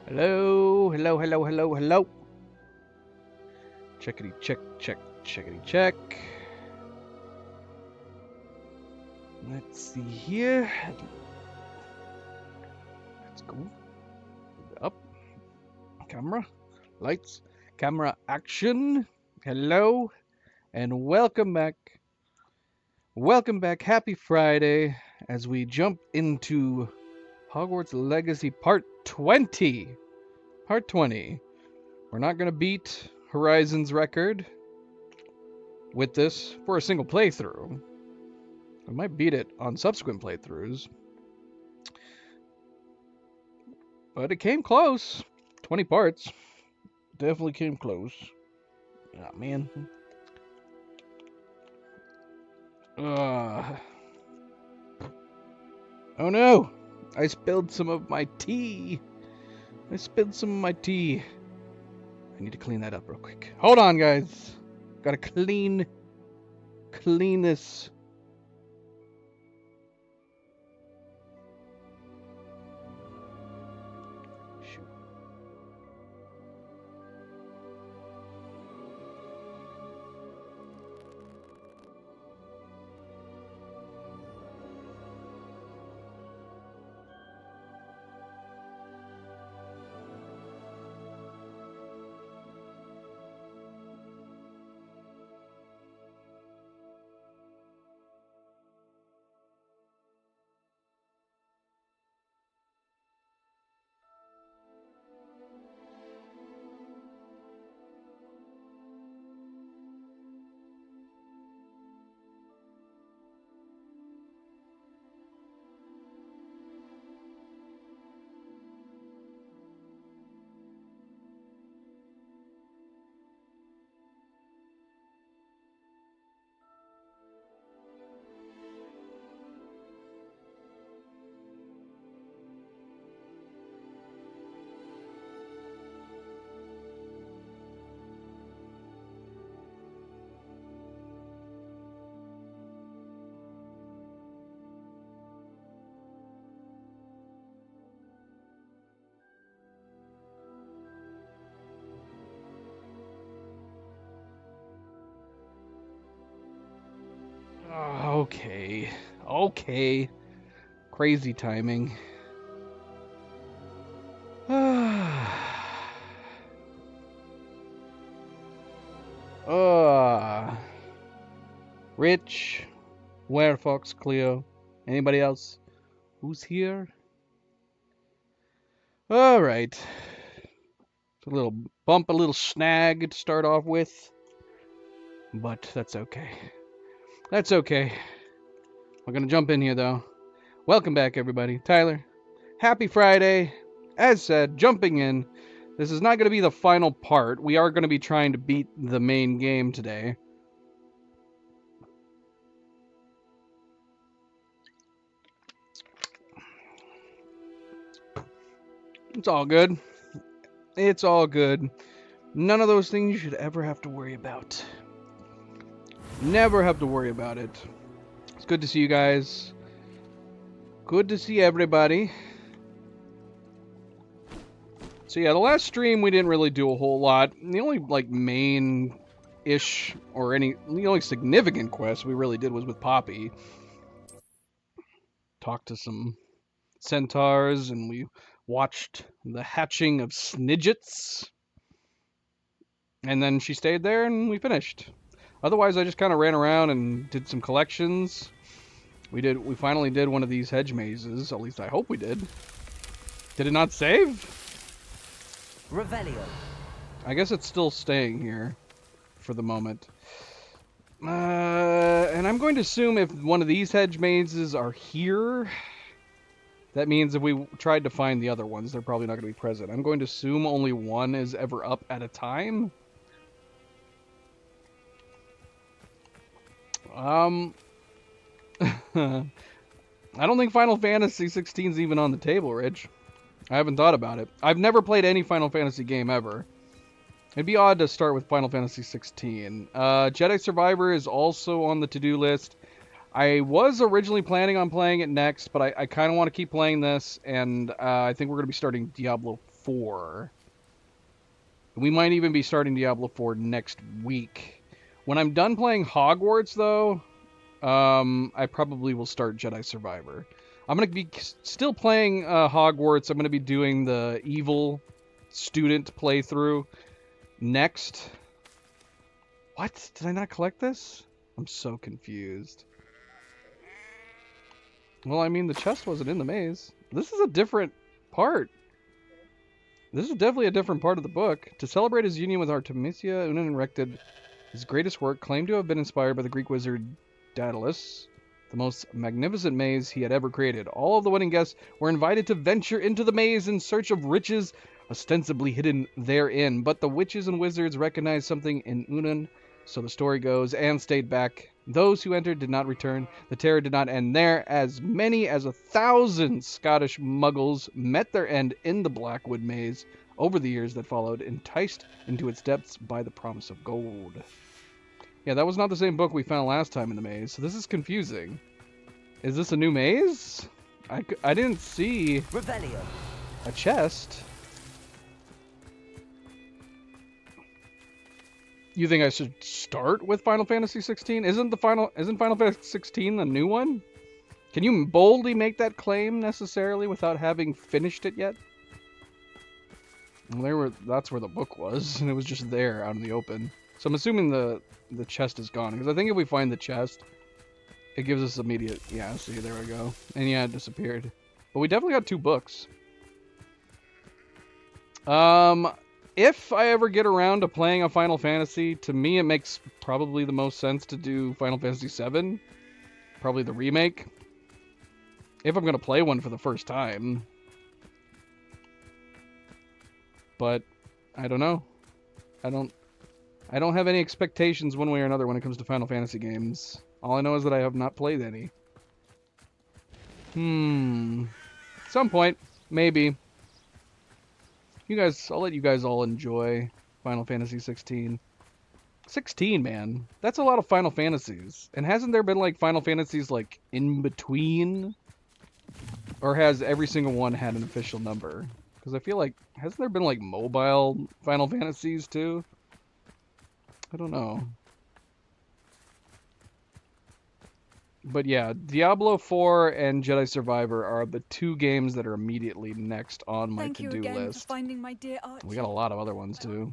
Hello, hello, hello, hello, hello. Checkity check, check, checkity check. Let's see here. Let's go. Up. Camera. Lights. Camera action. Hello. And welcome back. Welcome back. Happy Friday as we jump into Hogwarts Legacy Part 20. Part 20. We're not going to beat Horizon's record with this for a single playthrough. I might beat it on subsequent playthroughs. But it came close. 20 parts. Definitely came close. Oh, man. Uh, oh no! I spilled some of my tea. I need to clean that up real quick. Hold on, guys. Gotta clean this. Shoot. Okay. Okay. Crazy timing. Rich, Werefox, Cleo. Anybody else? Who's here? All right. A little bump, a little snag to start off with. But that's okay. That's okay. We're going to jump in here, though. Welcome back, everybody. Tyler, happy Friday. As said, jumping in. This is not going to be the final part. We are going to be trying to beat the main game today. It's all good. It's all good. None of those things you should ever have to worry about. Never have to worry about it. It's good to see you guys. Good to see everybody. So yeah, the last stream we didn't really do a whole lot. The only like main-ish or the only significant quest we really did was with Poppy. Talked to some centaurs and we watched the hatching of Snidgets. And then she stayed there and we finished. Otherwise, I just kind of ran around and did some collections. We finally did one of these hedge mazes. At least I hope we did. Did it not save? Revelio. I guess it's still staying here for the moment. And I'm going to assume if one of these hedge mazes are here, that means if we tried to find the other ones, they're probably not going to be present. I'm going to assume only one is ever up at a time. I don't think Final Fantasy 16 is even on the table, Rich. I haven't thought about it. I've never played any Final Fantasy game ever. It'd be odd to start with Final Fantasy 16. Jedi Survivor is also on the to-do list. I was originally planning on playing it next, but I kind of want to keep playing this, and I think we're going to be starting Diablo 4. We might even be starting Diablo 4 next week. When I'm done playing Hogwarts, though, I probably will start Jedi Survivor. I'm going to be still playing Hogwarts. I'm going to be doing the evil student playthrough next. What? Did I not collect this? I'm so confused. Well, I mean, the chest wasn't in the maze. This is a different part. This is definitely a different part of the book. To celebrate his union with Artemisia, Unan erected his greatest work, claimed to have been inspired by the Greek wizard Daedalus, the most magnificent maze he had ever created. All of the wedding guests were invited to venture into the maze in search of riches ostensibly hidden therein. But the witches and wizards recognized something in Unan, so the story goes, and stayed back. Those who entered did not return. The terror did not end there. As many as 1,000 Scottish muggles met their end in the Blackwood maze over the years that followed, enticed into its depths by the promise of gold. Yeah, that was not the same book we found last time in the maze, so this is confusing. Is this a new maze? I didn't see Revelio. a chest. You think I should start with Final Fantasy 16? Isn't Final Fantasy 16 the new one? Can you boldly make that claim necessarily without having finished it yet? Well, that's where the book was, and it was just there out in the open. So I'm assuming the chest is gone, because I think if we find the chest, it gives us immediate... Yeah, see, there we go. And yeah, it disappeared. But we definitely got 2 books. If I ever get around to playing a Final Fantasy, to me it makes probably the most sense to do Final Fantasy VII. Probably the remake. If I'm going to play one for the first time. But, I don't know. I don't have any expectations one way or another when it comes to Final Fantasy games. All I know is that I have not played any. At some point, maybe. I'll let you guys all enjoy Final Fantasy 16. 16, man. That's a lot of Final Fantasies. And hasn't there been, like, Final Fantasies, like, in between? Or has every single one had an official number? Because I feel like, hasn't there been, like, mobile Final Fantasies, too? I don't know. But yeah, Diablo 4 and Jedi Survivor are the 2 games that are immediately next on my Thank you to-do again list. for finding my dear Archie. We got a lot of other ones too.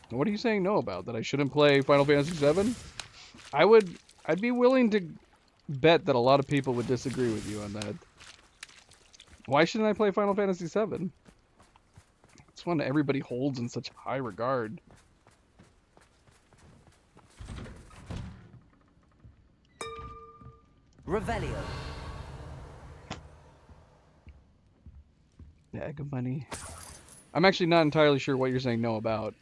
What are you saying no about? That I shouldn't play Final Fantasy VII? I'd be willing to bet that a lot of people would disagree with you on that. Why shouldn't I play Final Fantasy VII? It's one that everybody holds in such high regard. Revelio. Bag of money. I'm actually not entirely sure what you're saying no about.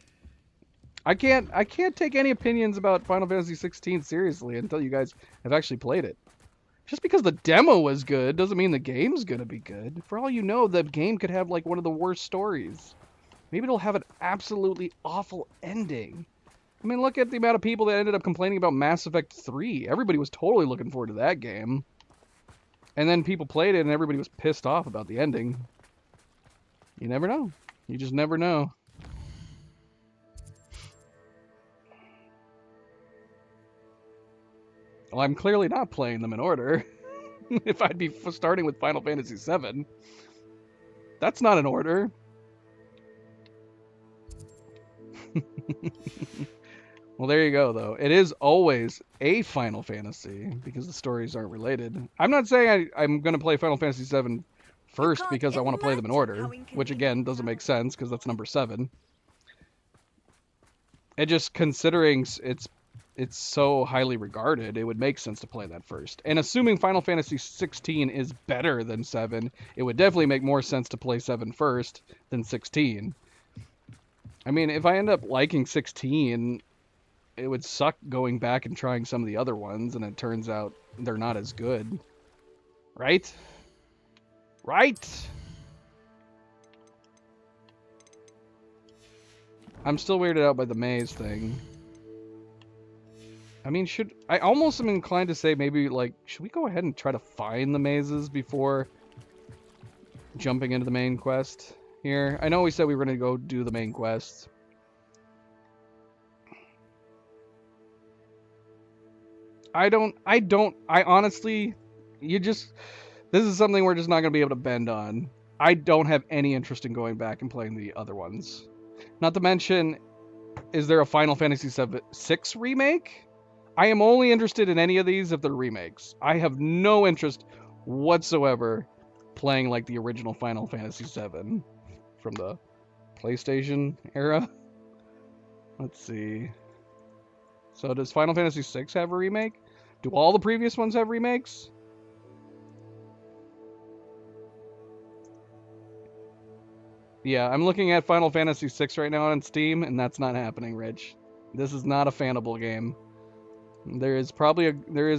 I can't take any opinions about Final Fantasy 16 seriously until you guys have actually played it. Just because the demo was good doesn't mean the game's gonna be good. For all you know, the game could have like one of the worst stories. Maybe it'll have an absolutely awful ending. I mean, look at the amount of people that ended up complaining about Mass Effect 3. Everybody was totally looking forward to that game. And then people played it and everybody was pissed off about the ending. You never know. You just never know. Well, I'm clearly not playing them in order. If I'd be starting with Final Fantasy VII. That's not an order. Well, there you go, though. It is always a Final Fantasy, because the stories aren't related. I'm not saying I'm going to play Final Fantasy VII first because I want to play them in order, which, again, doesn't make sense, because that's number 7. It just, considering it's so highly regarded, it would make sense to play that first. And assuming Final Fantasy 16 is better than 7, it would definitely make more sense to play 7 first than 16. I mean, if I end up liking 16, it would suck going back and trying some of the other ones, and it turns out they're not as good. Right? Right? I'm still weirded out by the maze thing. I mean, I almost am inclined to say maybe, like, should we go ahead and try to find the mazes before jumping into the main quest here? I know we said we were going to go do the main quest. I honestly, this is something we're just not going to be able to bend on. I don't have any interest in going back and playing the other ones. Not to mention, is there a Final Fantasy VI remake? I am only interested in any of these if they're remakes. I have no interest whatsoever playing like the original Final Fantasy VII from the PlayStation era. Let's see. So does Final Fantasy VI have a remake? Do all the previous ones have remakes? Yeah, I'm looking at Final Fantasy VI right now on Steam, and that's not happening, Rich. This is not a fanable game. There is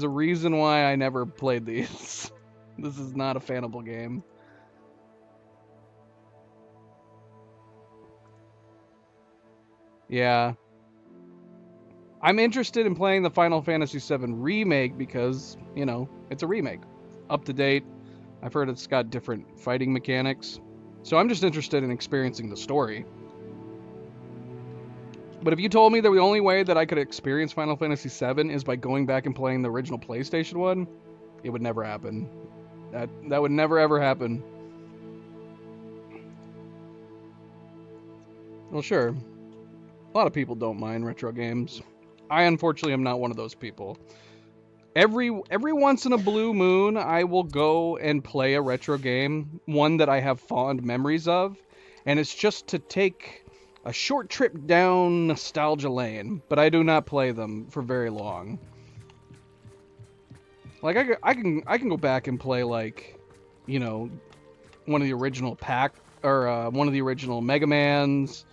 a reason why I never played these. This is not a fanable game. Yeah. I'm interested in playing the Final Fantasy VII remake because, you know, it's a remake. Up to date. I've heard it's got different fighting mechanics. So I'm just interested in experiencing the story. But if you told me that the only way that I could experience Final Fantasy VII is by going back and playing the original PlayStation one, it would never happen. That would never ever happen. Well, sure. A lot of people don't mind retro games. I unfortunately am not one of those people. Every once in a blue moon, I will go and play a retro game, one that I have fond memories of, and it's just to take a short trip down nostalgia lane, but I do not play them for very long. Like I can go back and play, like, you know, one of the original one of the original Mega Mans,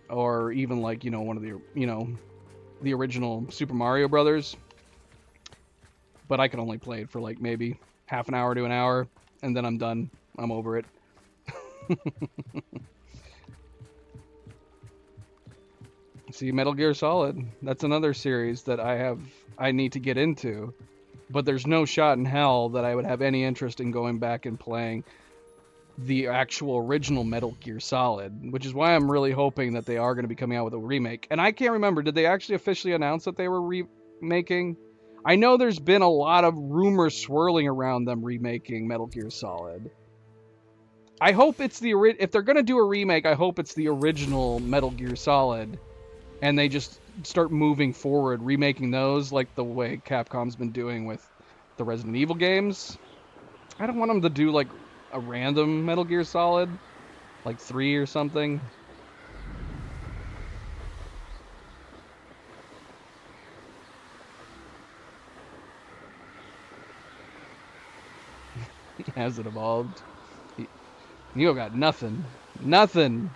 or even, like, you know, one of the, you know, the original Super Mario Brothers. But I can only play it for like maybe half an hour to an hour, and then I'm done. I'm over it. See, Metal Gear Solid. That's another series that I need to get into. But there's no shot in hell that I would have any interest in going back and playing the actual original Metal Gear Solid, which is why I'm really hoping that they are going to be coming out with a remake. And I can't remember, did they actually officially announce that they were remaking? I know there's been a lot of rumors swirling around them remaking Metal Gear Solid. I hope it's if they're going to do a remake, I hope it's the original Metal Gear Solid, and they just start moving forward, remaking those like the way Capcom's been doing with the Resident Evil games. I don't want them to do like a random Metal Gear Solid, like 3 or something. Has it evolved? Neo got nothing. Nothing.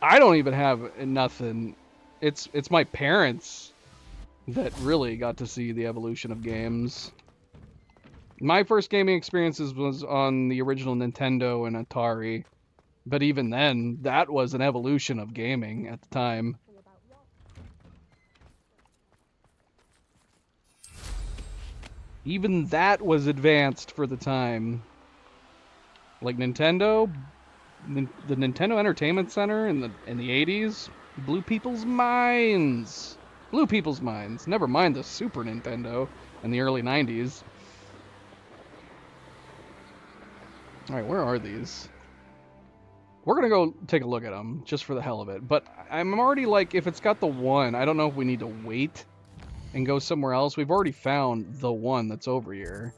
I don't even have nothing. It's my parents that really got to see the evolution of games. My first gaming experiences was on the original Nintendo and Atari. But even then, that was an evolution of gaming at the time. Even that was advanced for the time. Like Nintendo, the Nintendo Entertainment Center in the 80s blew people's minds. Blew people's minds. Never mind the Super Nintendo in the early 90s. Alright, where are these? We're gonna go take a look at them, just for the hell of it. But I'm already like, if it's got the one, I don't know if we need to wait and go somewhere else. We've already found the one that's over here.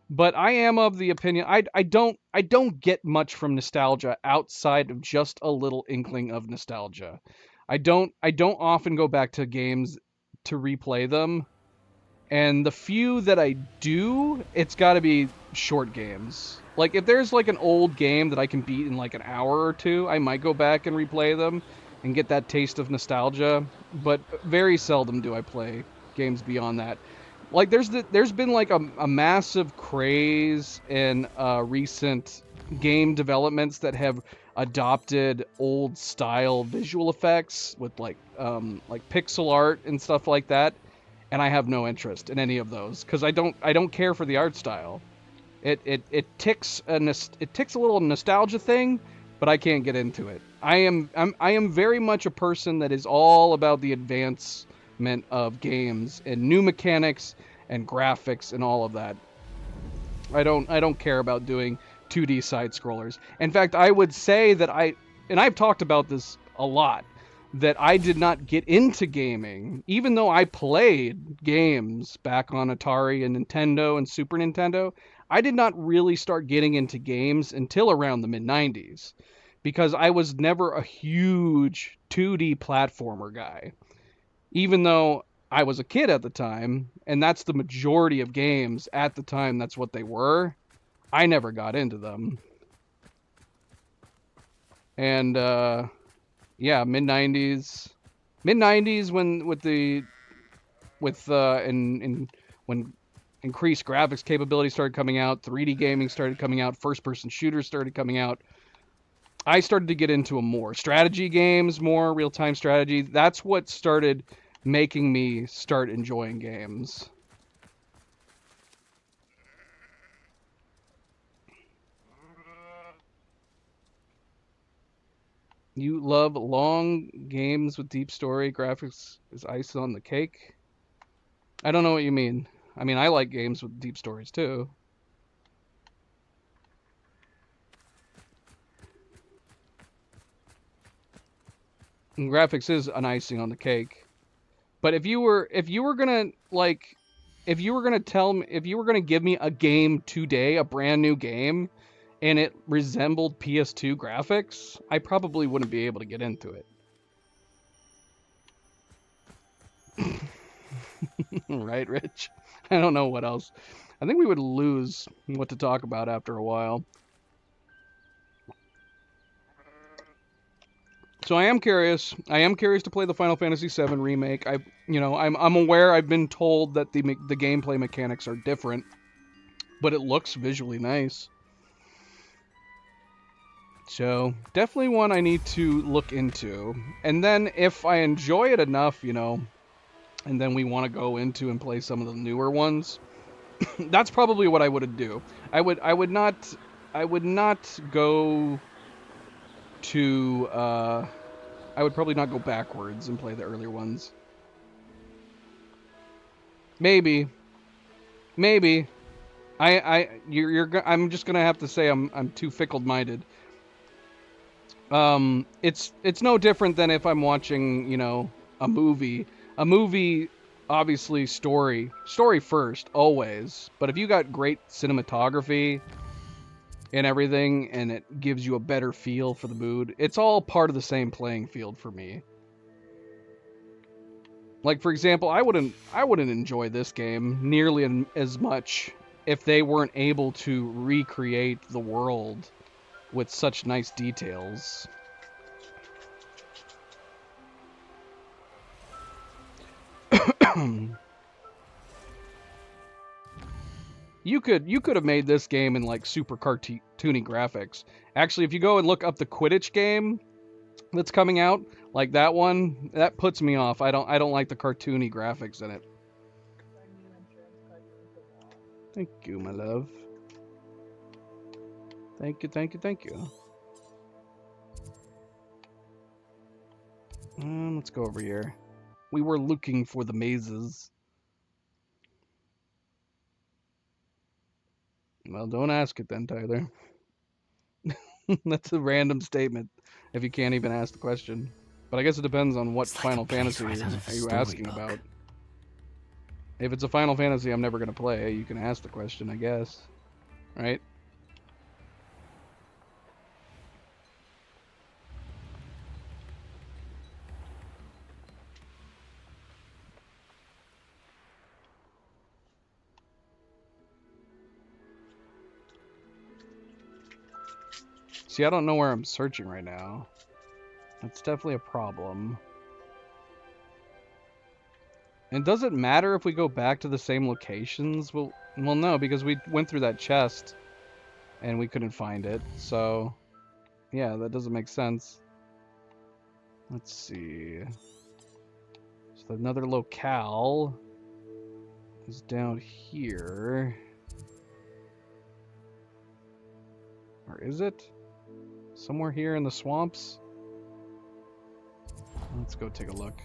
But I am of the opinion, I don't get much from nostalgia outside of just a little inkling of nostalgia. I don't often go back to games to replay them. And the few that I do, it's got to be short games. Like, if there's like an old game that I can beat in like an hour or two, I might go back and replay them and get that taste of nostalgia. But very seldom do I play games beyond that. Like, there's been like a massive craze in recent game developments that have adopted old style visual effects with like pixel art and stuff like that, and I have no interest in any of those because I don't care for the art style. It ticks a little nostalgia thing, but I can't get into it. I am very much a person that is all about the advancement of games and new mechanics and graphics and all of that. I don't care about doing 2D side scrollers. In fact, I would say that I've talked about this a lot, that I did not get into gaming, even though I played games back on Atari and Nintendo and Super Nintendo. I did not really start getting into games until around the mid 90s because I was never a huge 2D platformer guy. Even though I was a kid at the time, and that's the majority of games at the time, that's what they were, I never got into them. And yeah, mid 90s. Mid 90s when when increased graphics capability started coming out, 3D gaming started coming out, first person shooters started coming out. I started to get into more strategy games, more real-time strategy. That's what started making me start enjoying games. You love long games with deep story, graphics is icing on the cake? I don't know what you mean. I mean, I like games with deep stories too. And graphics is an icing on the cake. But if you were gonna give me a game today, a brand new game, and it resembled PS2 graphics, I probably wouldn't be able to get into it. Right, Rich? I don't know what else. I think we would lose what to talk about after a while. So I am curious. I am curious to play the Final Fantasy VII remake. I'm aware. I've been told that the gameplay mechanics are different, but it looks visually nice. So definitely one I need to look into. And then if I enjoy it enough, and then we want to go into and play some of the newer ones, that's probably what I would do. I would not go to I would probably not go backwards and play the earlier ones. Maybe. I'm just gonna have to say I'm too fickle-minded. It's no different than if I'm watching, a movie. A movie, obviously, story first, always. But if you got great cinematography and everything, and it gives you a better feel for the mood, it's all part of the same playing field for me. Like, for example, I wouldn't enjoy this game nearly as much if they weren't able to recreate the world with such nice details. You could have made this game in like super cartoony graphics. Actually, if you go and look up the Quidditch game that's coming out, like that one, that puts me off. I don't like the cartoony graphics in it. Thank you, my love. Thank you. Let's go over here. We were looking for the mazes. Well, don't ask it then, Tyler. That's a random statement if you can't even ask the question. But I guess it depends on what Final Fantasy are you asking about. If it's a Final Fantasy I'm never going to play, you can ask the question, I guess. Right? See, I don't know where I'm searching right now. That's definitely a problem. And does it matter if we go back to the same locations? Well, no, because we went through that chest and we couldn't find it, so... Yeah, that doesn't make sense. Let's see. So another locale is down here. Or is it? Somewhere here in the swamps? Let's go take a look.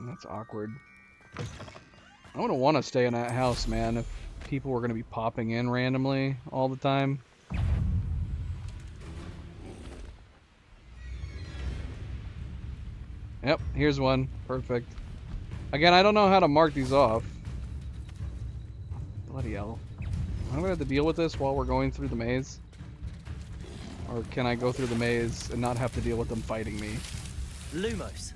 That's awkward. I wouldn't want to stay in that house, man, if people were going to be popping in randomly all the time. Yep, here's one. Perfect. Again, I don't know how to mark these off. Bloody hell. Am I going to have to deal with this while we're going through the maze? Or can I go through the maze and not have to deal with them fighting me? Lumos.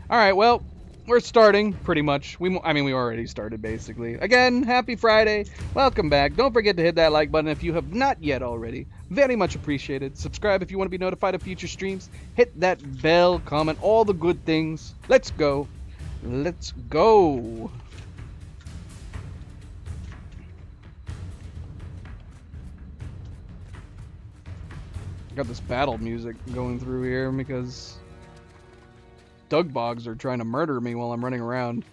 Alright, well, we're starting, pretty much. We already started, basically. Again, happy Friday. Welcome back. Don't forget to hit that like button if you have not yet already. Very much appreciated. Subscribe if you want to be notified of future streams. Hit that bell, comment, all the good things. Let's go. Let's go. Got this battle music going through here because Dugbogs are trying to murder me while I'm running around.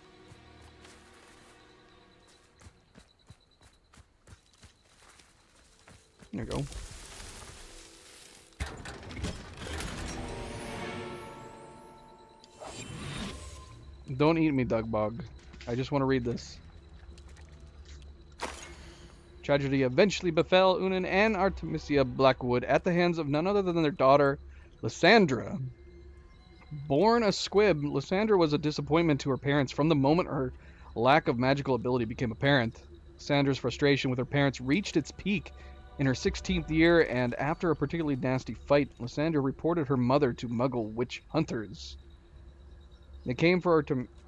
There you go. Don't eat me, Dugbog. I just want to read this. Tragedy eventually befell Unan and Artemisia Blackwood at the hands of none other than their daughter, Lysandra. Born a squib, Lysandra was a disappointment to her parents from the moment her lack of magical ability became apparent. Lysandra's frustration with her parents reached its peak in her 16th year, and after a particularly nasty fight, Lysandra reported her mother to Muggle witch hunters. They came for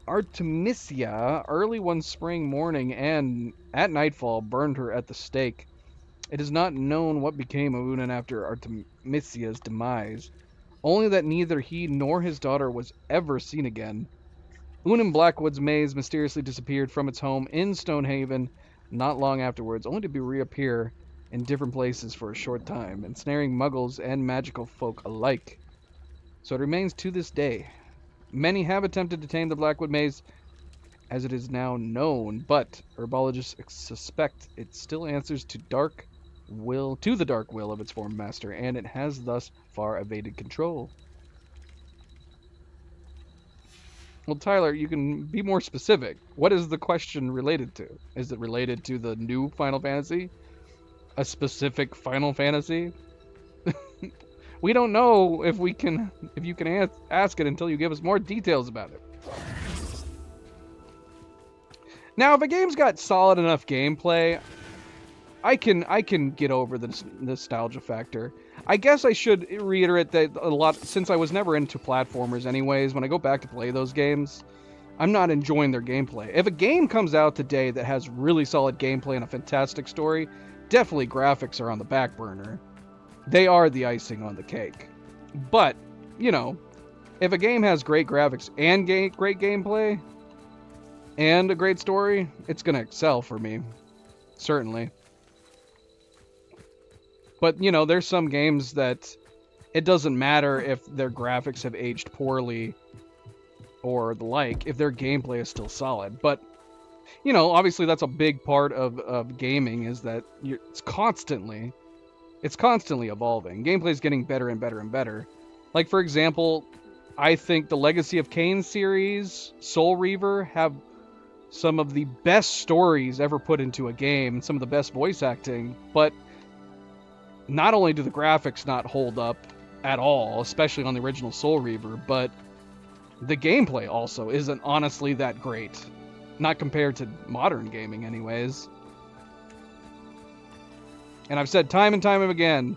Artemisia early one spring morning and, at nightfall, burned her at the stake. It is not known what became of Unan after Artemisia's demise, only that neither he nor his daughter was ever seen again. Unan Blackwood's maze mysteriously disappeared from its home in Stonehaven not long afterwards, only to reappear in different places for a short time, ensnaring Muggles and magical folk alike. So it remains to this day. Many have attempted to tame the Blackwood Maze, as it is now known, but herbologists suspect it still answers to the dark will of its former master, and it has thus far evaded control. Well, Tyler, you can be more specific. What is the question related to? Is it related to the new Final Fantasy? A specific Final Fantasy? We don't know if you can ask it until you give us more details about it. Now, if a game's got solid enough gameplay, I can get over the nostalgia factor. I guess I should reiterate that a lot, since I was never into platformers anyways, when I go back to play those games, I'm not enjoying their gameplay. If a game comes out today that has really solid gameplay and a fantastic story, definitely graphics are on the back burner. They are the icing on the cake. But, you know, if a game has great graphics and great gameplay and a great story, it's going to excel for me. Certainly. But, you know, there's some games that it doesn't matter if their graphics have aged poorly or the like, if their gameplay is still solid. But, you know, obviously that's a big part of gaming, is that it's constantly evolving. Gameplay is getting better and better and better. Like, for example, I think the Legacy of Kain series, Soul Reaver, have some of the best stories ever put into a game, some of the best voice acting, but not only do the graphics not hold up at all, especially on the original Soul Reaver, but the gameplay also isn't honestly that great. Not compared to modern gaming anyways. And I've said time and time again,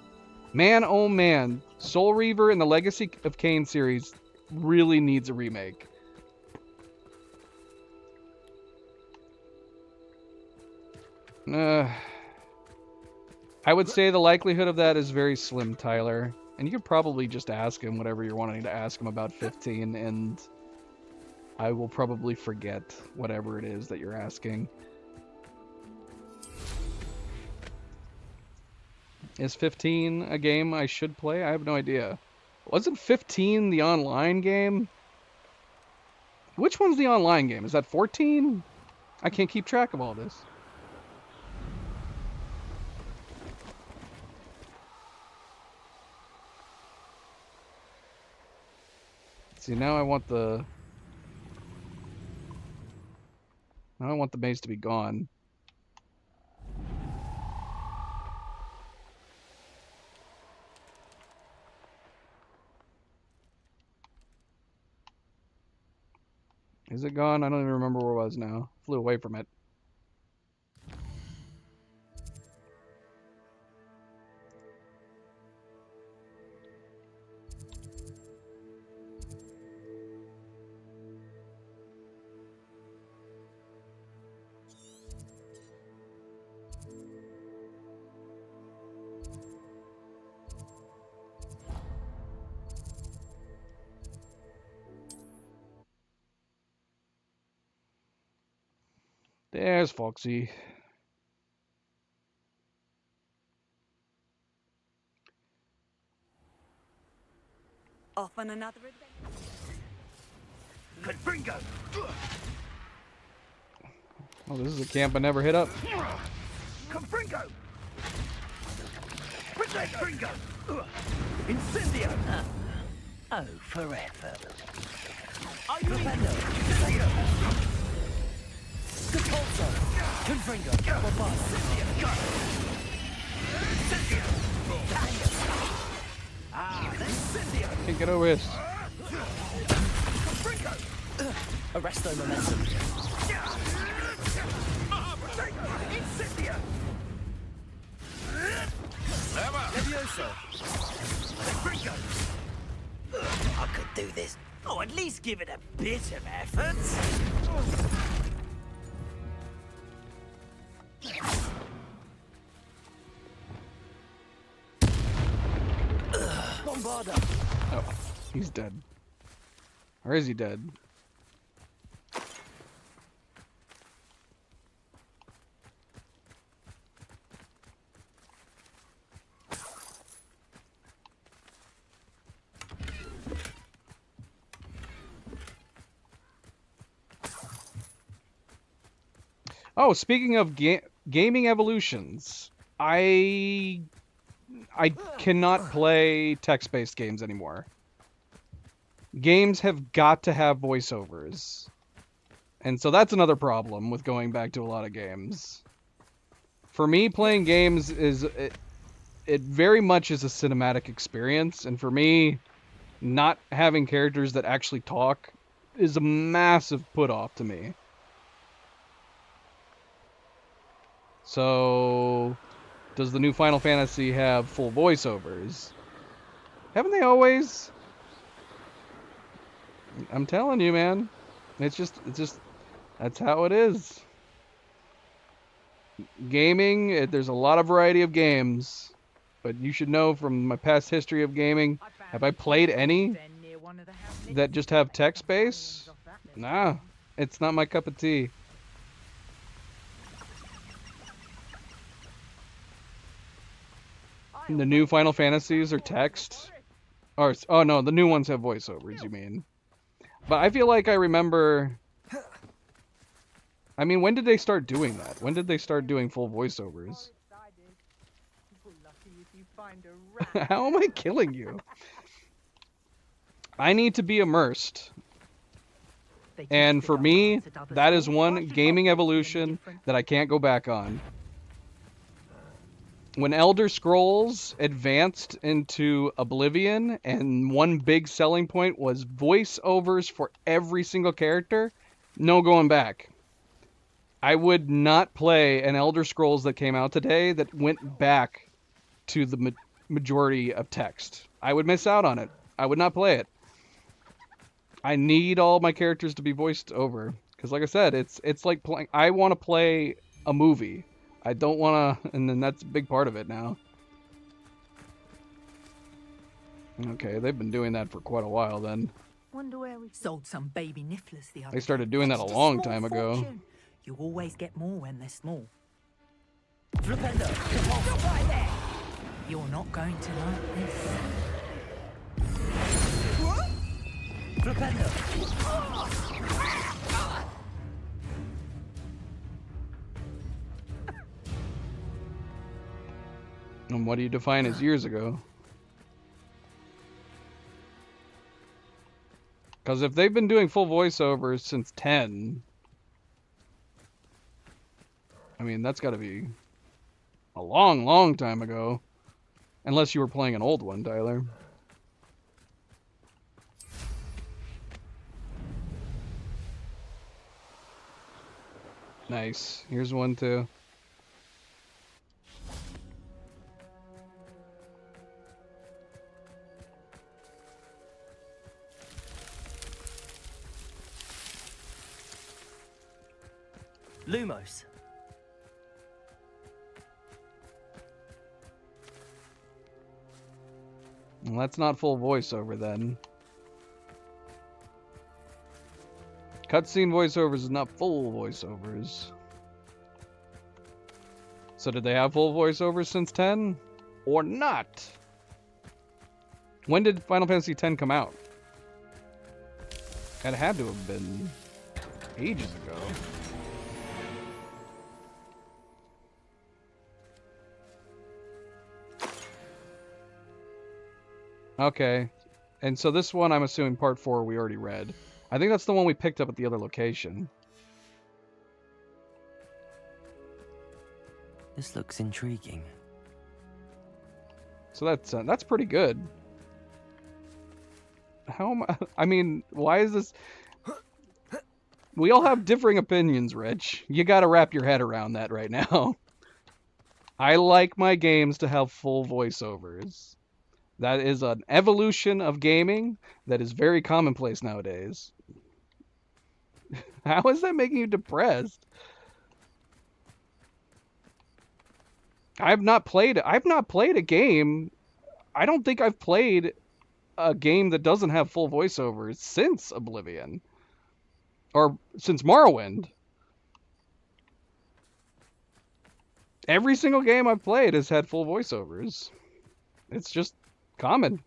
man oh man, Soul Reaver and the Legacy of Kain series really needs a remake. I would say the likelihood of that is very slim, Tyler. And you could probably just ask him whatever you're wanting to ask him about 15, and I will probably forget whatever it is that you're asking. Is 15 a game I should play? I have no idea. Wasn't 15 the online game? Which one's the online game? Is that 14? I can't keep track of all this. See, now I want the maze to be gone. Is it gone? I don't even remember where it was now. Flew away from it. There's Foxy. Off on another adventure. Confringo! Oh, this is a camp I never hit up. Confringo! Confringo! Incendio! Oh, forever. Are you Revelio. Capulso. Confringo. Can't get over this. Arresto momentum. Levioso. I could do this. Oh, at least give it a bit of effort. Bombarda. Oh, he's dead. Or is he dead? Oh, speaking of gaming evolutions, I cannot play text-based games anymore. Games have got to have voiceovers. And so that's another problem with going back to a lot of games. For me, playing games it very much is a cinematic experience, and for me, not having characters that actually talk is a massive put-off to me. So, does the new Final Fantasy have full voiceovers? Haven't they always? I'm telling you, man. It's just, that's how it is. Gaming, there's a lot of variety of games, but you should know from my past history of gaming, have I played any that just have text base? Nah, it's not my cup of tea. The new Final Fantasies are text. Or, oh no, the new ones have voiceovers, you mean. But I feel like I remember... I mean, when did they start doing that? When did they start doing full voiceovers? How am I killing you? I need to be immersed. And for me, that is one gaming evolution that I can't go back on. When Elder Scrolls advanced into Oblivion, and one big selling point was voiceovers for every single character, no going back. I would not play an Elder Scrolls that came out today that went back to the majority of text. I would miss out on it. I would not play it. I need all my characters to be voiced over. Because like I said, it's like playing... I want to play a movie. I don't want to... And then that's a big part of it now. Okay, they've been doing that for quite a while then. Wonder where we Sold some baby nifflers the other They started day. doing that a Fetched long small time ago. fortune. You always get more when they're small. Flipendo, stop right there! You're not going to like this. Flipendo! And what do you define as years ago? Because if they've been doing full voiceovers since 10, I mean, that's got to be a long, long time ago. Unless you were playing an old one, Tyler. Nice. Here's one too. Lumos. Well, that's not full voiceover then. Cutscene voiceovers is not full voiceovers. So did they have full voiceovers since 10? Or not? When did Final Fantasy X come out? It had to have been ages ago. Okay. And so this one, I'm assuming part 4 we already read. I think that's the one we picked up at the other location. This looks intriguing. So that's pretty good. How am I mean, why is this... We all have differing opinions, Rich. You gotta wrap your head around that right now. I like my games to have full voiceovers. That is an evolution of gaming that is very commonplace nowadays. How is that making you depressed? I've not played a game. I don't think I've played a game that doesn't have full voiceovers since Oblivion. Or since Morrowind. Every single game I've played has had full voiceovers. It's just common.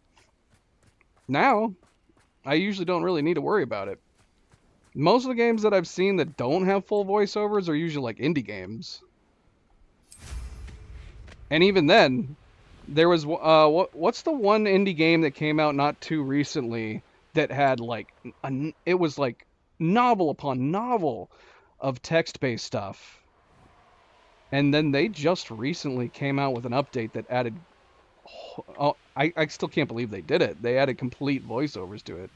Now, I usually don't really need to worry about it. Most of the games that I've seen that don't have full voiceovers are usually like indie games. And even then, there was what's the one indie game that came out not too recently that had like it was like novel upon novel of text-based stuff. And then they just recently came out with an update that added I still can't believe they did it. They added complete voiceovers to it.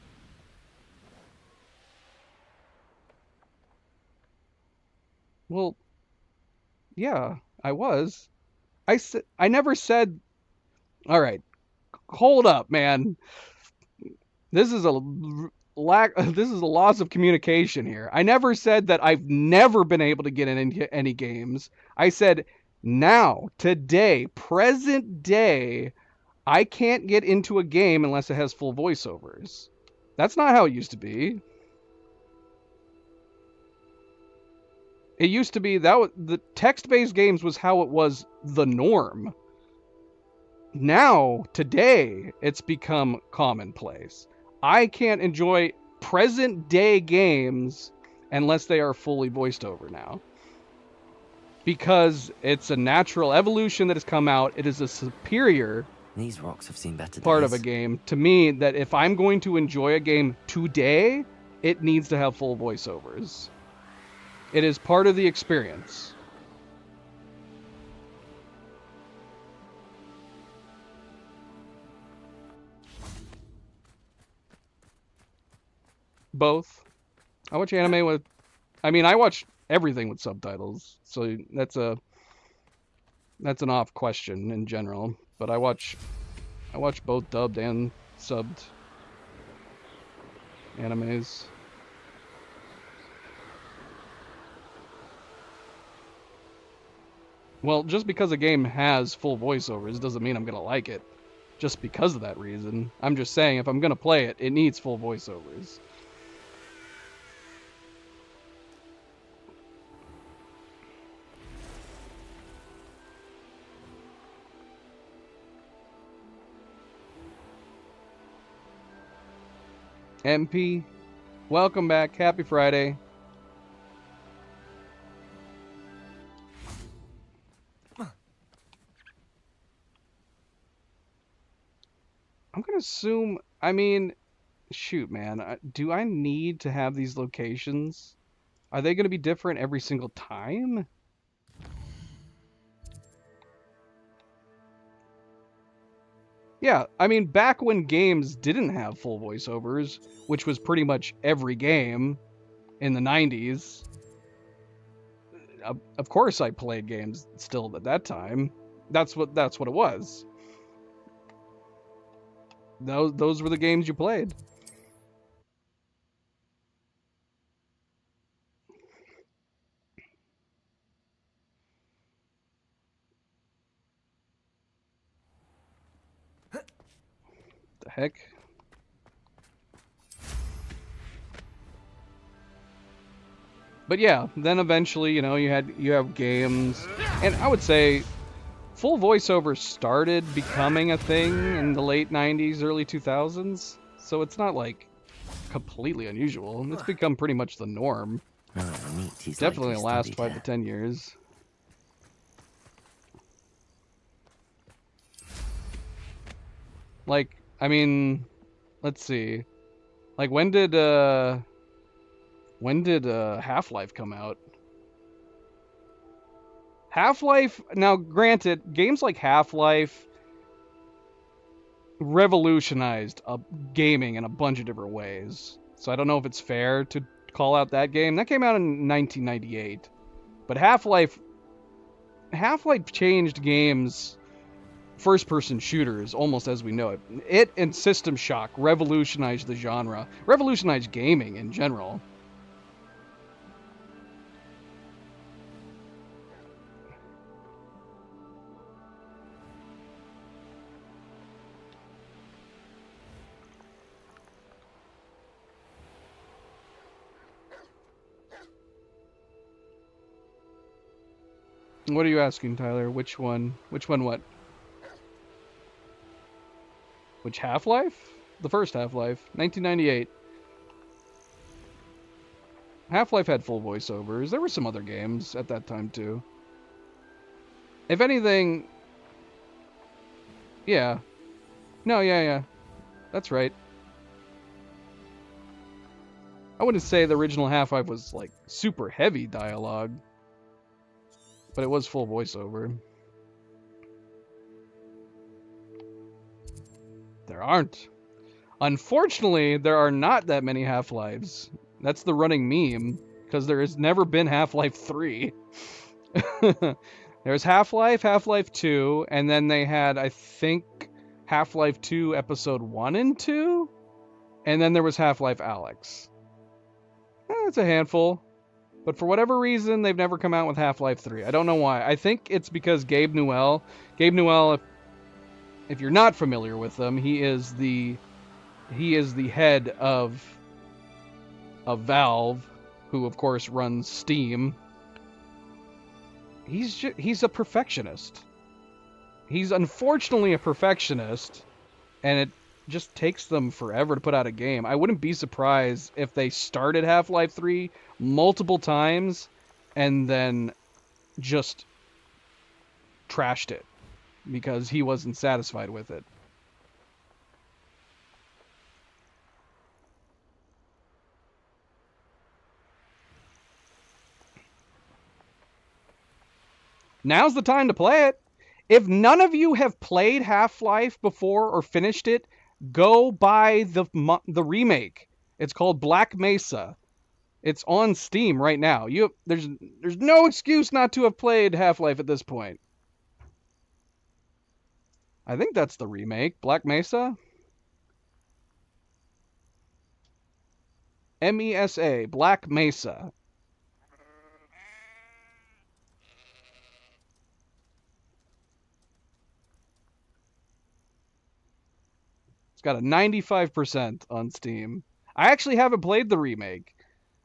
Well, yeah, I was. I never said. All right, hold up, man. This is a This is a loss of communication here. I never said that I've never been able to get into any games. I said now, today, present day, I can't get into a game unless it has full voiceovers. That's not how it used to be. It used to be that the text-based games was how it was the norm. Now, today, it's become commonplace. I can't enjoy present-day games unless they are fully voiced over now. Because it's a natural evolution that has come out. It is a superior These rocks have seen better part days. of a game to me that if I'm going to enjoy a game today, it needs to have full voiceovers. It is part of the experience. Both. I watch anime with... I mean, I watch everything with subtitles, so that's an off question in general. But I watch both dubbed and subbed animes. Well, just because a game has full voiceovers doesn't mean I'm gonna like it. just because of that reason. I'm just saying, if I'm gonna play it, it needs full voiceovers. MP, welcome back. Happy Friday. I'm gonna assume, I mean, shoot, man, do I need to have these locations? Are they gonna be different every single time? Yeah, I mean, back when games didn't have full voiceovers, which was pretty much every game in the 90s, of course I played games still at that time. That's what it was. Those were the games you played. The heck? But yeah, then eventually, you know, you have games, and I would say full voiceover started becoming a thing in the late 90s, early 2000s. So it's not like completely unusual. It's become pretty much the norm. Oh, neat. He's Definitely likely the last studied 5 here. to 10 years. Like, I mean, let's see. Like, when did Half-Life come out? Half-Life, now granted, games like Half-Life revolutionized gaming in a bunch of different ways. So I don't know if it's fair to call out that game. That came out in 1998. But Half-Life changed games, first-person shooters, almost as we know it. It and System Shock revolutionized the genre, revolutionized gaming in general. What are you asking, Tyler? Which one? Which one what? Which Half-Life? The first Half-Life, 1998. Half-Life had full voiceovers. There were some other games at that time too. If anything, yeah. No, yeah. That's right. I wouldn't say the original Half-Life was like super heavy dialogue, but it was full voiceover. There aren't. Unfortunately, there are not that many Half-Lives. That's the running meme, because there has never been Half-Life 3. There's Half-Life, Half-Life 2, and then they had, I think, Half-Life 2 Episode 1 and 2? And then there was Half-Life Alyx. It's a handful. But for whatever reason, they've never come out with Half-Life 3. I don't know why. I think it's because Gabe Newell, if you're not familiar with him, he is the head of Valve, who of course runs Steam. He's a perfectionist. He's unfortunately a perfectionist, and it just takes them forever to put out a game. I wouldn't be surprised if they started Half-Life 3 multiple times and then just trashed it because he wasn't satisfied with it. Now's the time to play it. If none of you have played Half-Life before or finished it, go buy the remake. It's called Black Mesa. It's on Steam right now. There's no excuse not to have played Half-Life at this point. I think that's the remake. Black Mesa? MESA. Black Mesa. got a 95% on Steam. I actually haven't played the remake.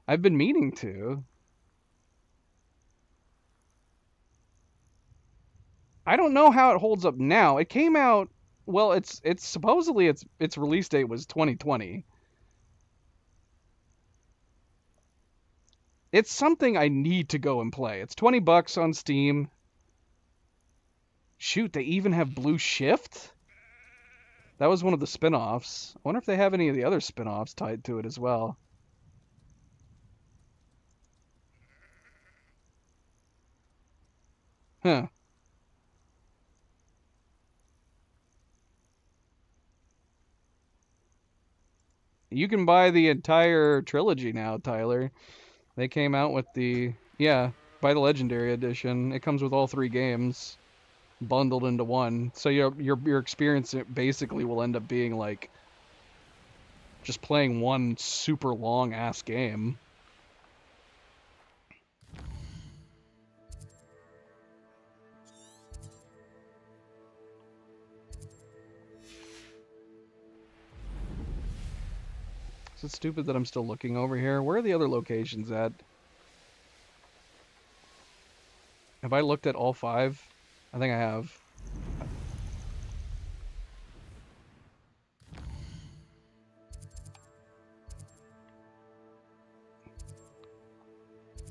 I've been meaning to. I don't know how it holds up now. It came out, well, it's supposedly its release date was 2020. It's something I need to go and play. It's $20 on Steam. Shoot, they even have Blue Shift? That was one of the spin-offs. I wonder if they have any of the other spin-offs tied to it as well. Huh. You can buy the entire trilogy now, Tyler. They came out with the, yeah, buy the Legendary Edition. It comes with all 3 games bundled into one. So your experience basically will end up being like just playing one super long ass game. Is it stupid that I'm still looking over here? Where are the other locations at? Have I looked at all 5? I think I have.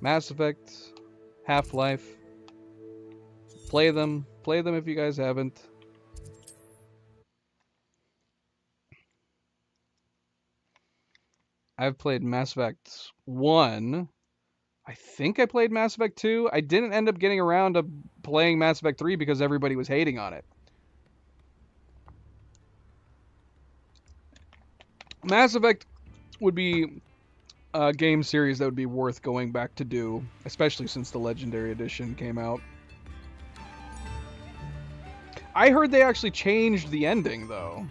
Mass Effect, Half-Life. Play them. Play them if you guys haven't. I've played Mass Effect 1. I think I played Mass Effect 2. I didn't end up getting around to playing Mass Effect 3 because everybody was hating on it. Mass Effect would be a game series that would be worth going back to do, especially since the Legendary Edition came out. I heard they actually changed the ending, though.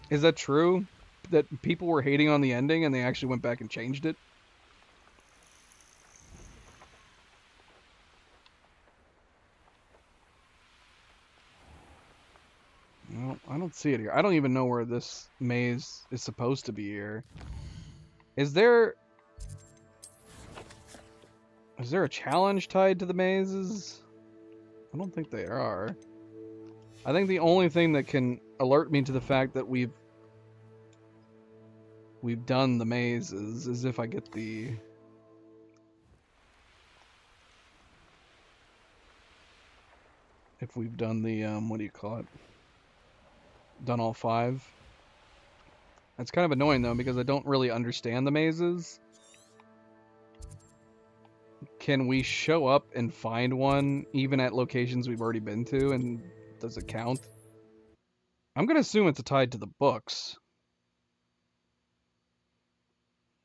Is that true? That people were hating on the ending and they actually went back and changed it? No, I don't see it here. I don't even know where this maze is supposed to be here. Is there a challenge tied to the mazes? I don't think there are. I think the only thing that can alert me to the fact that we've done the mazes is if I get the... If we've done the, what do you call it? Done all 5. That's kind of annoying, though, because I don't really understand the mazes. Can we show up and find one, even at locations we've already been to, and does it count? I'm going to assume it's tied to the books.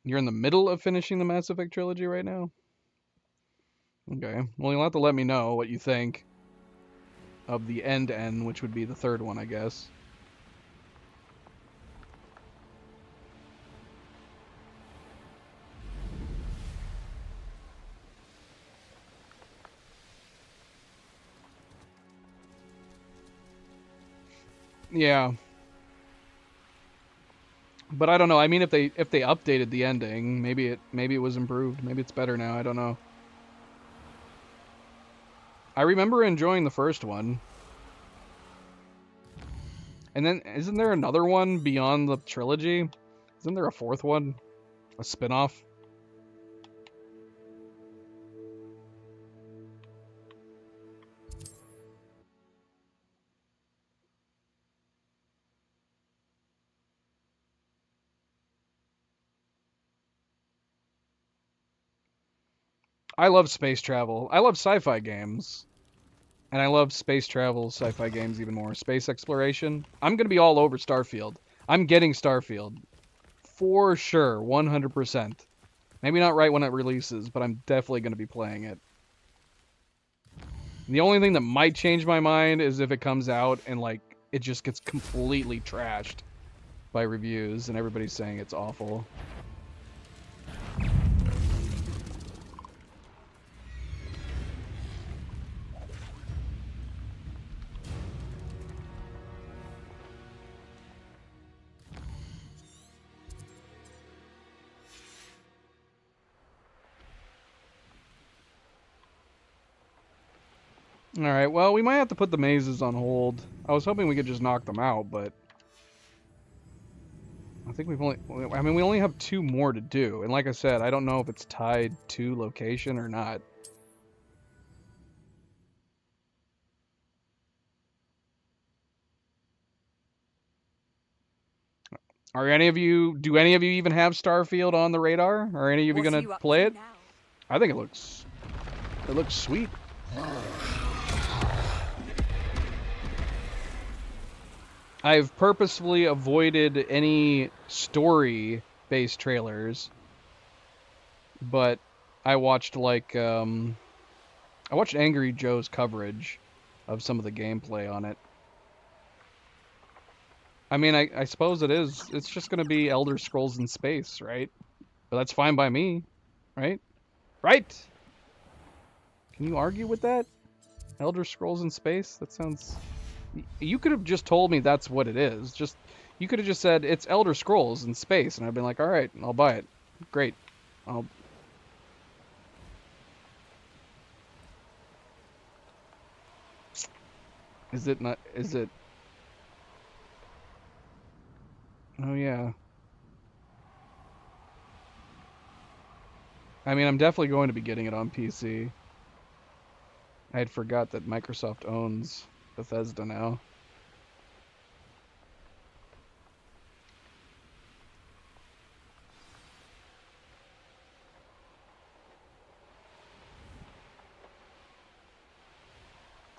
You're in the middle of finishing the Mass Effect trilogy right now? Okay. Well, you'll have to let me know what you think of the end, which would be the 3rd one, I guess. Yeah. But I don't know. I mean, if they updated the ending, maybe it was improved. Maybe it's better now. I don't know. I remember enjoying the first one. And then, isn't there another one beyond the trilogy? Isn't there a 4th one? A spin-off? I love space travel. I love sci-fi games. And I love space travel, sci-fi games even more. Space exploration. I'm going to be all over Starfield. I'm getting Starfield. For sure. 100%. Maybe not right when it releases, but I'm definitely going to be playing it. The only thing that might change my mind is if it comes out and, like, it just gets completely trashed by reviews and everybody's saying it's awful. Alright, well, we might have to put the mazes on hold. I was hoping we could just knock them out, but... I think we've only... I mean, we only have 2 more to do. And like I said, I don't know if it's tied to location or not. Are any of you... Do any of you even have Starfield on the radar? Are any of you gonna play it? I think it looks... It looks sweet. I've purposefully avoided any story-based trailers, but I watched like I watched Angry Joe's coverage of some of the gameplay on it. I mean, I suppose it's just gonna be Elder Scrolls in space, right? But that's fine by me, right? Right? Can you argue with that? Elder Scrolls in space? That sounds... You could have just told me that's what it is. You could have just said it's Elder Scrolls in space, and I'd been like, all right, I'll buy it. Great. Is it not? Is it? Oh yeah. I mean, I'm definitely going to be getting it on PC. I had forgot that Microsoft owns Bethesda now.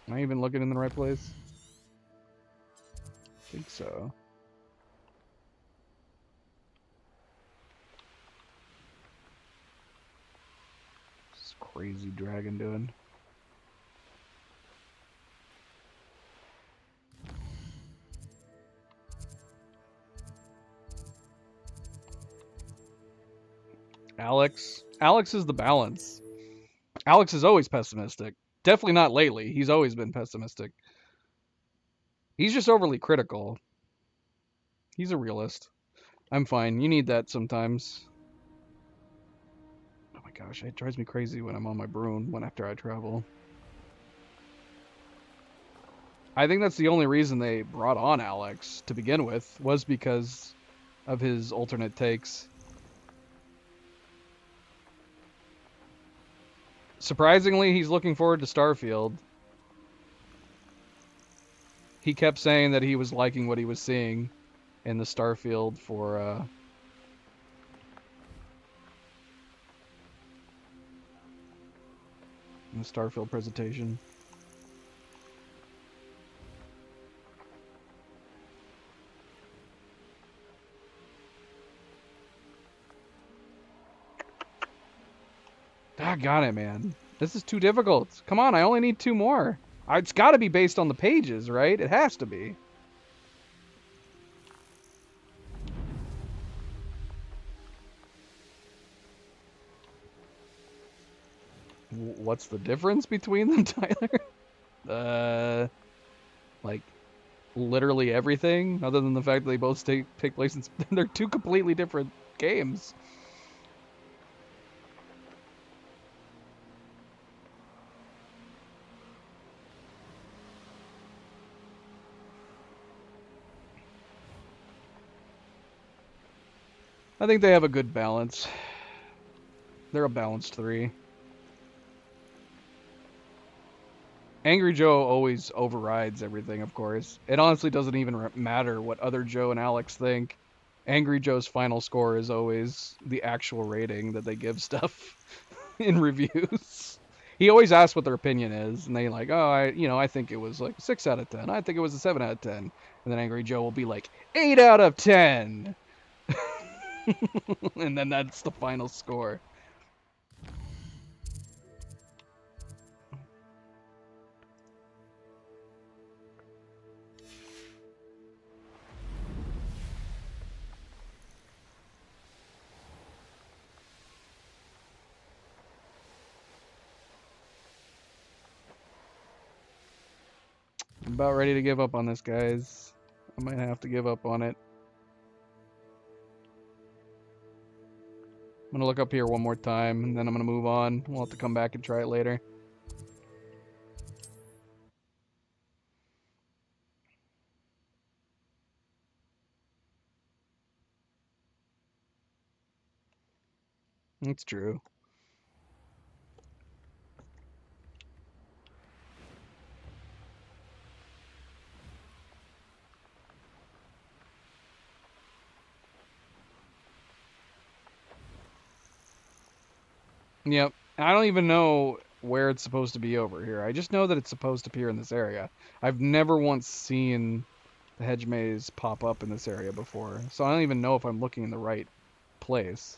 Am I even looking in the right place? I think so. What's this crazy dragon doing? Alex. Alex is the balance. Alex is always pessimistic. Definitely not lately. He's always been pessimistic. He's just overly critical. He's a realist. I'm fine. You need that sometimes. Oh my gosh, it drives me crazy when I'm on my broom after I travel. I think that's the only reason they brought on Alex to begin with, was because of his alternate takes. Surprisingly, he's looking forward to Starfield. He kept saying that he was liking what he was seeing in the Starfield for in the Starfield presentation. Got it, man. This is too difficult. Come on, I only need 2 more. It's got to be based on the pages, right? It has to be. What's the difference between them, Tyler? Like, literally everything, other than the fact that they both take place in... They're 2 completely different games. I think they have a good balance. They're a balanced 3. Angry Joe always overrides everything, of course. It honestly doesn't even matter what other Joe and Alex think. Angry Joe's final score is always the actual rating that they give stuff in reviews. He always asks what their opinion is, and they like, oh, I think it was like 6 out of 10. I think it was a 7 out of 10. And then Angry Joe will be like, 8 out of 10. And then that's the final score. I'm about ready to give up on this, guys. I might have to give up on it. I'm gonna look up here one more time, and then I'm gonna move on. We'll have to come back and try it later. That's true. Yep. I don't even know where it's supposed to be over here. I just know that it's supposed to appear in this area. I've never once seen the hedge maze pop up in this area before, so I don't even know if I'm looking in the right place.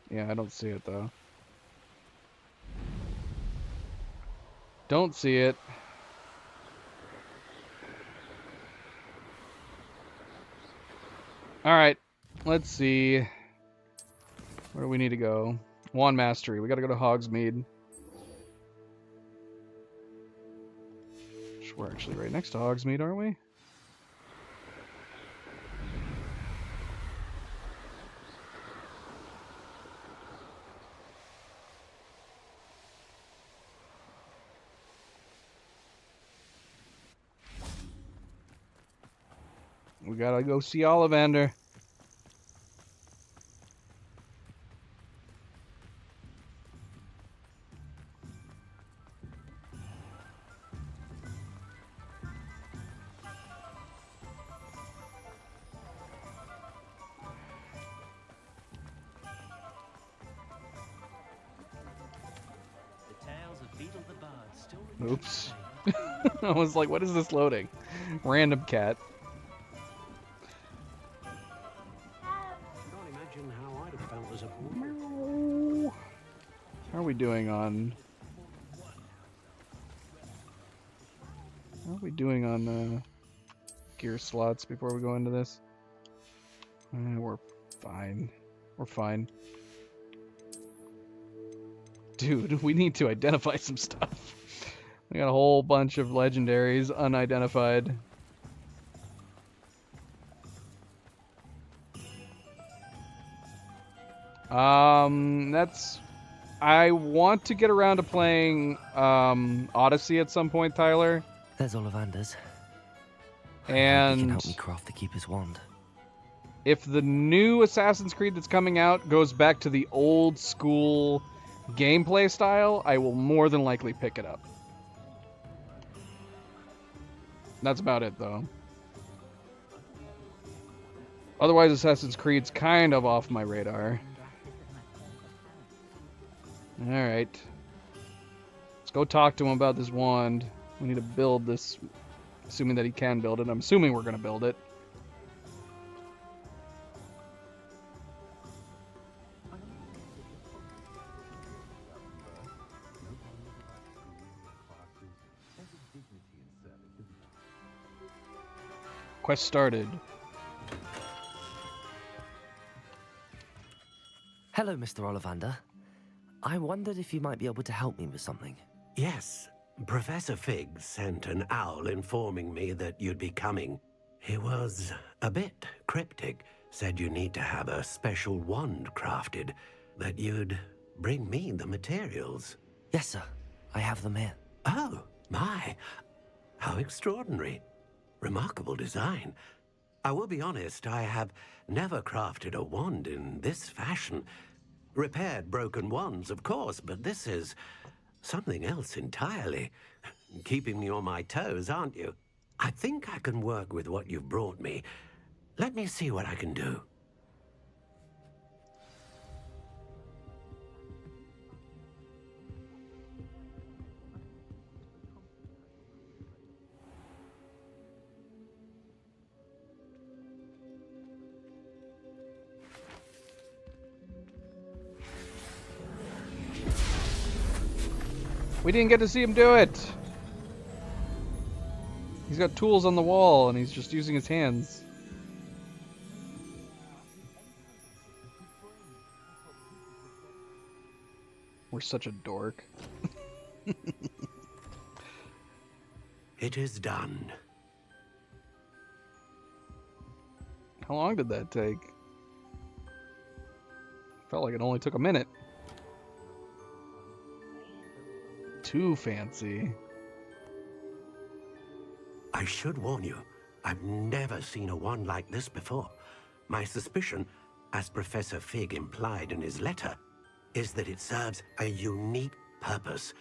Yeah, I don't see it though. Don't see it. Alright, let's see. Where do we need to go? Wand Mastery. We gotta go to Hogsmeade. We're actually right next to Hogsmeade, aren't we? We gotta go see Ollivander. Oops. I was like, what is this loading? Random cat. Can't imagine how I'd have felt as a boy. Meow. How are we doing on... How are we doing on gear slots before we go into this? We're fine. We're fine. Dude, we need to identify some stuff. We got a whole bunch of legendaries unidentified. That's... I want to get around to playing Odyssey at some point, Tyler. There's Ollivander's. And He can help me craft the Keeper's Wand. if the new Assassin's Creed that's coming out goes back to the old school gameplay style, I will more than likely pick it up. That's about it, though. Otherwise, Assassin's Creed's kind of off my radar. Alright. Let's go talk to him about this wand. We need to build this, assuming that he can build it. I'm assuming we're going to build it. Quest started. Hello, Mr. Ollivander. I wondered if you might be able to help me with something. Yes, Professor Fig sent an owl informing me that you'd be coming. He was a bit cryptic, said you need to have a special wand crafted, that you'd bring me the materials. Yes, sir. I have them here. Oh, my. How extraordinary. Remarkable design. I will be honest, I have never crafted a wand in this fashion. Repaired broken wands, of course, but this is something else entirely. Keeping me on my toes, aren't you? I think I can work with what you've brought me. Let me see what I can do. We didn't get to see him do it. He's got tools on the wall and he's just using his hands. We're such a dork. It is done. How long did that take? Felt like it only took a minute. Too fancy. I should warn you, I've never seen a wand like this before. My suspicion, as Professor Fig implied in his letter, is that it serves a unique purpose.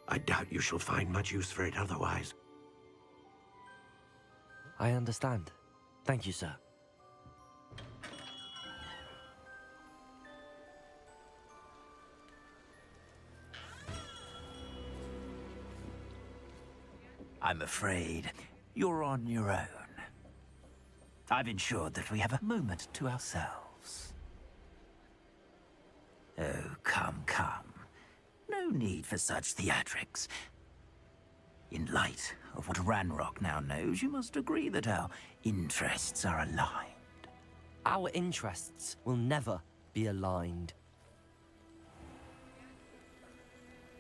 I doubt you shall find much use for it otherwise. I understand. Thank you, sir. I'm afraid you're on your own. I've ensured that we have a moment to ourselves. Oh, come, come. No need for such theatrics. In light of what Ranrock now knows, you must agree that our interests are aligned. Our interests will never be aligned.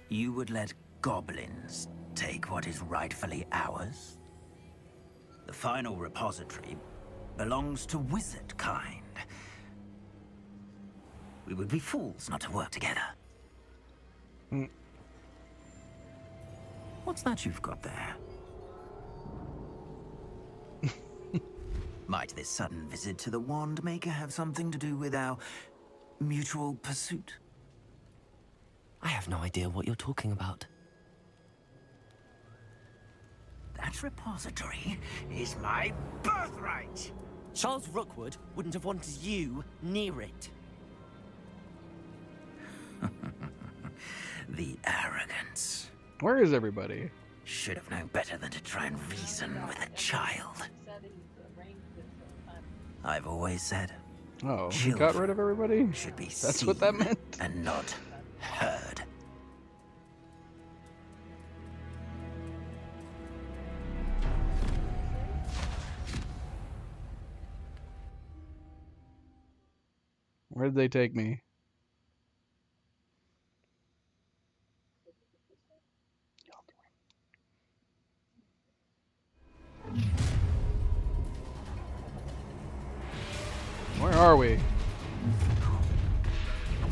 You would let goblins take what is rightfully ours? The final repository belongs to wizard kind. We would be fools not to work together. What's that you've got there? Might this sudden visit to the Wand Maker have something to do with our mutual pursuit? I have no idea what you're talking about. That repository is my birthright! Charles Rookwood wouldn't have wanted you near it. The arrogance. Where is everybody? Should have known better than to try and reason with a child. I've always said, Oh, he got rid of everybody? should be That's seen what that meant? and not heard. Where did they take me? Where are we?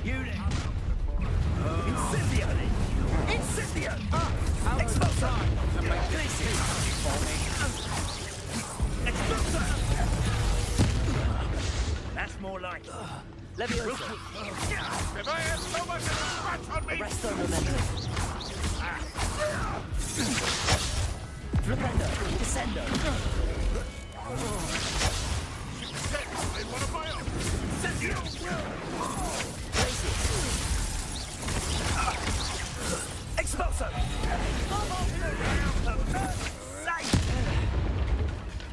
Unit. Incendio. Incendio. Expulsor. Expulsor. That's more like it. Leviosa! If I had so much as a scratch on me. Resto Momentum! Flipendo! Descendo! They want to buy up. Incendio. Expulsor.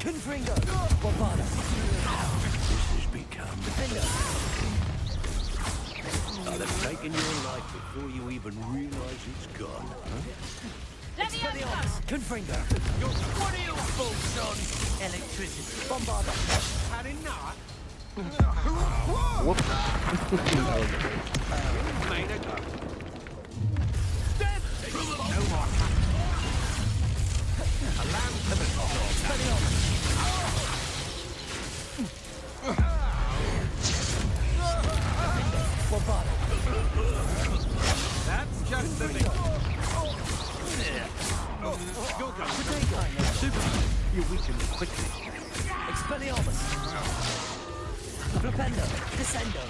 Confringo! Bombarda! This has become... Defendo! I'll have taken your life before you even realize it's gone. Expelliarmus! Confringo! What are you fools on? Electricity! Bombarda! Had enough? Whoops. Made a go. Dead. No more. A lamb to the top. Expelliarmus! Bombarda! That's just the thing. You're going. Super! You weaken me quickly. Expelliarmus! Flipendo! Descendo!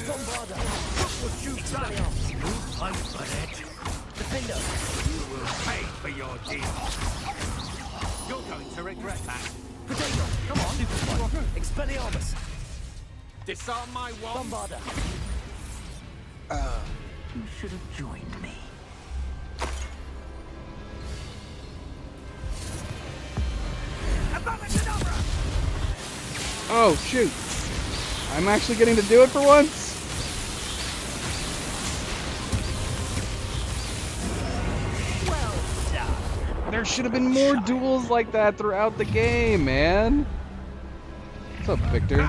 Bombarda! Expelliarmus. I'm for it. Defendo! You will pay for your deeds. You're going to regret that. Potato! Come on! Super! Expelliarmus! Disarm my wand. Bombarda! You should have joined me. Oh, shoot. I'm actually getting to do it for once? Well done. There should have been more duels like that throughout the game, man. What's up, Victor?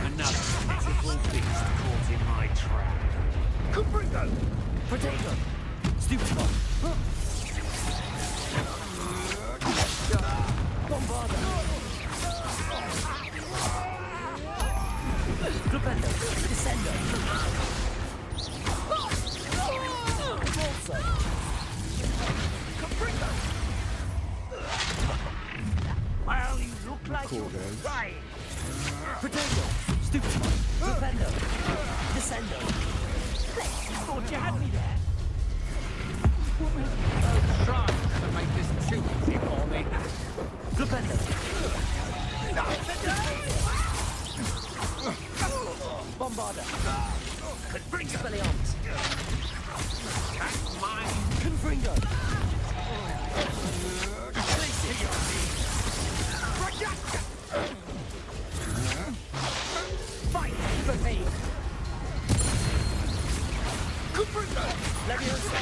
Another pitiful beast caught in my trap. Confringo. Potato! Stupid one! Bombarda! Flipendo! Descendo! cool, guys. Right. Potato! Stupendo! Flipendo! Descendo! Thought you had me there. Try to make this too easy for me. Flipendo! Bombarda! Expelliarmus! That's mine. Confringo! Fight for me. Leviosa!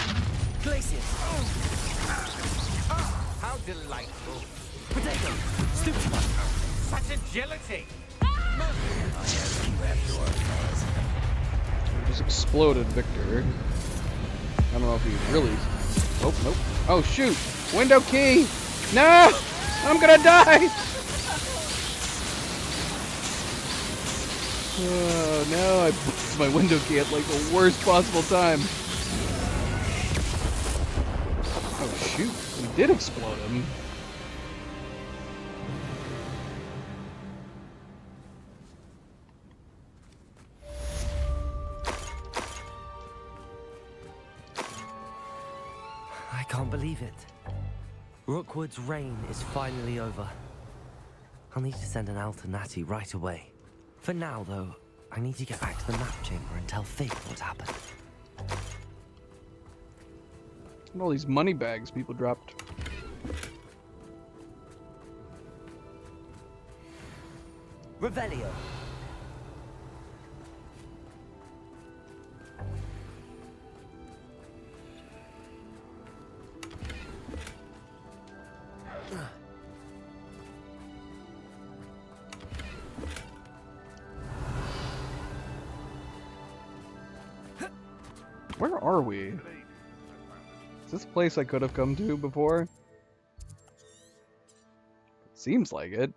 Glacius! How delightful. Potato! Stupendo! Such agility. Just exploded Victor. I don't know if he really. Oh, nope. Oh, shoot! Window key! No! I'm gonna die! Oh, no, I busted my window key at like the worst possible time. Oh, shoot. We did explode him. I can't believe it. Rookwood's reign is finally over. I'll need to send an owl to Natty right away. For now, though, I need to get back to the map chamber and tell Fig what happened. And all these money bags people dropped. Revelio! Where are we? Is this a place I could have come to before? Seems like it.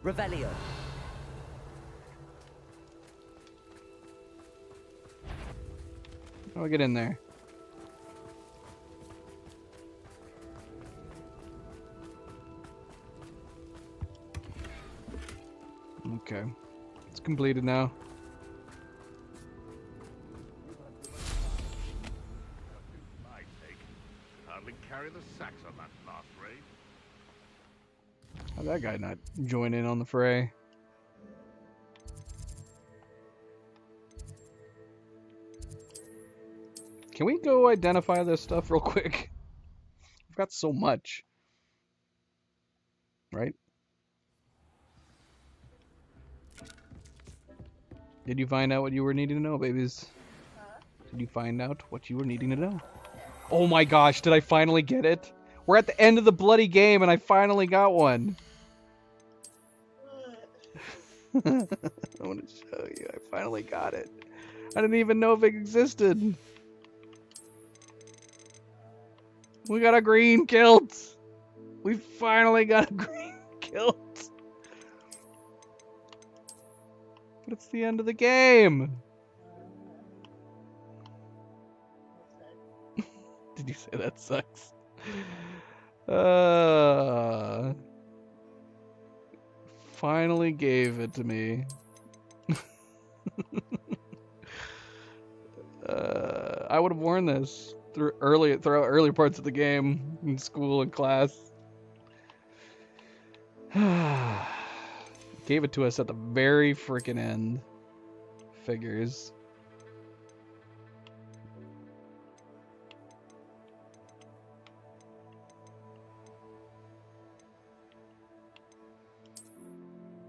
Revelio! How do I get in there? Okay. It's completed now. My take. Hardly carry the sacks on that last raid. How'd that guy not join in on the fray? Can we go identify this stuff real quick? I've got so much. Right? Did you find out what you were needing to know, babies? Did you find out what you were needing to know? Oh my gosh, did I finally get it? We're at the end of the bloody game and I finally got one. I want to show you. I finally got it. I didn't even know if it existed. We got a green kilt. We finally got a green kilt. But it's the end of the game. Did you say that sucks? Finally gave it to me. I would have worn this throughout early parts of the game in school and class. Gave it to us at the very freaking end. Figures.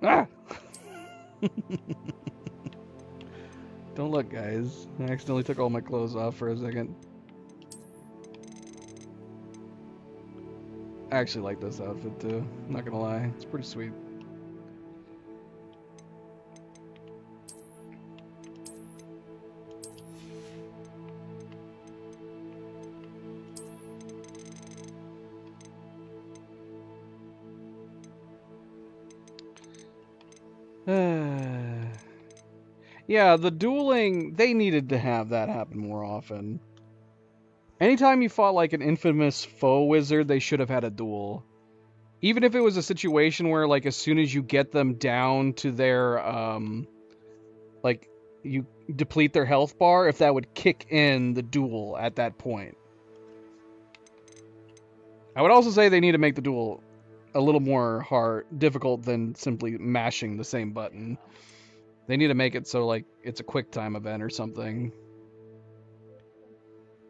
Ah! Don't look, guys. I accidentally took all my clothes off for a second. I actually like this outfit too. I'm not gonna lie, it's pretty sweet. Yeah, the dueling, they needed to have that happen more often. Anytime you fought like an infamous foe wizard, they should have had a duel. Even if it was a situation where like as soon as you get them down to their like you deplete their health bar, if that would kick in the duel at that point. I would also say they need to make the duel a little more difficult than simply mashing the same button. They need to make it so like it's a quick time event or something.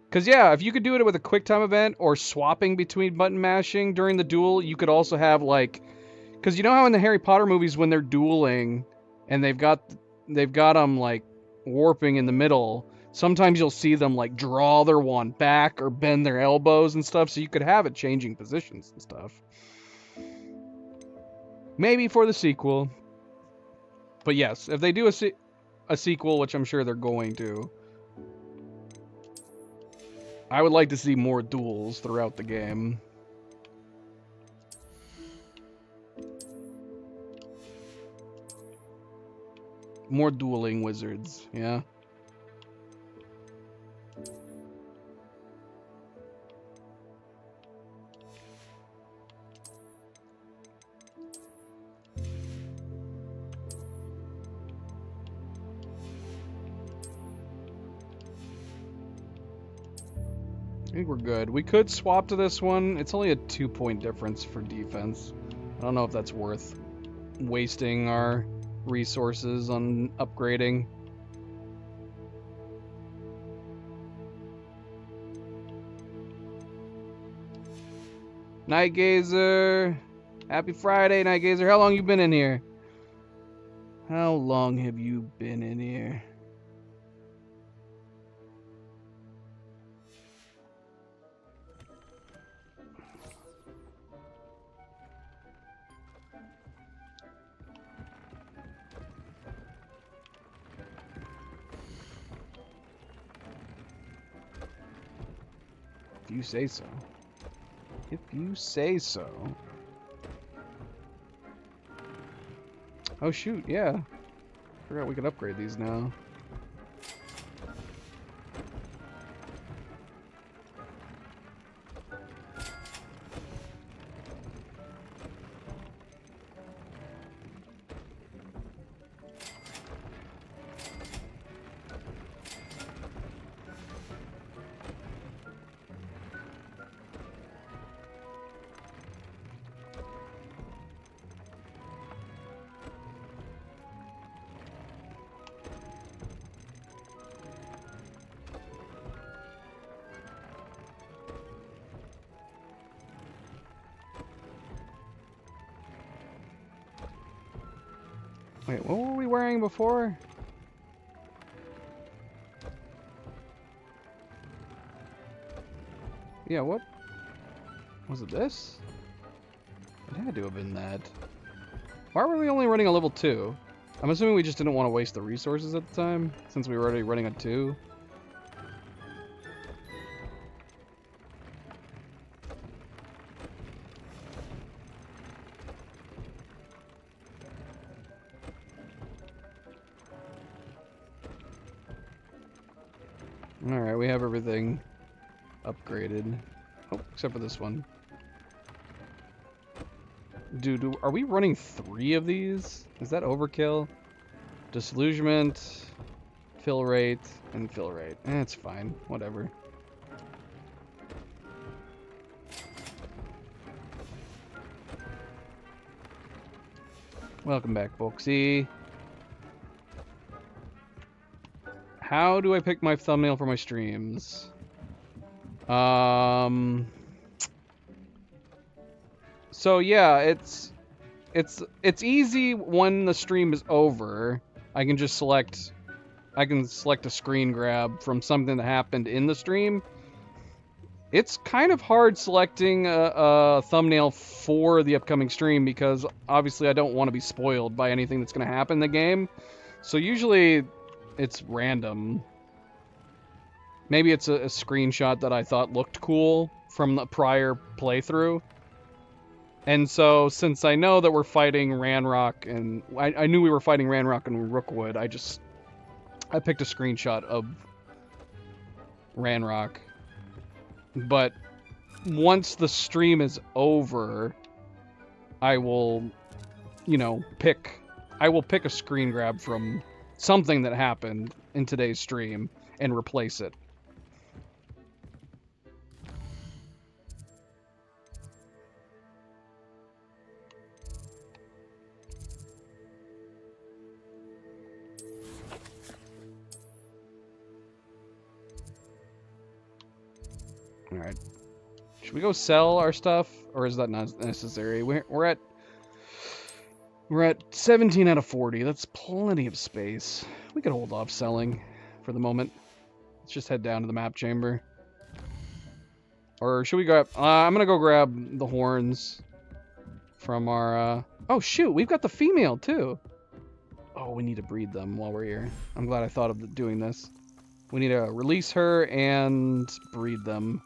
Because yeah, if you could do it with a quick time event or swapping between button mashing during the duel, you could also have like, because you know how in the Harry Potter movies when they're dueling and they've got them like warping in the middle, sometimes you'll see them like draw their wand back or bend their elbows and stuff, so you could have it changing positions and stuff. Maybe for the sequel. But yes, if they do a sequel, which I'm sure they're going to, I would like to see more duels throughout the game. More dueling wizards, yeah. I think we're good. We could swap to this one. It's only a 2-point difference for defense. I don't know if that's worth wasting our resources on upgrading. Night Gazer! Happy Friday, Night Gazer. How long you been in here? How long have you been in here? If you say so. If you say so. Oh shoot, yeah. Forgot we could upgrade these now. Wait, what were we wearing before? Yeah, what? Was it this? It had to have been that. Why were we only running a level 2? I'm assuming we just didn't want to waste the resources at the time, since we were already running a 2. Alright, we have everything upgraded. Oh, except for this one. Dude, are we running 3 of these? Is that overkill? Disillusionment, fill rate, and fill rate. It's fine. Whatever. Welcome back, Boxy. How do I pick my thumbnail for my streams? So yeah, it's easy when the stream is over. I can select a screen grab from something that happened in the stream. It's kind of hard selecting a thumbnail for the upcoming stream because obviously I don't want to be spoiled by anything that's going to happen in the game. So usually it's random. Maybe it's a screenshot that I thought looked cool from the prior playthrough. And so, since I know that we're fighting Ranrock, and I knew we were fighting Ranrock and Rookwood, I just I picked a screenshot of Ranrock, but once the stream is over, I will, you know, I will pick a screen grab from something that happened in today's stream and replace it. All right. Should we go sell our stuff, or is that not necessary? We're at 17 out of 40. That's plenty of space. We could hold off selling for the moment. Let's just head down to the map chamber. Or should we grab... I'm gonna go grab the horns from our... Oh shoot, we've got the female too. Oh, we need to breed them while we're here. I'm glad I thought of doing this. We need to release her and breed them.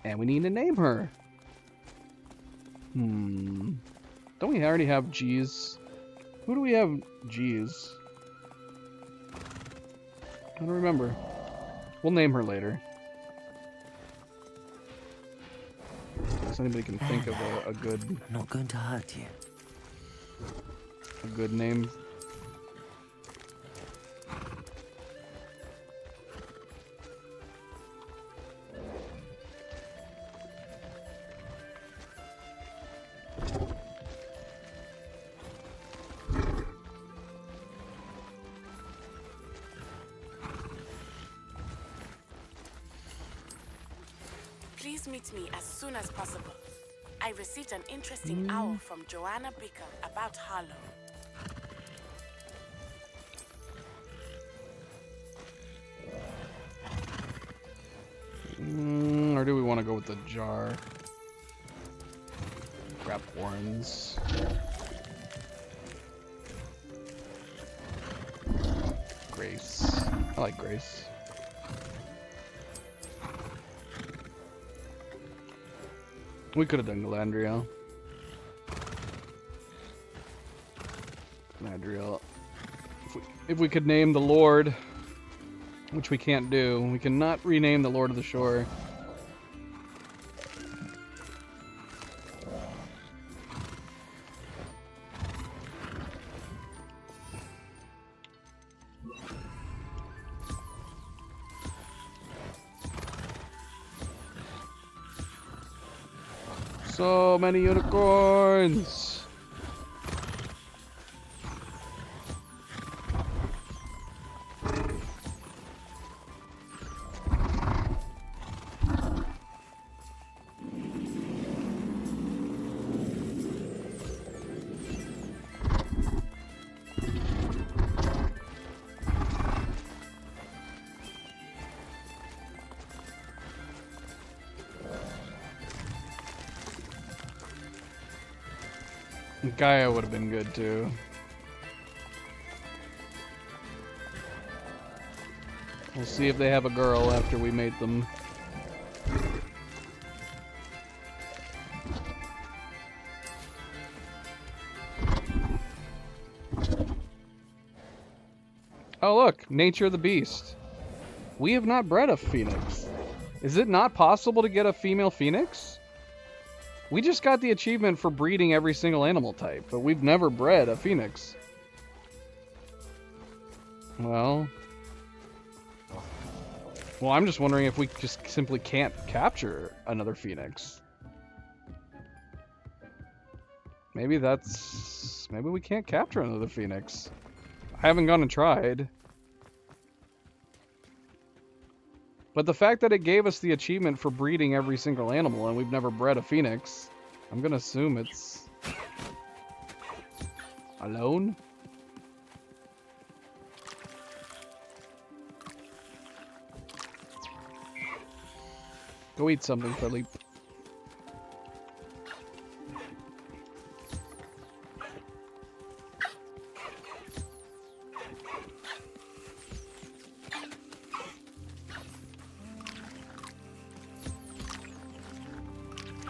And we need to name her. Don't we already have G's? Who do we have G's? I don't remember. We'll name her later. If anybody can think of a good... I'm not going to hurt you. A good name. Please meet me as soon as possible. I received an interesting owl from Joanna Baker about Harlow. Or do we want to go with the jar? Grab horns. Grace. I like Grace. We could have done Galadriel. Galadriel. If we could name the Lord, which we can't do. We cannot rename the Lord of the Shore. So many unicorns! Gaia would have been good too. We'll see if they have a girl after we mate them. Oh look, Nature of the Beast. We have not bred a phoenix. Is it not possible to get a female phoenix? We just got the achievement for breeding every single animal type, but we've never bred a phoenix. Well, I'm just wondering if we just simply can't capture another phoenix. Maybe we can't capture another phoenix. I haven't gone and tried. But the fact that it gave us the achievement for breeding every single animal and we've never bred a phoenix, I'm gonna assume it's alone. Go eat something, Philippe.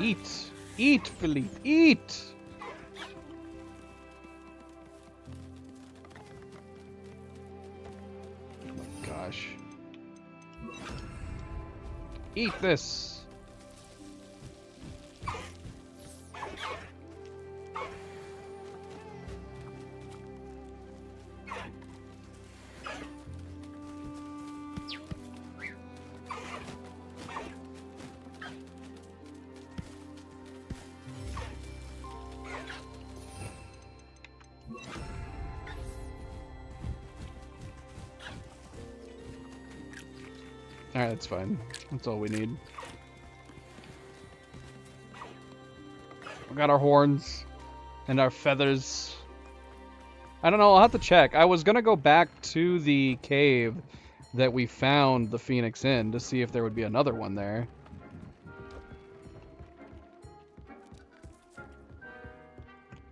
Eat! Eat, Philippe! Eat! gosh. Eat this. Alright, that's fine. That's all we need. We got our horns and our feathers. I don't know, I'll have to check. I was gonna go back to the cave that we found the phoenix in to see if there would be another one there.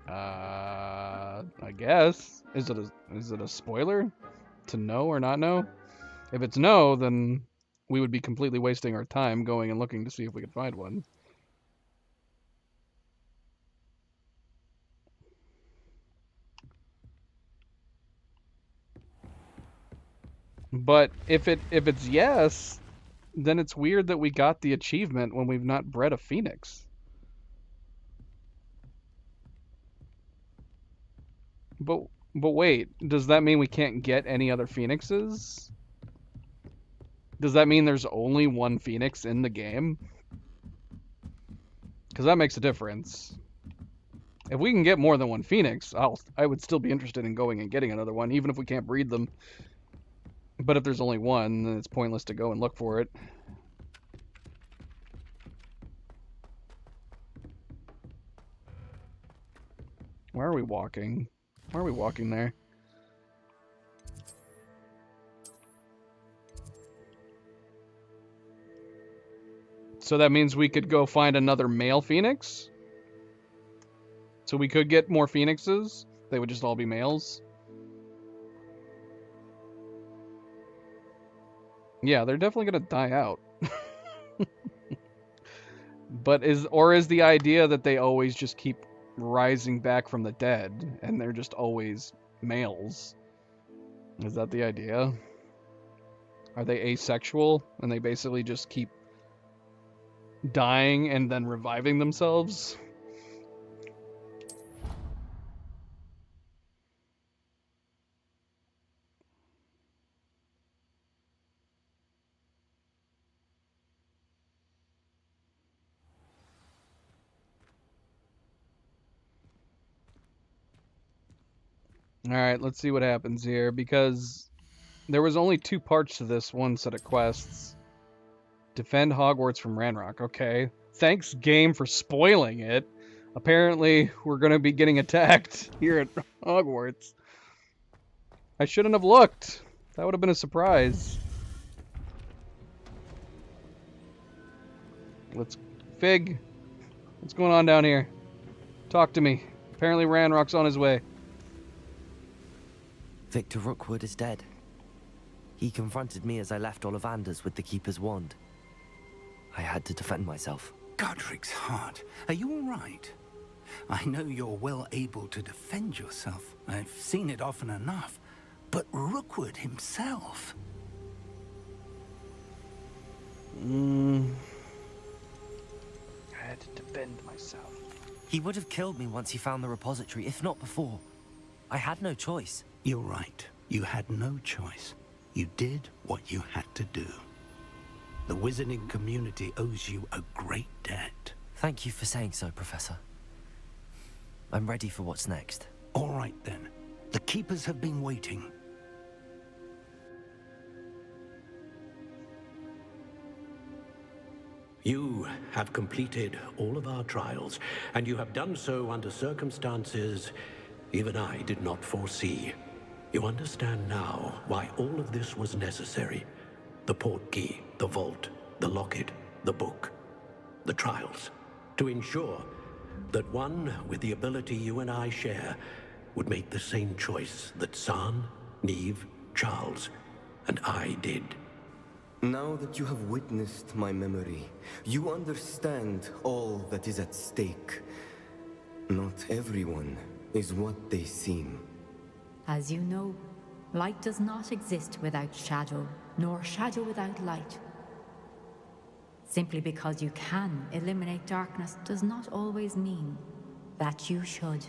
I guess. Is it a spoiler to know or not know? If it's no, then we would be completely wasting our time going and looking to see if we could find one. But if it's yes, then it's weird that we got the achievement when we've not bred a phoenix. But wait, does that mean we can't get any other phoenixes? Does that mean there's only one phoenix in the game? Because that makes a difference. If we can get more than one phoenix, I would still be interested in going and getting another one, even if we can't breed them. But if there's only one, then it's pointless to go and look for it. Where are we walking? Why are we walking there? So that means we could go find another male phoenix? So we could get more phoenixes? They would just all be males? Yeah, they're definitely gonna die out. But is the idea that they always just keep rising back from the dead and they're just always males? Is that the idea? Are they asexual and they basically just keep dying and then reviving themselves? Alright, let's see what happens here, because there was only 2 parts to this one set of quests. Defend Hogwarts from Ranrock. Okay. Thanks, game, for spoiling it. Apparently, we're going to be getting attacked here at Hogwarts. I shouldn't have looked. That would have been a surprise. Fig, what's going on down here? Talk to me. Apparently Ranrock's on his way. Victor Rookwood is dead. He confronted me as I left Ollivanders with the Keeper's wand. I had to defend myself. Godric's heart, are you all right? I know you're well able to defend yourself. I've seen it often enough. But Rookwood himself... I had to defend myself. He would have killed me once he found the repository, if not before. I had no choice. You're right. You had no choice. You did what you had to do. The wizarding community owes you a great debt. Thank you for saying so, Professor. I'm ready for what's next. All right, then. The Keepers have been waiting. You have completed all of our trials, and you have done so under circumstances even I did not foresee. You understand now why all of this was necessary. The portkey, the vault, the locket, the book, the trials. To ensure that one with the ability you and I share would make the same choice that Zaan, Niamh, Charles, and I did. Now that you have witnessed my memory, you understand all that is at stake. Not everyone is what they seem. As you know, light does not exist without shadow. nor shadow without light. Simply because you can eliminate darkness does not always mean that you should.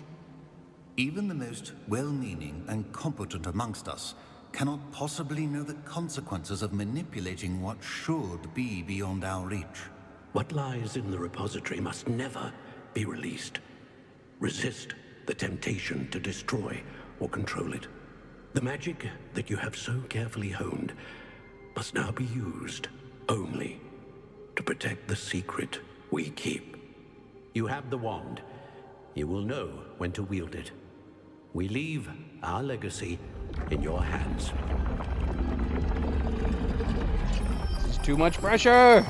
Even the most well-meaning and competent amongst us cannot possibly know the consequences of manipulating what should be beyond our reach. What lies in the repository must never be released. Resist the temptation to destroy or control it. The magic that you have so carefully honed must now be used only to protect the secret we keep. You have the wand. You will know when to wield it. We leave our legacy in your hands. This is too much pressure!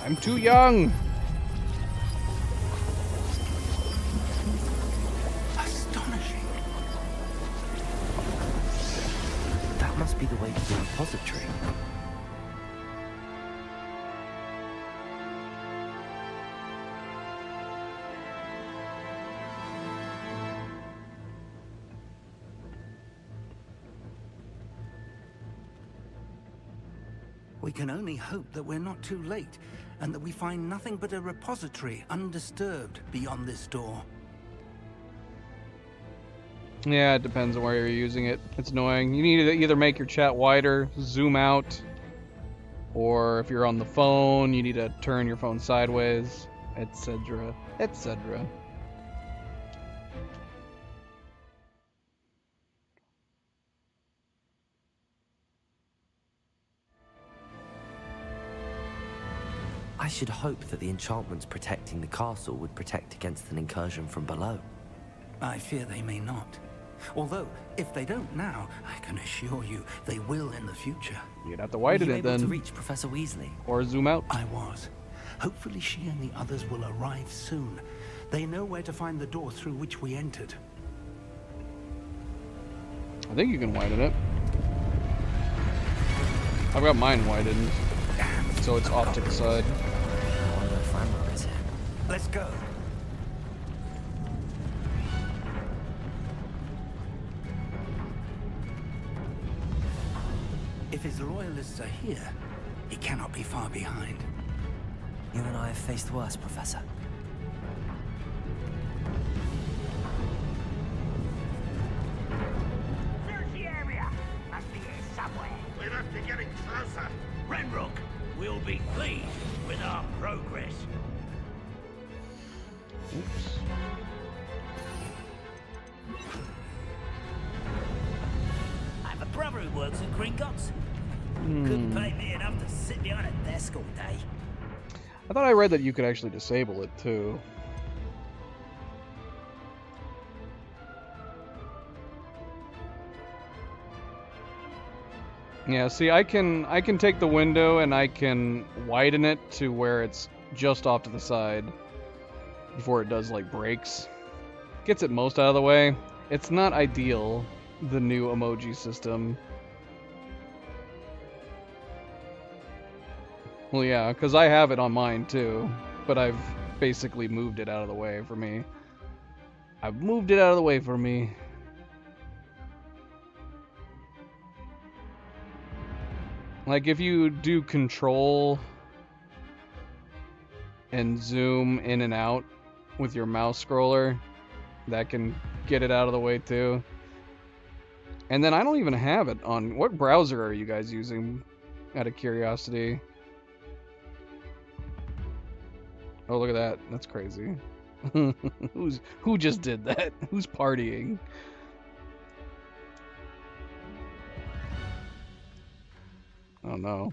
I'm too young! Astonishing. That must be the way to the repository. We can only hope that we're not too late, and that we find nothing but a repository undisturbed beyond this door. Yeah, it depends on where you're using it. It's annoying. You need to either make your chat wider, zoom out, or if you're on the phone, you need to turn your phone sideways, etc., etc. I should hope that the enchantments protecting the castle would protect against an incursion from below. I fear they may not. Although, if they don't now, I can assure you they will in the future. You'd have to Were widen you it able to then, reach Professor Weasley? or zoom out. I was. Hopefully she and the others will arrive soon. They know where to find the door through which we entered. I think you can widen it. I've got mine widened, so it's off to the side. I wonder if Ranrock is here. Let's go. If his loyalists are here, he cannot be far behind. You and I have faced worse, Professor. Search the area! Must be here somewhere. We must be getting closer. Ranrock will be pleased with our progress. Oops. I have a brother who works in Gringotts. Couldn't pay me enough to sit behind a desk all day. I thought I read that you could actually disable it too. Yeah, see, I can take the window and I can widen it to where it's just off to the side before it does like breaks. Gets it most out of the way. It's not ideal, the new emoji system. Well, yeah, because I have it on mine too, but I've basically moved it out of the way for me. I've moved it out of the way for me. Like if you do control and zoom in and out with your mouse scroller, that can get it out of the way too. And then I don't even have it on... What browser are you guys using, out of curiosity? Oh, look at that. That's crazy. Who just did that? Who's partying? Oh no.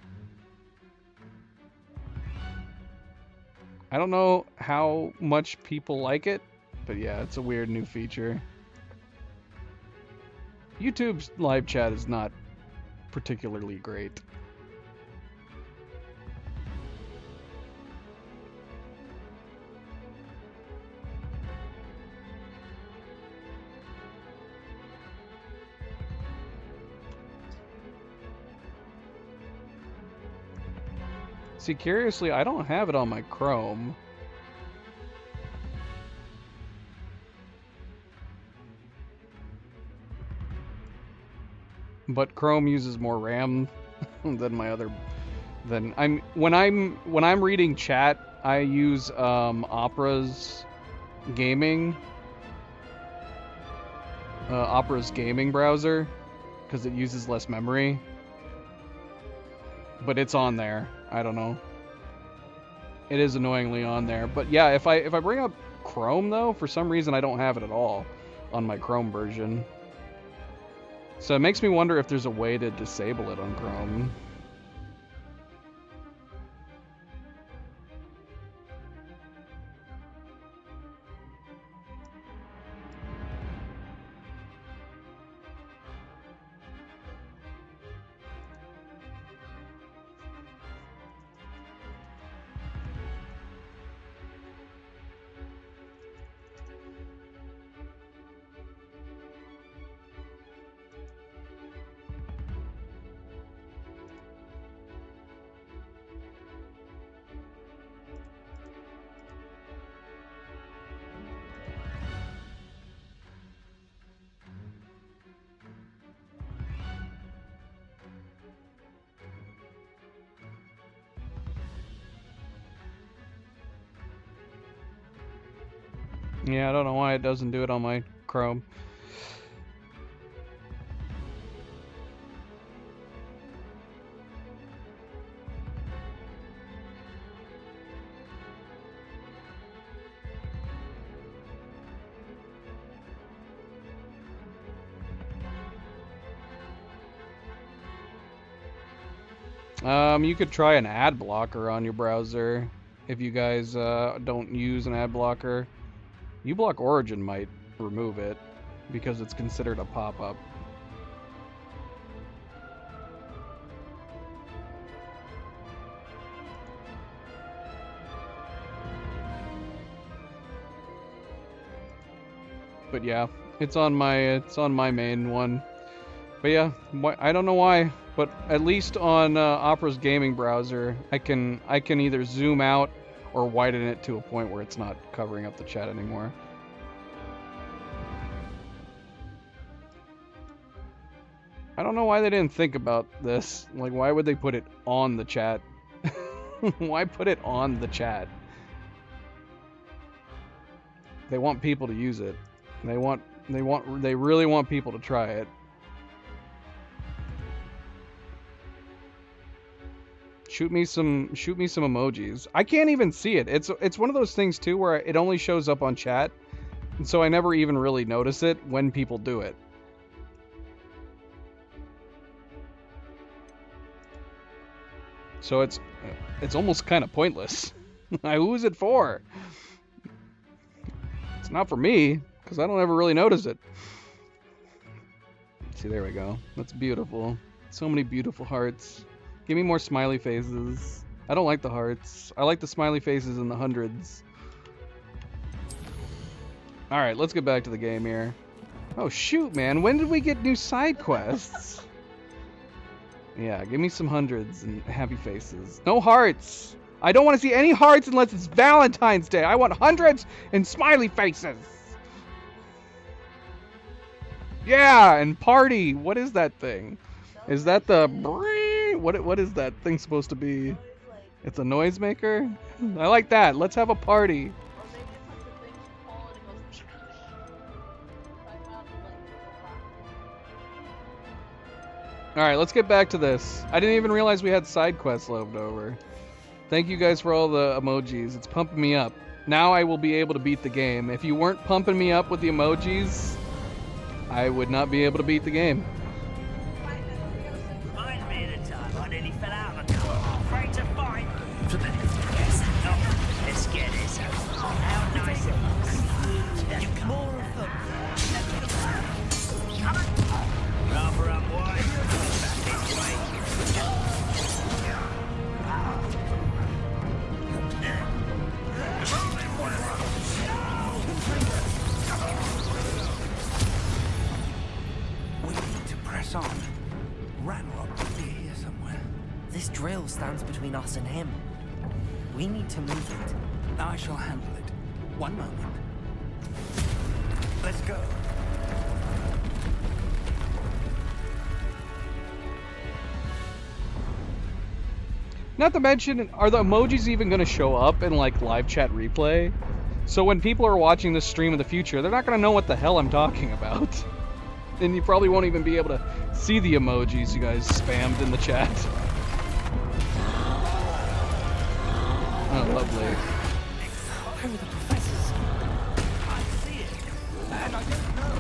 I don't know how much people like it, but yeah, it's a weird new feature. YouTube's live chat is not particularly great. See, curiously, I don't have it on my Chrome. but Chrome uses more RAM than my other. When I'm reading chat, I use Opera's gaming browser because it uses less memory. But it's on there. I don't know. It is annoyingly on there. But yeah, if I bring up Chrome though, for some reason I don't have it at all on my Chrome version. So it makes me wonder if there's a way to disable it on Chrome. Yeah, I don't know why it doesn't do it on my Chrome. You could try an ad blocker on your browser if you guys don't use an ad blocker. uBlock Origin might remove it because it's considered a pop-up. But yeah, it's on my main one. But yeah, I don't know why, but at least on Opera's gaming browser, I can either zoom out or widen it to a point where it's not covering up the chat anymore. I don't know why they didn't think about this. Like, why would they put it on the chat? Why put it on the chat? They want people to use it. They really want people to try it. Shoot me some emojis. I can't even see it. It's one of those things too where it only shows up on chat, and so I never even really notice it when people do it. So it's almost kind of pointless. Who is it for? It's not for me because I don't ever really notice it. See, there we go. That's beautiful. So many beautiful hearts. Give me more smiley faces. I don't like the hearts. I like the smiley faces in the hundreds. Alright, let's get back to the game here. Oh shoot, man. When did we get new side quests? Yeah, give me some hundreds and happy faces. No hearts! I don't want to see any hearts unless it's Valentine's Day. I want hundreds and smiley faces! Yeah, and party! What is that thing? Is that the... What is that thing supposed to be? It's a noisemaker? I like that. Let's have a party. Alright, let's get back to this. I didn't even realize we had side quests left over. Thank you guys for all the emojis. It's pumping me up. Now I will be able to beat the game. If you weren't pumping me up with the emojis, I would not be able to beat the game. On. Ranrock will be here somewhere. This drill stands between us and him. We need to move it. I shall handle it. One moment. Let's go. Not to mention, are the emojis even going to show up in like live chat replay? So when people are watching this stream in the future, they're not going to know what the hell I'm talking about. And you probably won't even be able to see the emojis you guys spammed in the chat. Oh, lovely. Where are the professors? I see it, and I don't know.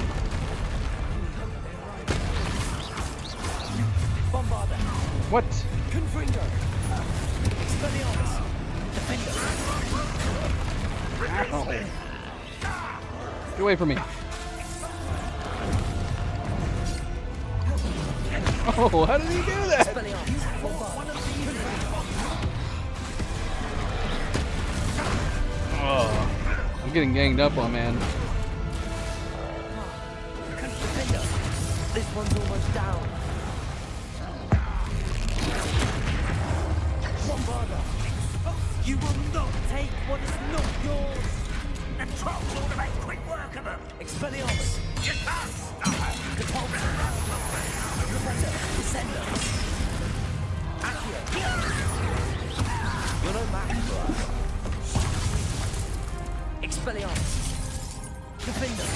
Bombarder. What? Confringo. Expelliarmus. Defender. Ow. Get away from me. Oh, how did he do that? Oh, I'm getting ganged up on, man. This one's almost down. Bombarder. You will not take what is not yours. The trolls ought to make quick work of them. Expelliarmus. You can't stop her. Compulsion. Defender. Descender. Accio. You're no match for us. Expelliarmus. Defender.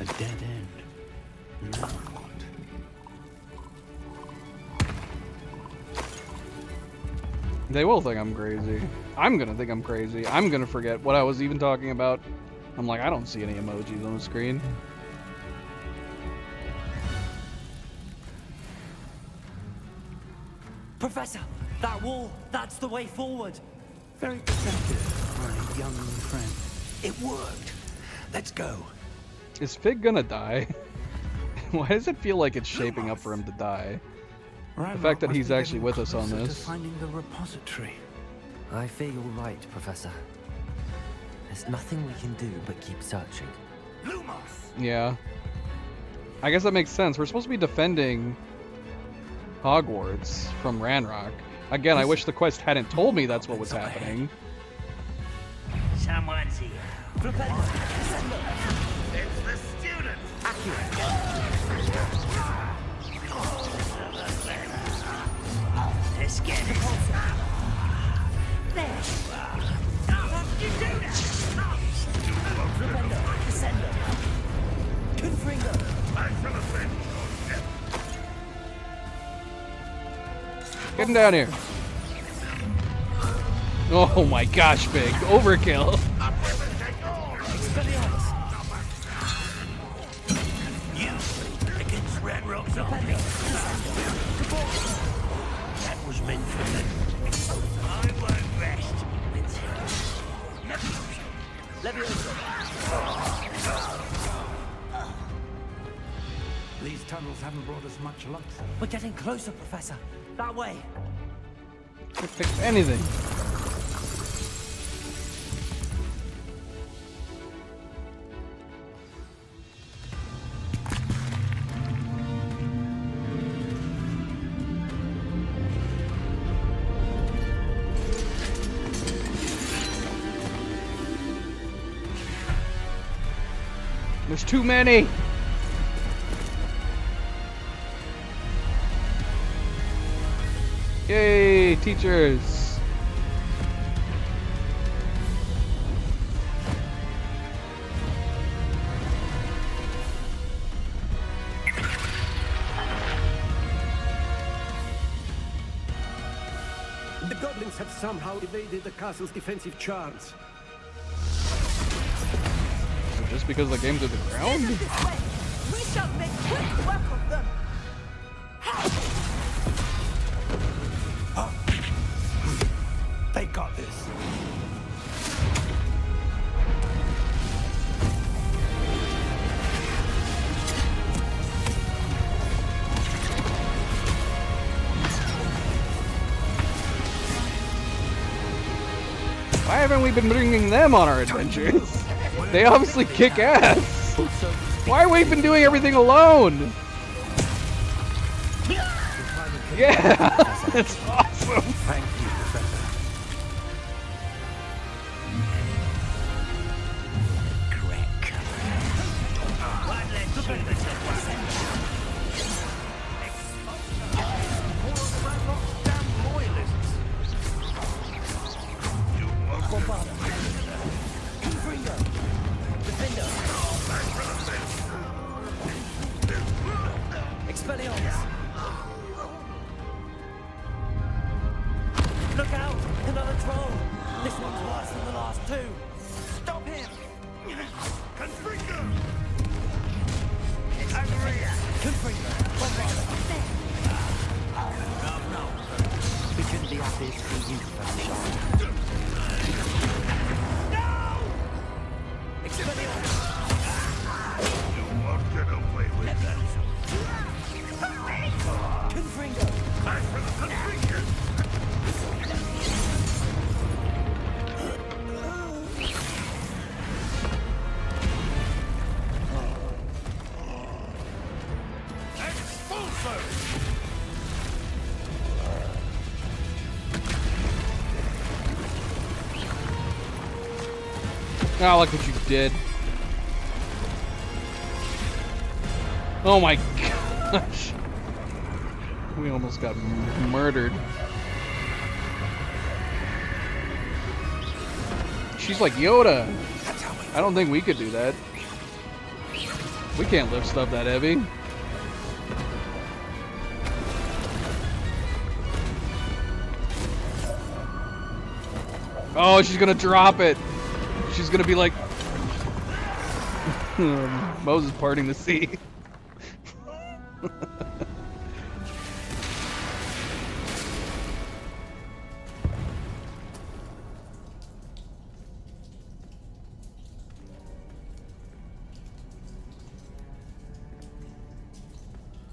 A dead end. Now what? They will think I'm crazy. I'm gonna think I'm crazy. I'm gonna forget what I was even talking about. I'm like, I don't see any emojis on the screen. Professor, that wall, that's the way forward. Very perceptive, my young friend. It worked. Let's go. Is Fig gonna die? Why does it feel like it's shaping up for him to die? The fact that he's actually with us on this. Finding the repository. I fear you're right, Professor. There's nothing we can do but keep searching. Lumos. Yeah. I guess that makes sense. We're supposed to be defending Hogwarts from Ranrock. Again, I wish the quest hadn't told me that's what was happening. Someone's here. Propellers, descender. It's the student. Let's get it. There. You do that. Propellers, descender. Confringo. Get him down here. Oh my gosh, Big. Overkill. Expelliarmus. You against Ranrock's army. That was meant for me. I won't rest Leviosa. These tunnels haven't brought us much luck. We're getting closer, Professor. That way. Can't fix anything. There's too many. Yay, teachers. The goblins have somehow evaded the castle's defensive charms. So just because the game's at the ground? We shall make quick work of them. They got this. Why haven't we been bringing them on our adventures? They obviously kick ass. Why have we been doing everything alone? Yeah, that's awesome. Thank you, Professor. Bombardment. Confringo. Defender. Expelliarmus. Look out! Another troll! This one's worse than the last two! Stop him! Confringo! Angria! Confringo! Bombarder! No. We shouldn't be at this for you, Professor. No! Expelliarmus! You won't get away with that. Confringo! Back for the Confringo! Oh, look what you did. Oh my gosh. We almost got murdered. She's like Yoda. I don't think we could do that. We can't lift stuff that heavy. Oh, she's gonna drop it. She's gonna be like Moses parting the sea.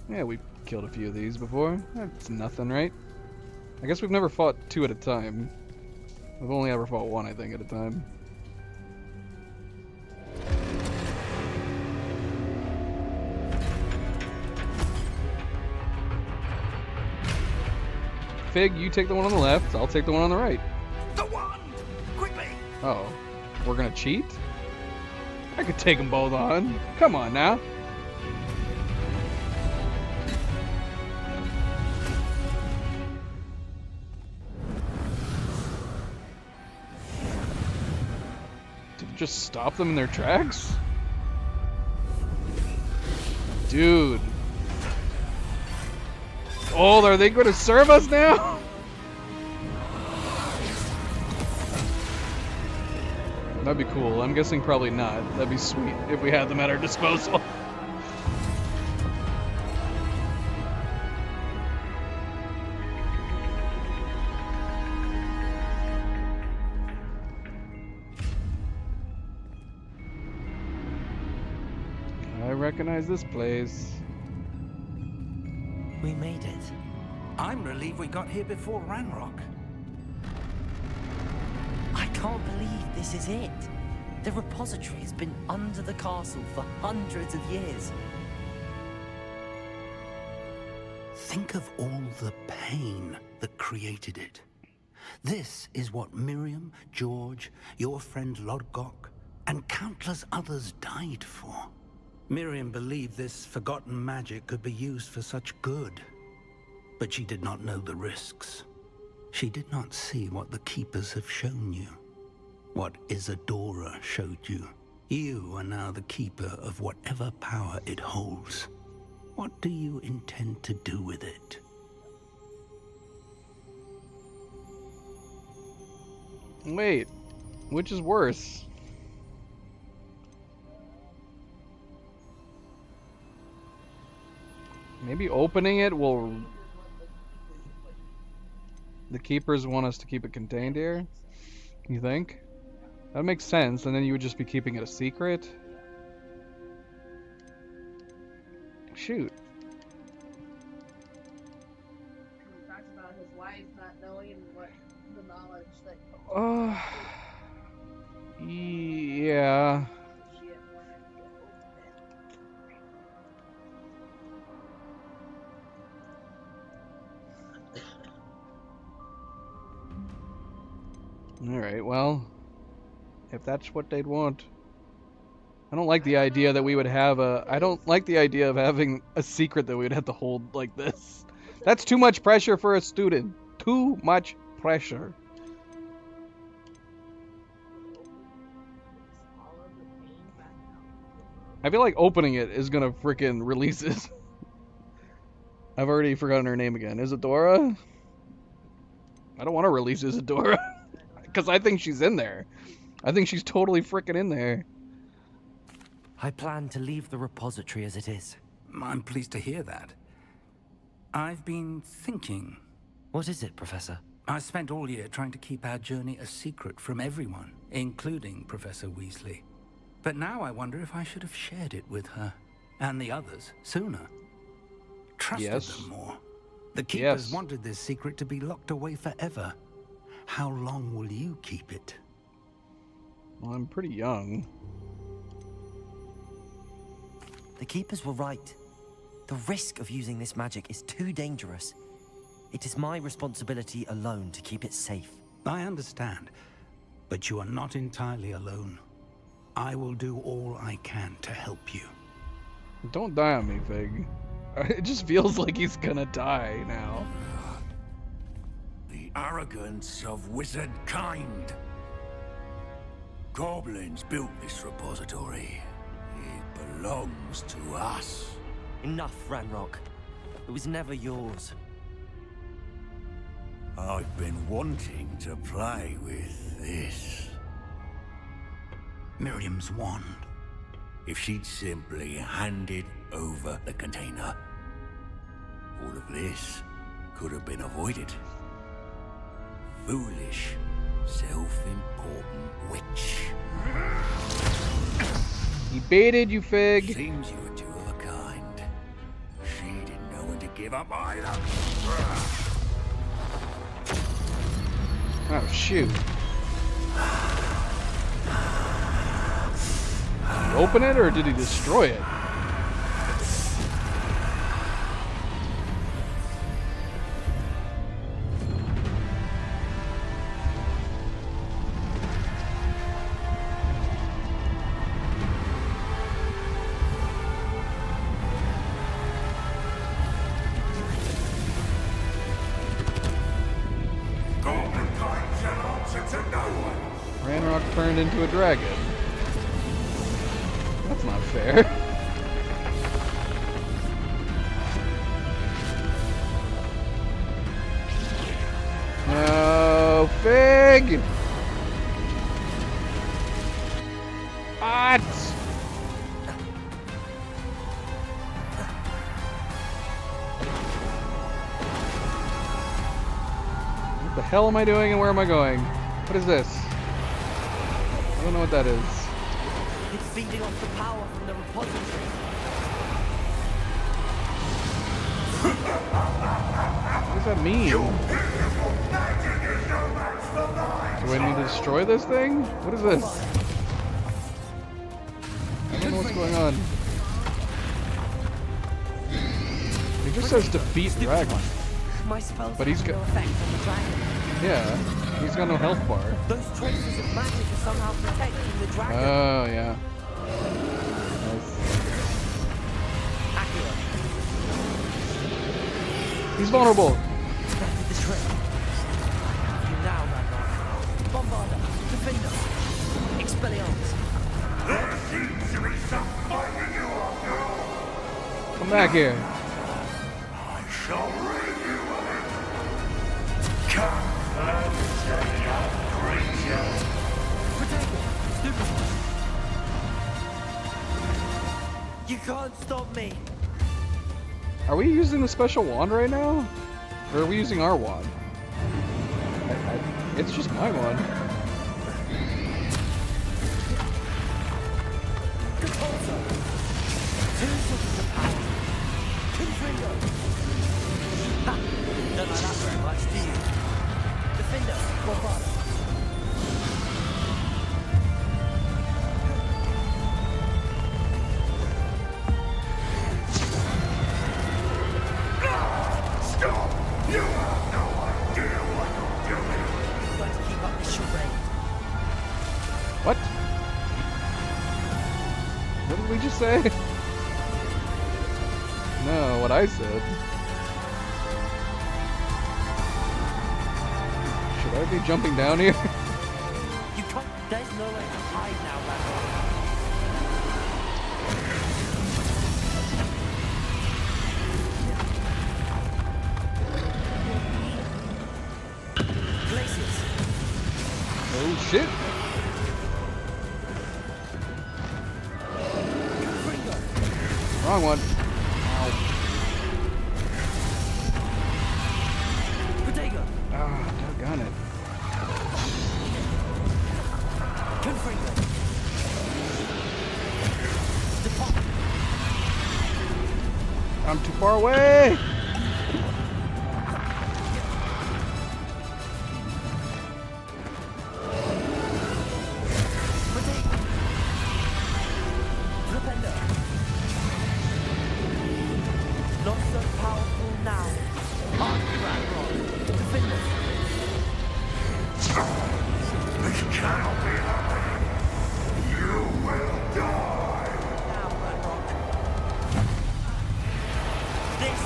Yeah, we killed a few of these before. That's nothing, right? I guess we've never fought two at a time. We've only ever fought one, I think, at a time. Fig, you take the one on the left, I'll take the one on the right. The one! Quickly! Oh, we're gonna cheat? I could take them both on. Come on now. Did it just stop them in their tracks? Dude. Oh, are they going to serve us now? That'd be cool. I'm guessing probably not. That'd be sweet if we had them at our disposal. I recognize this place. We made it. I'm relieved we got here before Ranrock. I can't believe this is it. The repository has been under the castle for hundreds of years. Think of all the pain that created it. This is what Miriam, George, your friend Lodgok, and countless others died for. Miriam believed this forgotten magic could be used for such good. But she did not know the risks. She did not see what the Keepers have shown you. What Isadora showed you. You are now the Keeper of whatever power it holds. What do you intend to do with it? Wait, which is worse? Maybe opening it will... The Keepers want us to keep it contained here? You think? That makes sense, and then you would just be keeping it a secret? Shoot. He talks about his wife not knowing what the knowledge that... Yeah. Alright, well, if that's what they'd want. I don't like the idea that we would have I don't like the idea of having a secret that we would have to hold like this. That's too much pressure for a student. Too much pressure. I feel like opening it is gonna frickin' release it. I've already forgotten her name again. Isadora? I don't want to release Isadora. Because I think she's in there. I think she's totally frickin' in there. I plan to leave the repository as it is. I'm pleased to hear that. I've been thinking. What is it, Professor? I spent all year trying to keep our journey a secret from everyone, including Professor Weasley. But now I wonder if I should have shared it with her and the others sooner. Trusted them more. The Keepers wanted this secret to be locked away forever. How long will you keep it? Well, I'm pretty young. The Keepers were right. The risk of using this magic is too dangerous. It is my responsibility alone to keep it safe. I understand, but you are not entirely alone. I will do all I can to help you. Don't die on me, Fig. It just feels like he's gonna die now. The arrogance of wizard kind. Goblins built this repository. It belongs to us. Enough, Ranrock. It was never yours. I've been wanting to play with this. Miriam's wand. If she'd simply handed over the container, all of this could have been avoided. Foolish, self-important witch. He baited you, Fig. Seems you were two of a kind. She didn't know when to give up either. Oh, shoot. Did he open it or did he destroy it? Ranrock turned into a dragon. That's not fair. No, Fig! What? What the hell am I doing and where am I going? What is this? I don't know what that is. It's feeding off the power from the repository. What does that mean? Do I need to destroy this thing? What is this? I don't know what's going on. It just says defeat dragon. My spells But he's have no got... effect on the dragon. Yeah, he's got no health bar. Those traces of magic are somehow protecting the dragon. Oh, yeah. Nice. Accurate. He's vulnerable. That did the trick. You now, Ranrock. Bombarda. Defender. Expelliarmus. There seems to be some fighting you after all. Come back here. I shall rid you of it. Come and say your creature. Protect me. Stupid. You can't stop me. Are we using the special wand right now? Or are we using our wand? It's just my wand. Don't like that very much, do you? Defender, Bombarda. Stop! You have no idea what you're doing. You've got to keep up this charade. What? What did we just say? No, what I said. Should I be jumping down here? You can't. There's nowhere to hide now, Ranrock. Glacius. Oh shit! Wrong one. Ow. Protego. Ah, doggone it. Confringo. Depart. I'm too far away! Flipendo. Not so powerful now. Ranrock. Defender. This cannot be happening. You will die. Now, Ranrock. This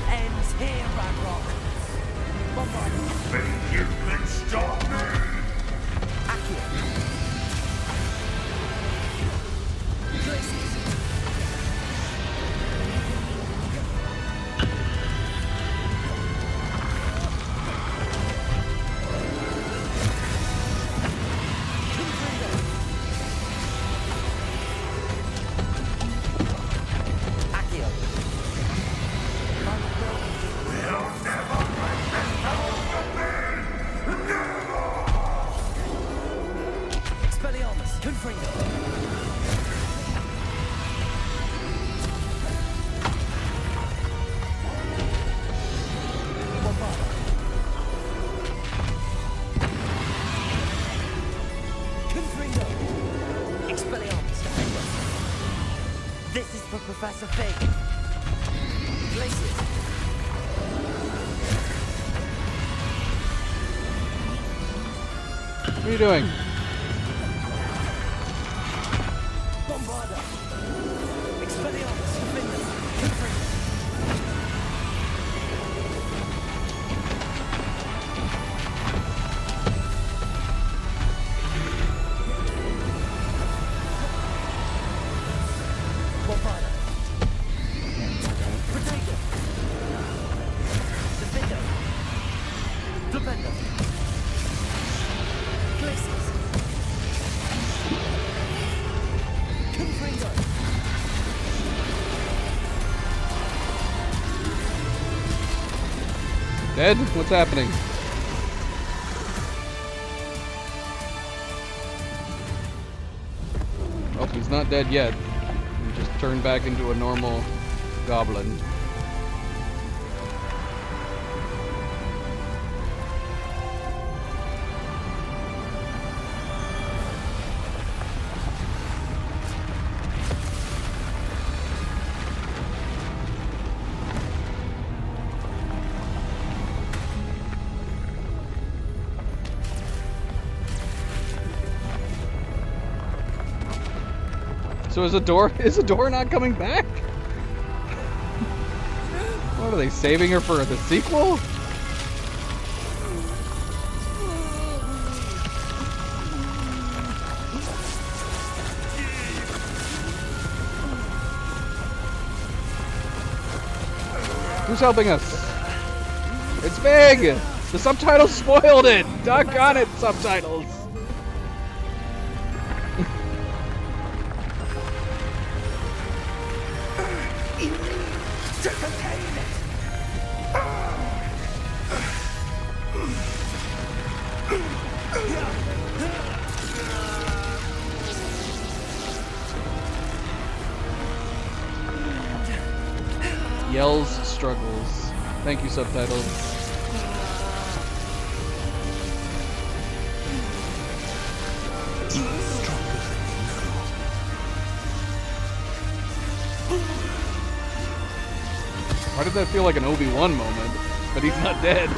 ends here, Ranrock. Bombard. Think you can stop me? Accio. Glacius. Accio. Expelliarmus. Confringo. Bombarda. Confringo. Expelliarmus. Defender. This is for Professor Fig. Glacius. What are you doing? Bombarda. Expelliarmus. Defender. Confringo. Bombarda. Protego. Defender. Flipendo. Glacius. Confringo. Dead? What's happening? Oh, he's not dead yet. He just turned back into a normal goblin. So is the door not coming back? What are they, saving her for the sequel? Who's helping us? It's big! The subtitles spoiled it! Doggone it, subtitles! To contain it. Yells, struggles. Thank you, subtitles. Why did that feel like an Obi-Wan moment? But he's not dead.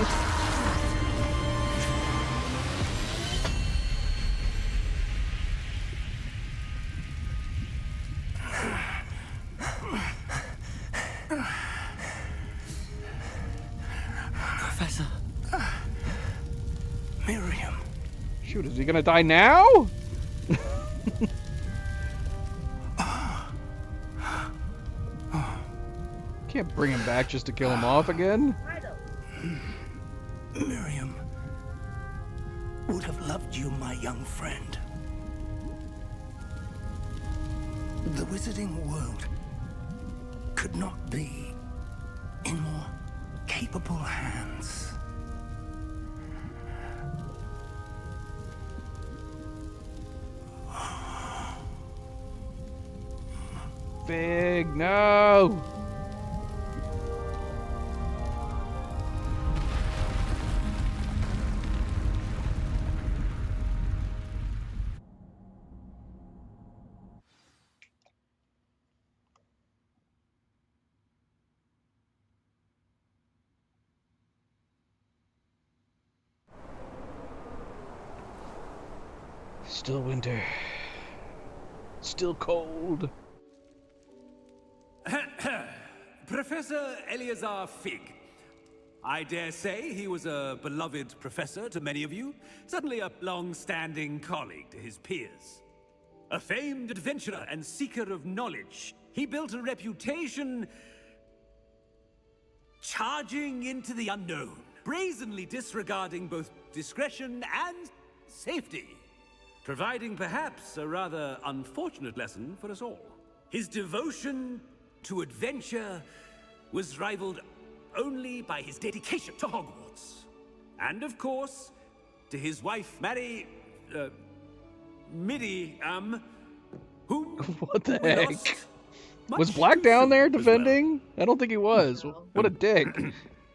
Professor. Miriam. Shoot, is he gonna die now? Can't bring him back just to kill him off again. Miriam would have loved you, my young friend. The wizarding world could not be in more capable hands. Fig, no! Still winter. Still cold. Professor Eleazar Fig. I dare say he was a beloved professor to many of you, certainly a long-standing colleague to his peers. A famed adventurer and seeker of knowledge, he built a reputation charging into the unknown, brazenly disregarding both discretion and safety, providing perhaps a rather unfortunate lesson for us all. His devotion to adventure was rivaled only by his dedication to Hogwarts. And of course, to his wife, Miriam, whom what the we heck? lost Was much Black too down soon there as well. defending? I don't think he was. What a dick.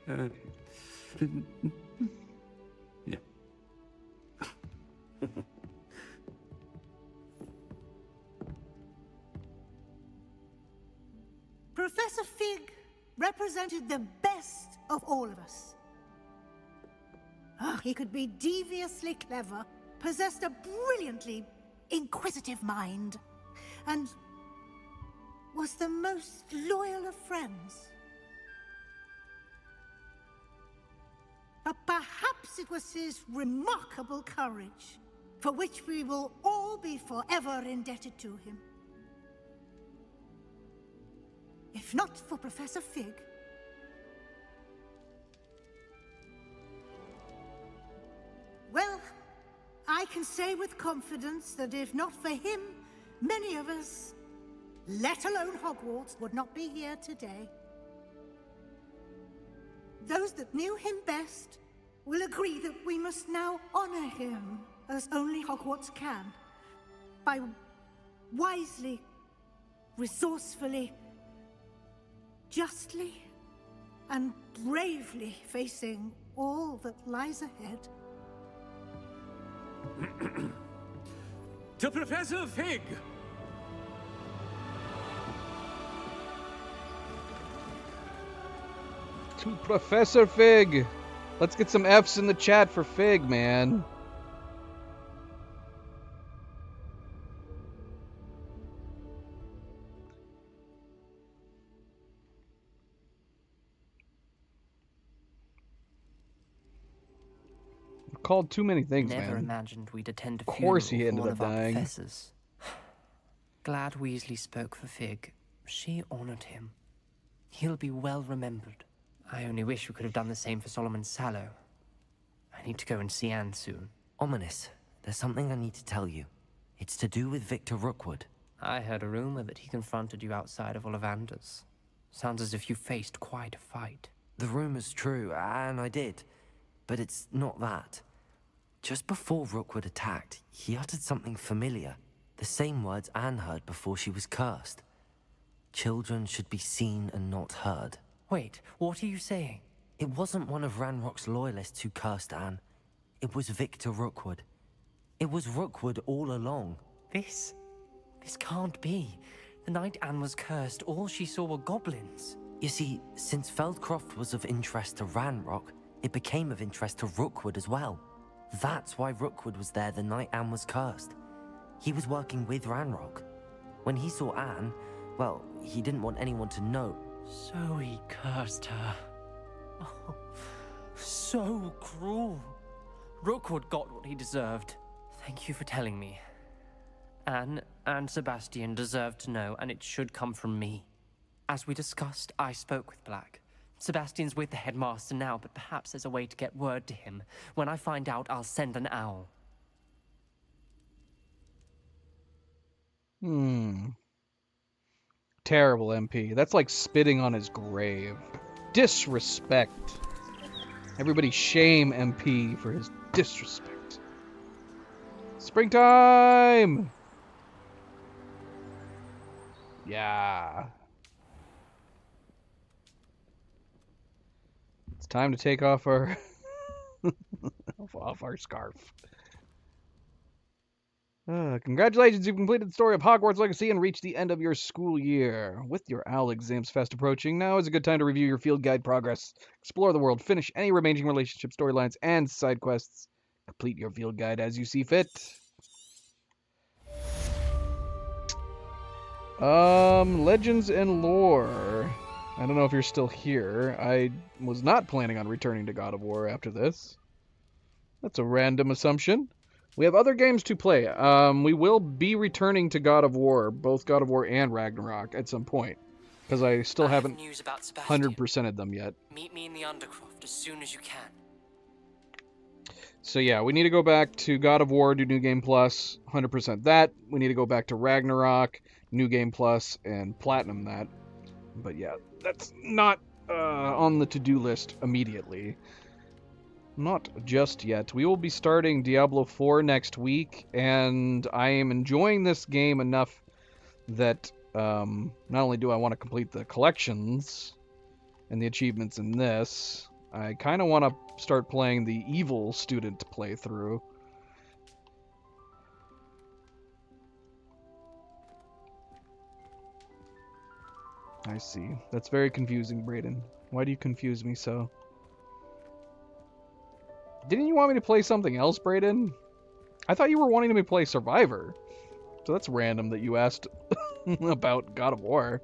Yeah. Professor Fig represented the best of all of us. He could be deviously clever, possessed a brilliantly inquisitive mind, and was the most loyal of friends. But perhaps it was his remarkable courage, for which we will all be forever indebted to him. If not for Professor Fig, well, I can say with confidence that if not for him, many of us, let alone Hogwarts, would not be here today. Those that knew him best will agree that we must now honor him as only Hogwarts can, by wisely, resourcefully, justly, and bravely facing all that lies ahead. To Professor Fig! To Professor Fig! Let's get some F's in the chat for Fig, man. Called too many things, Never man. imagined we'd attend a Of course he funeral ended for one up of our dying. professors. Glad Weasley spoke for Fig. She honored him. He'll be well remembered. I only wish we could have done the same for Solomon Sallow. I need to go and see Anne soon. Ominous, there's something I need to tell you. It's to do with Victor Rookwood. I heard a rumor that he confronted you outside of Ollivander's. Sounds as if you faced quite a fight. The rumor's true, and I did. But it's not that. Just before Rookwood attacked, he uttered something familiar. The same words Anne heard before she was cursed. Children should be seen and not heard. Wait, what are you saying? It wasn't one of Ranrock's loyalists who cursed Anne. It was Victor Rookwood. It was Rookwood all along. This can't be. The night Anne was cursed, all she saw were goblins. You see, since Feldcroft was of interest to Ranrock, it became of interest to Rookwood as well. That's why Rookwood was there the night Anne was cursed. He was working with Ranrock. When he saw Anne, well, he didn't want anyone to know. So he cursed her. Oh, so cruel. Rookwood got what he deserved. Thank you for telling me. Anne and Sebastian deserve to know, and it should come from me. As we discussed, I spoke with Black. Sebastian's with the headmaster now, but perhaps there's a way to get word to him. When I find out, I'll send an owl. Terrible, MP. That's like spitting on his grave. Disrespect. Everybody shame MP for his disrespect. Springtime! Yeah. It's time to take off our off our scarf. Congratulations, you've completed the story of Hogwarts Legacy and reached the end of your school year. With your OWL exams fast approaching, now is a good time to review your field guide progress, explore the world, finish any remaining relationship storylines and side quests. Complete your field guide as you see fit. Legends and lore. I don't know if you're still here. I was not planning on returning to God of War after this. That's a random assumption. We have other games to play. We will be returning to God of War, both God of War and Ragnarok at some point, because I still haven't 100%ed them yet. Meet me in the Undercroft as soon as you can. So yeah, we need to go back to God of War, do New Game Plus, 100% that. We need to go back to Ragnarok, New Game Plus, and Platinum that. But yeah, that's not on the to-do list immediately. Not just yet. We will be starting Diablo 4 next week, and I am enjoying this game enough that not only do I want to complete the collections and the achievements in this, I kind of want to start playing the Evil Student playthrough. I see. That's very confusing, Brayden. Why do you confuse me so? Didn't you want me to play something else, Brayden? I thought you were wanting me to play Survivor. So that's random that you asked about God of War.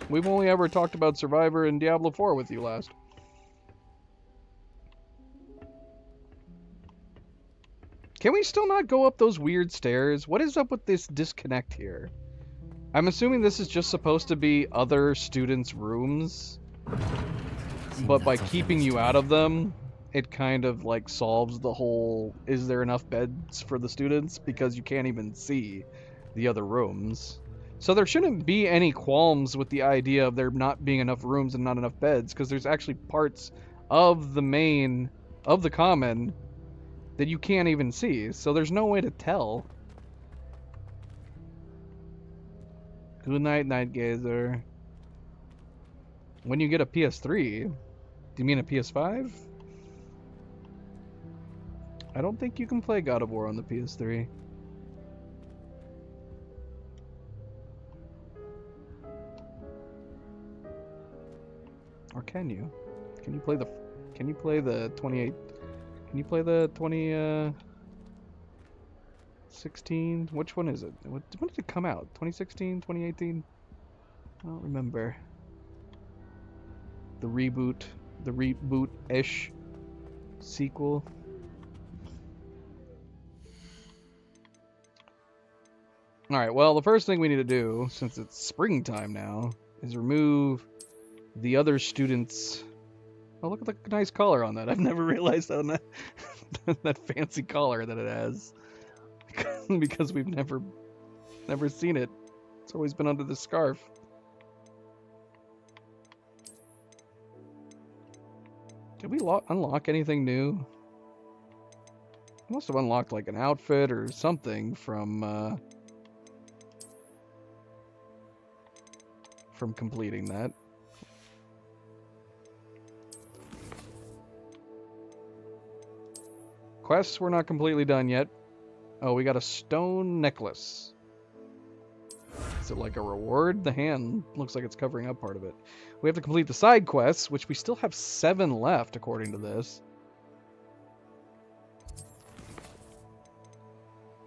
We've only ever talked about Survivor and Diablo 4 with you last. Can we still not go up those weird stairs? What is up with this disconnect here? I'm assuming this is just supposed to be other students' rooms. But by keeping you out of them, it kind of like solves the whole, is there enough beds for the students? Because you can't even see the other rooms. So there shouldn't be any qualms with the idea of there not being enough rooms and not enough beds, because there's actually parts of the main, of the common, that you can't even see. So there's no way to tell. Good night, Night Gazer. When you get a PS3, do you mean a PS5? I don't think you can play God of War on the PS3. Or can you? Can you play the 28? Can you play the 2016? Which one is it? When did it come out? 2016, 2018? I don't remember. The reboot-ish sequel. Alright, well, the first thing we need to do, since it's springtime now, is remove the other students'... Oh, look at the nice collar on that. I've never realized on that, that fancy collar that it has. Because we've never seen it. It's always been under the scarf. Did we unlock anything new? We must have unlocked like an outfit or something from completing that. Quests were not completely done yet. Oh, we got a stone necklace. Is it like a reward? The hand looks like it's covering up part of it. We have to complete the side quests, which we still have 7 left, according to this.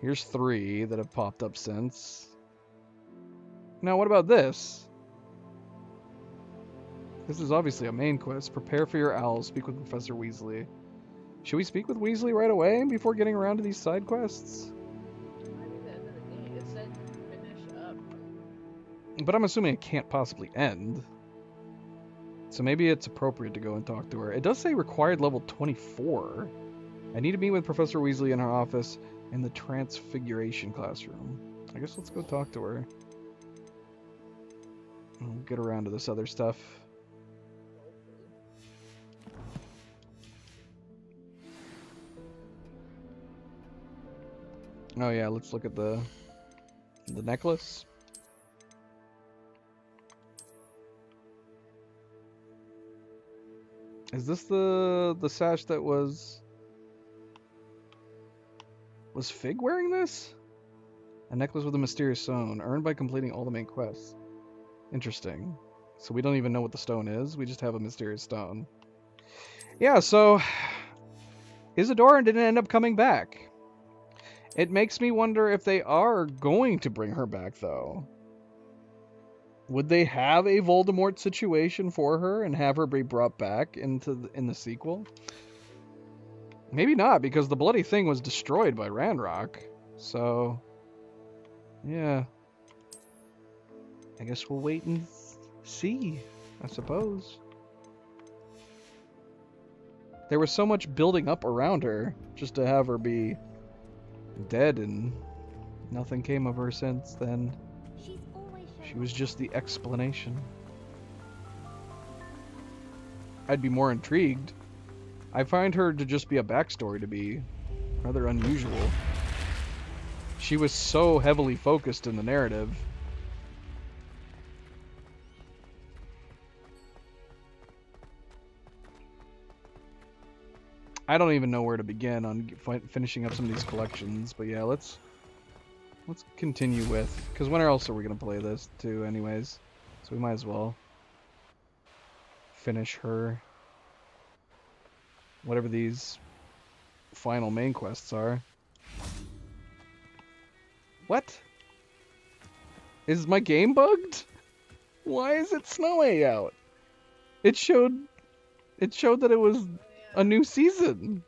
Here's 3 that have popped up since. Now, what about this? This is obviously a main quest. Prepare for your owl. Speak with Professor Weasley. Should we speak with Weasley right away before getting around to these side quests? But I'm assuming it can't possibly end. So maybe it's appropriate to go and talk to her. It does say required level 24. I need to meet with Professor Weasley in her office in the Transfiguration classroom. I guess let's go talk to her. We'll get around to this other stuff. Oh yeah, let's look at the necklace. Is this the sash that was Fig wearing this? A necklace with a mysterious stone, earned by completing all the main quests. Interesting. So we don't even know what the stone is, we just have a mysterious stone. Yeah, so Isidora didn't end up coming back. It makes me wonder if they are going to bring her back, though. Would they have a Voldemort situation for her and have her be brought back in the sequel? Maybe not, because the bloody thing was destroyed by Ranrock. So, yeah. I guess we'll wait and see, I suppose. There was so much building up around her just to have her be dead, and nothing came of her since then. She was just the explanation. I'd be more intrigued. I find her to just be a backstory to be rather unusual. She was so heavily focused in the narrative. I don't even know where to begin on finishing up some of these collections, but yeah, let's continue with, because when else are we going to play this too anyways, so we might as well finish her, whatever these final main quests are. What? Is my game bugged? Why is it snowing out? It showed that it was a new season.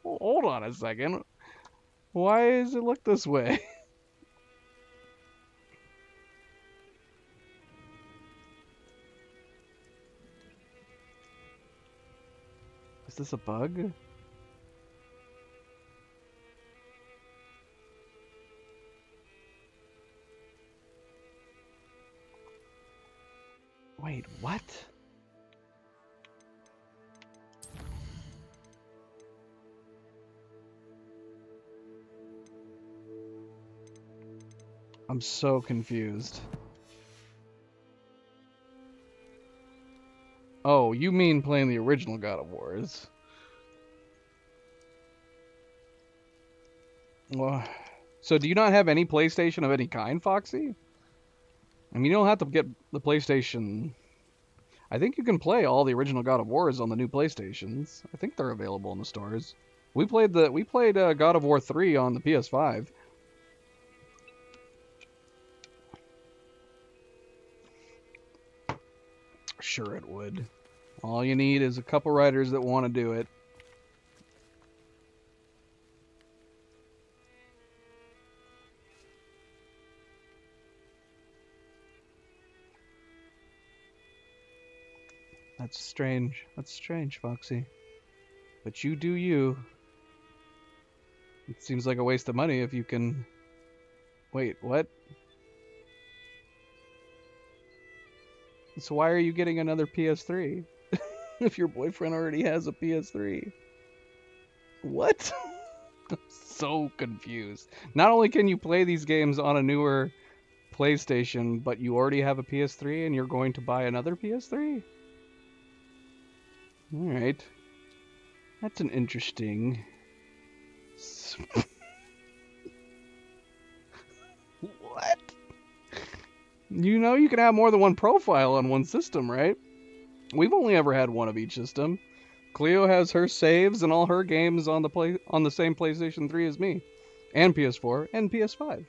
Hold on a second. Why does it look this way? Is this a bug? Wait, what? I'm so confused. Oh, you mean playing the original God of Wars? Well, so do you not have any PlayStation of any kind, Foxy? I mean, you don't have to get the PlayStation. I think you can play all the original God of Wars on the new PlayStations. I think they're available in the stores. We played God of War 3 on the PS5. Sure it would. All you need is a couple writers that want to do it. That's strange. That's strange, Foxy. But you do you. It seems like a waste of money if you can... Wait, what? So why are you getting another PS3? If your boyfriend already has a PS3? What? I'm so confused. Not only can you play these games on a newer PlayStation, but you already have a PS3 and you're going to buy another PS3? Alright. That's an interesting... What? You know you can have more than one profile on one system, right? We've only ever had one of each system. Cleo has her saves and all her games on the same PlayStation 3 as me. And PS4 and PS5.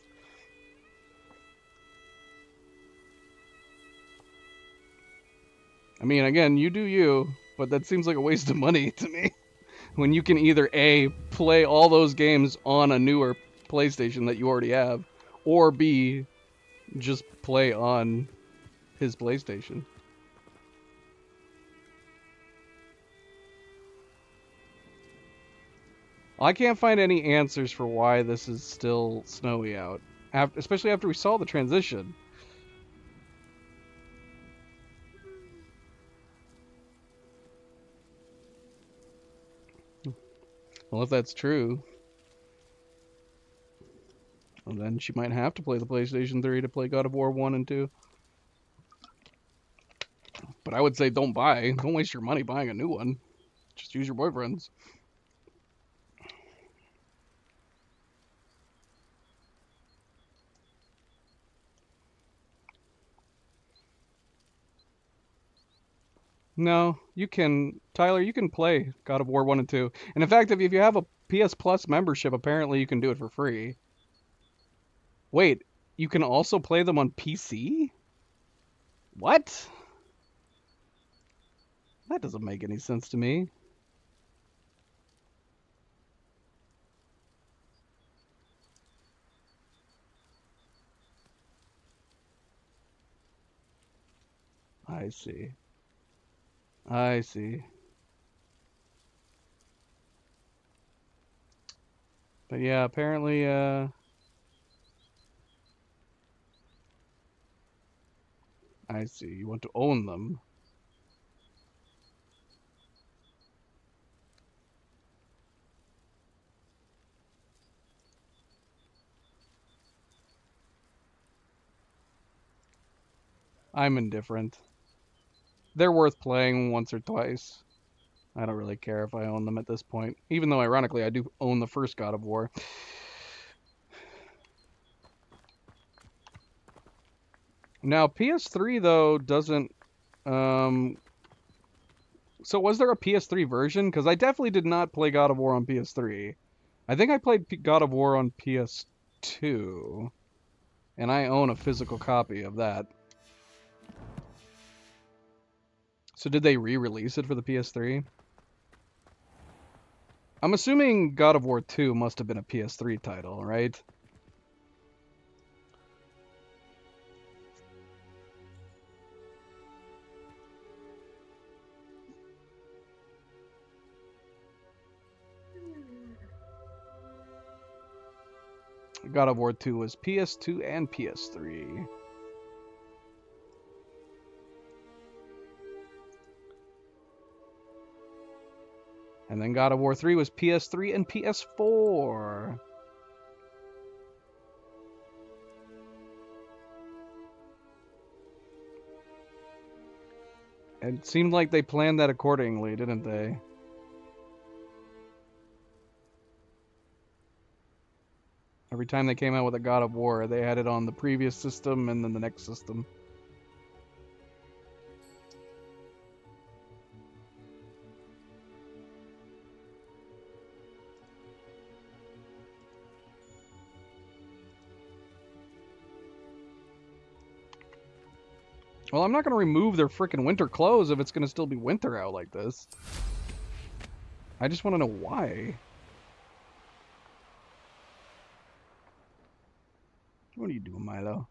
I mean, again, you do you, but that seems like a waste of money to me. When you can either A, play all those games on a newer PlayStation that you already have, or B, just play on his PlayStation. I can't find any answers for why this is still snowy out, especially after we saw the transition. Well, if that's true, well, then she might have to play the PlayStation 3 to play God of War 1 and 2. But I would say don't waste your money buying a new one. Just use your boyfriend's. No, you can, Tyler, you can play God of War 1 and 2. And in fact, if you have a PS Plus membership, apparently you can do it for free. Wait, you can also play them on PC? What? That doesn't make any sense to me. I see. I see. But yeah, apparently, I see. You want to own them. I'm indifferent. They're worth playing once or twice. I don't really care if I own them at this point. Even though, ironically, I do own the first God of War. Now, PS3, though, doesn't... So was there a PS3 version? Because I definitely did not play God of War on PS3. I think I played God of War on PS2. And I own a physical copy of that. So did they re-release it for the PS3? I'm assuming God of War 2 must have been a PS3 title, right? God of War 2 was PS2 and PS3. And then God of War 3 was PS3 and PS4. It seemed like they planned that accordingly, didn't they? Every time they came out with a God of War, they had it on the previous system and then the next system. Well, I'm not going to remove their frickin' winter clothes if it's going to still be winter out like this. I just want to know why. What are you doing, Milo?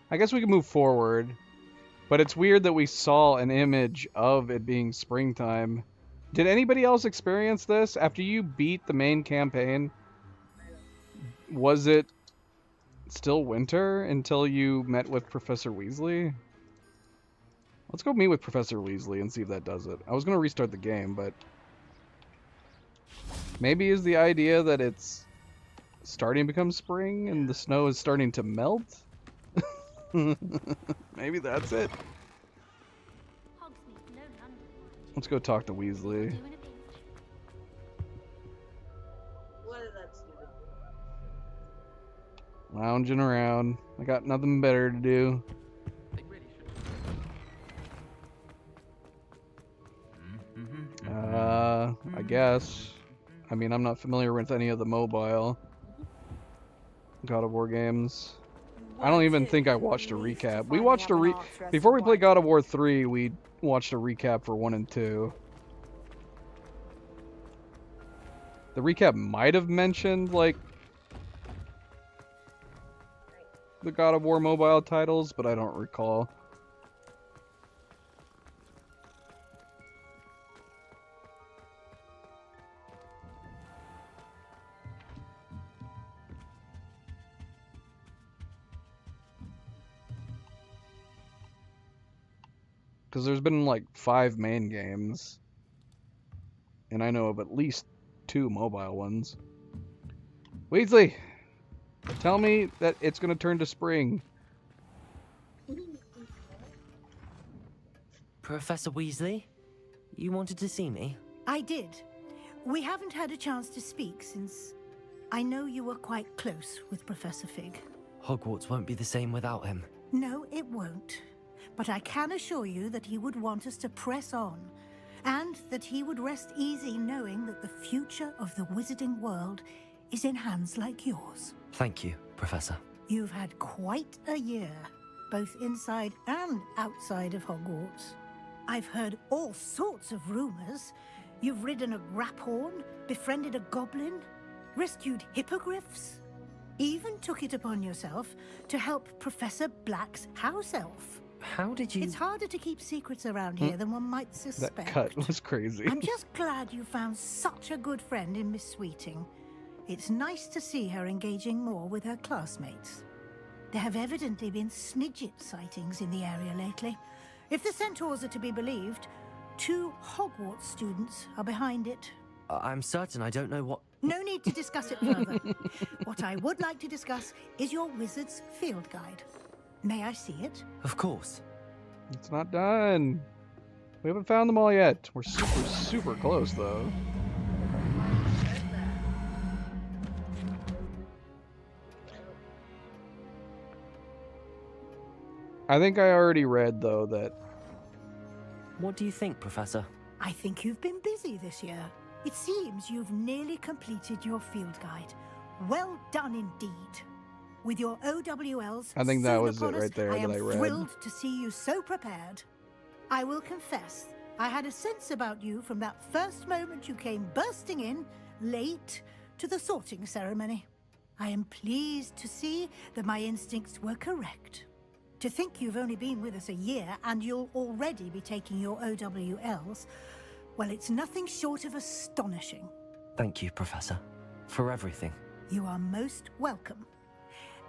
I guess we can move forward, but it's weird that we saw an image of it being springtime. Did anybody else experience this? After you beat the main campaign, was it still winter until you met with Professor Weasley? Let's go meet with Professor Weasley and see if that does it. I was going to restart the game, but maybe is the idea that it's starting to become spring and the snow is starting to melt? Maybe that's it. Let's go talk to Weasley. What is that stupid? Lounging around. I got nothing better to do. I guess. I mean, I'm not familiar with any of the mobile. God of War games. I don't even think I watched a recap. We watched before we played God of War 3, we watched a recap for 1 and 2. The recap might have mentioned, like, the God of War mobile titles, but I don't recall. Because there's been like 5 main games, and I know of at least 2 mobile ones. Weasley, tell me that it's going to turn to spring. Professor Weasley, you wanted to see me? I did. We haven't had a chance to speak since I know you were quite close with Professor Fig. Hogwarts won't be the same without him. No, it won't. But I can assure you that he would want us to press on, and that he would rest easy knowing that the future of the wizarding world is in hands like yours. Thank you, Professor. You've had quite a year, both inside and outside of Hogwarts. I've heard all sorts of rumors. You've ridden a Graphorn, befriended a goblin, rescued hippogriffs, even took it upon yourself to help Professor Black's house elf. How did you... It's harder to keep secrets around here than one might suspect. That cut was crazy. I'm just glad you found such a good friend in Miss Sweeting. It's nice to see her engaging more with her classmates. There have evidently been Snidget sightings in the area lately. If the Centaurs are to be believed, 2 Hogwarts students are behind it. I'm certain I don't know what... No need to discuss it further. What I would like to discuss is your wizard's field guide. May I see it? Of course. It's not done. We haven't found them all yet. We're super close, though. I think I already read, though, that... What do you think, Professor? I think you've been busy this year. It seems you've nearly completed your field guide. Well done indeed. With your OWLs, I think that soon was it upon us, right there that I read. I am thrilled to see you so prepared. I will confess, I had a sense about you from that first moment you came bursting in, late, to the sorting ceremony. I am pleased to see that my instincts were correct. To think you've only been with us a year and you'll already be taking your OWLs, well, it's nothing short of astonishing. Thank you, Professor, for everything. You are most welcome.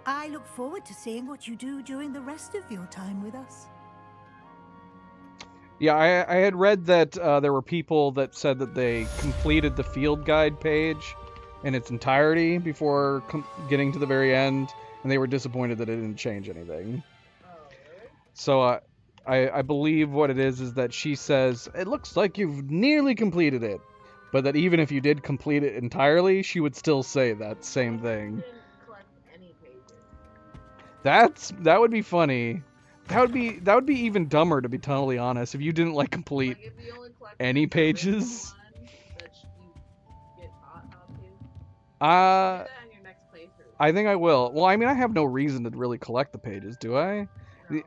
I look forward to seeing what you do during the rest of your time with us. Yeah, I had read that there were people that said that they completed the field guide page in its entirety before getting to the very end, and they were disappointed that it didn't change anything. So I believe what it is that she says, it looks like you've nearly completed it, but that even if you did complete it entirely, she would still say that same thing. That would be funny. That would be even dumber, to be totally honest, if you didn't like complete any pages. I think I will. Well, I mean, I have no reason to really collect the pages, do I? No.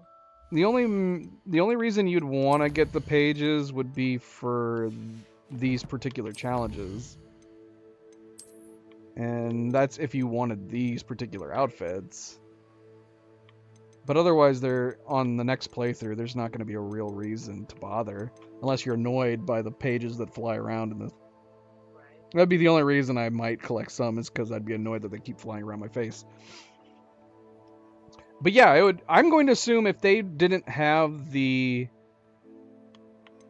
The only reason you'd want to get the pages would be for these particular challenges. And that's if you wanted these particular outfits. But otherwise, they're on the next playthrough, there's not going to be a real reason to bother. Unless you're annoyed by the pages that fly around in the... That'd be the only reason I might collect some, is because I'd be annoyed that they keep flying around my face. But yeah, I'm going to assume if they didn't have the...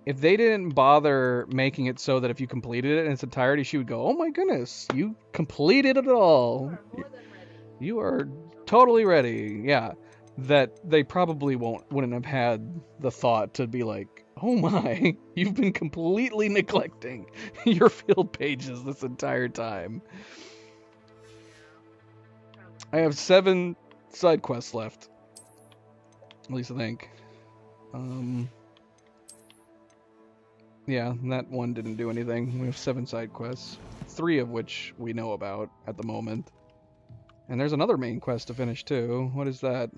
If they didn't bother making it so that if you completed it in its entirety, she would go, oh my goodness, you completed it all. You are totally ready. Yeah. That they probably wouldn't have had the thought to be like, oh my, you've been completely neglecting your field pages this entire time. I have 7 side quests left. At least I think. Yeah, that one didn't do anything. We have 7 side quests, 3 of which we know about at the moment. And there's another main quest to finish too. What is that?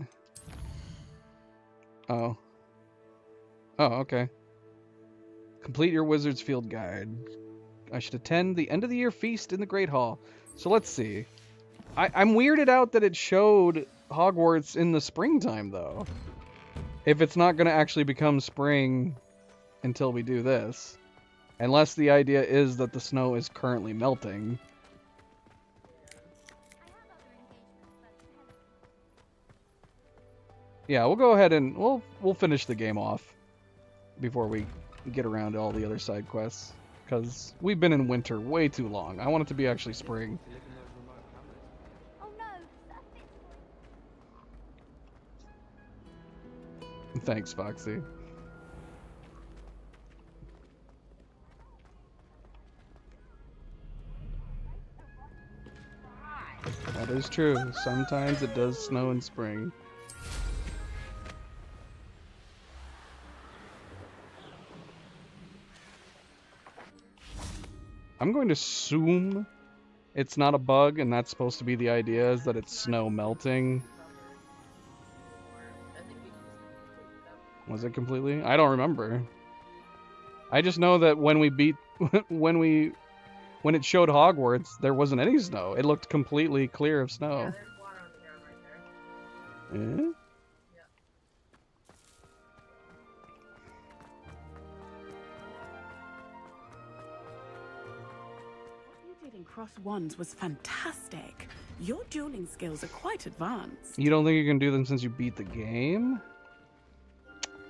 Oh. Oh, okay. Complete your Wizard's Field Guide. I should attend the end of the year feast in the Great Hall. So let's see. I'm weirded out that it showed Hogwarts in the springtime, though. If it's not going to actually become spring until we do this. Unless the idea is that the snow is currently melting. Yeah, we'll go ahead and we'll finish the game off before we get around to all the other side quests. Because we've been in winter way too long. I want it to be actually spring. Thanks, Foxy. That is true. Sometimes it does snow in spring. I'm going to assume it's not a bug, and that's supposed to be the idea, is that it's snow melting. Was it completely? I don't remember. I just know that when we beat, when it showed Hogwarts, there wasn't any snow. It looked completely clear of snow. Eh? Cross Wands was fantastic. Your dueling skills are quite advanced. You don't think you can do them since you beat the game?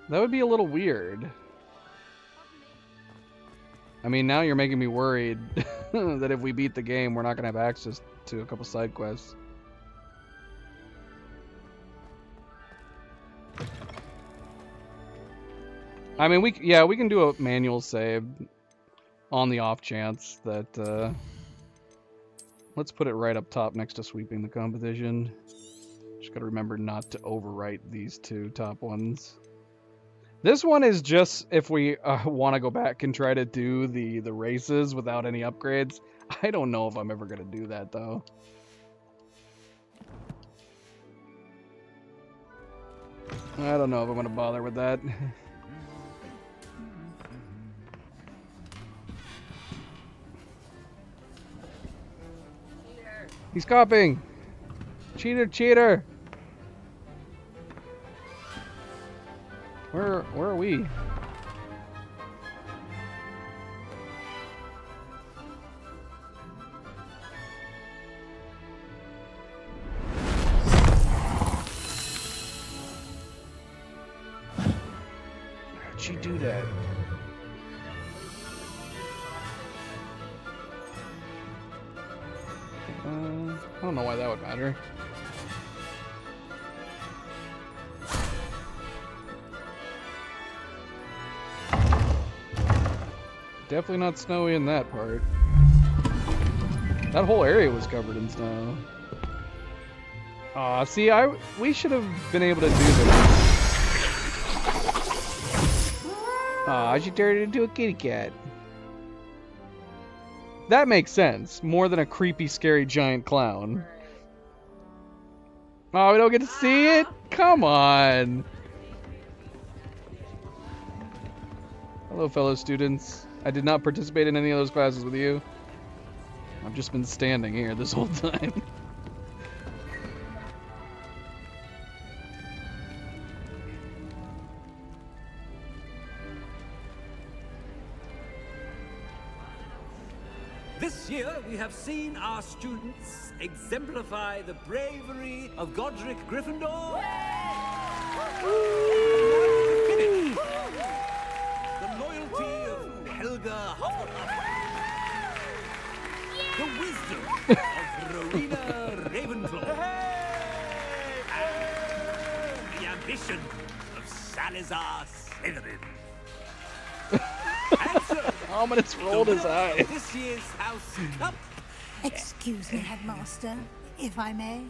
That would be a little weird. I mean, now you're making me worried that if we beat the game, we're not going to have access to a couple side quests. I mean, we can do a manual save on the off chance that... Let's put it right up top next to sweeping the competition. Just gotta remember not to overwrite these two top ones. This one is just if we want to go back and try to do the races without any upgrades. I don't know if I'm ever gonna do that though. I don't know if I'm gonna bother with that. He's copying! Cheater, cheater! Where are we? How'd she do that? I don't know why that would matter. Definitely not snowy in that part. That whole area was covered in snow. Aw, see, we should have been able to do this. Aw, she turned it into a kitty cat. That makes sense. More than a creepy, scary giant clown. Oh, we don't get to see it? Come on. Hello, fellow students. I did not participate in any of those classes with you. I've just been standing here this whole time. This year, we have seen our students exemplify the bravery of Godric Gryffindor. The loyalty of Helga Hufflepuff. The wisdom of Rowena Ravenclaw. And the ambition of Salazar Slytherin. Ominous rolled his eye. This year's House Cup. Excuse me, Headmaster, if I may.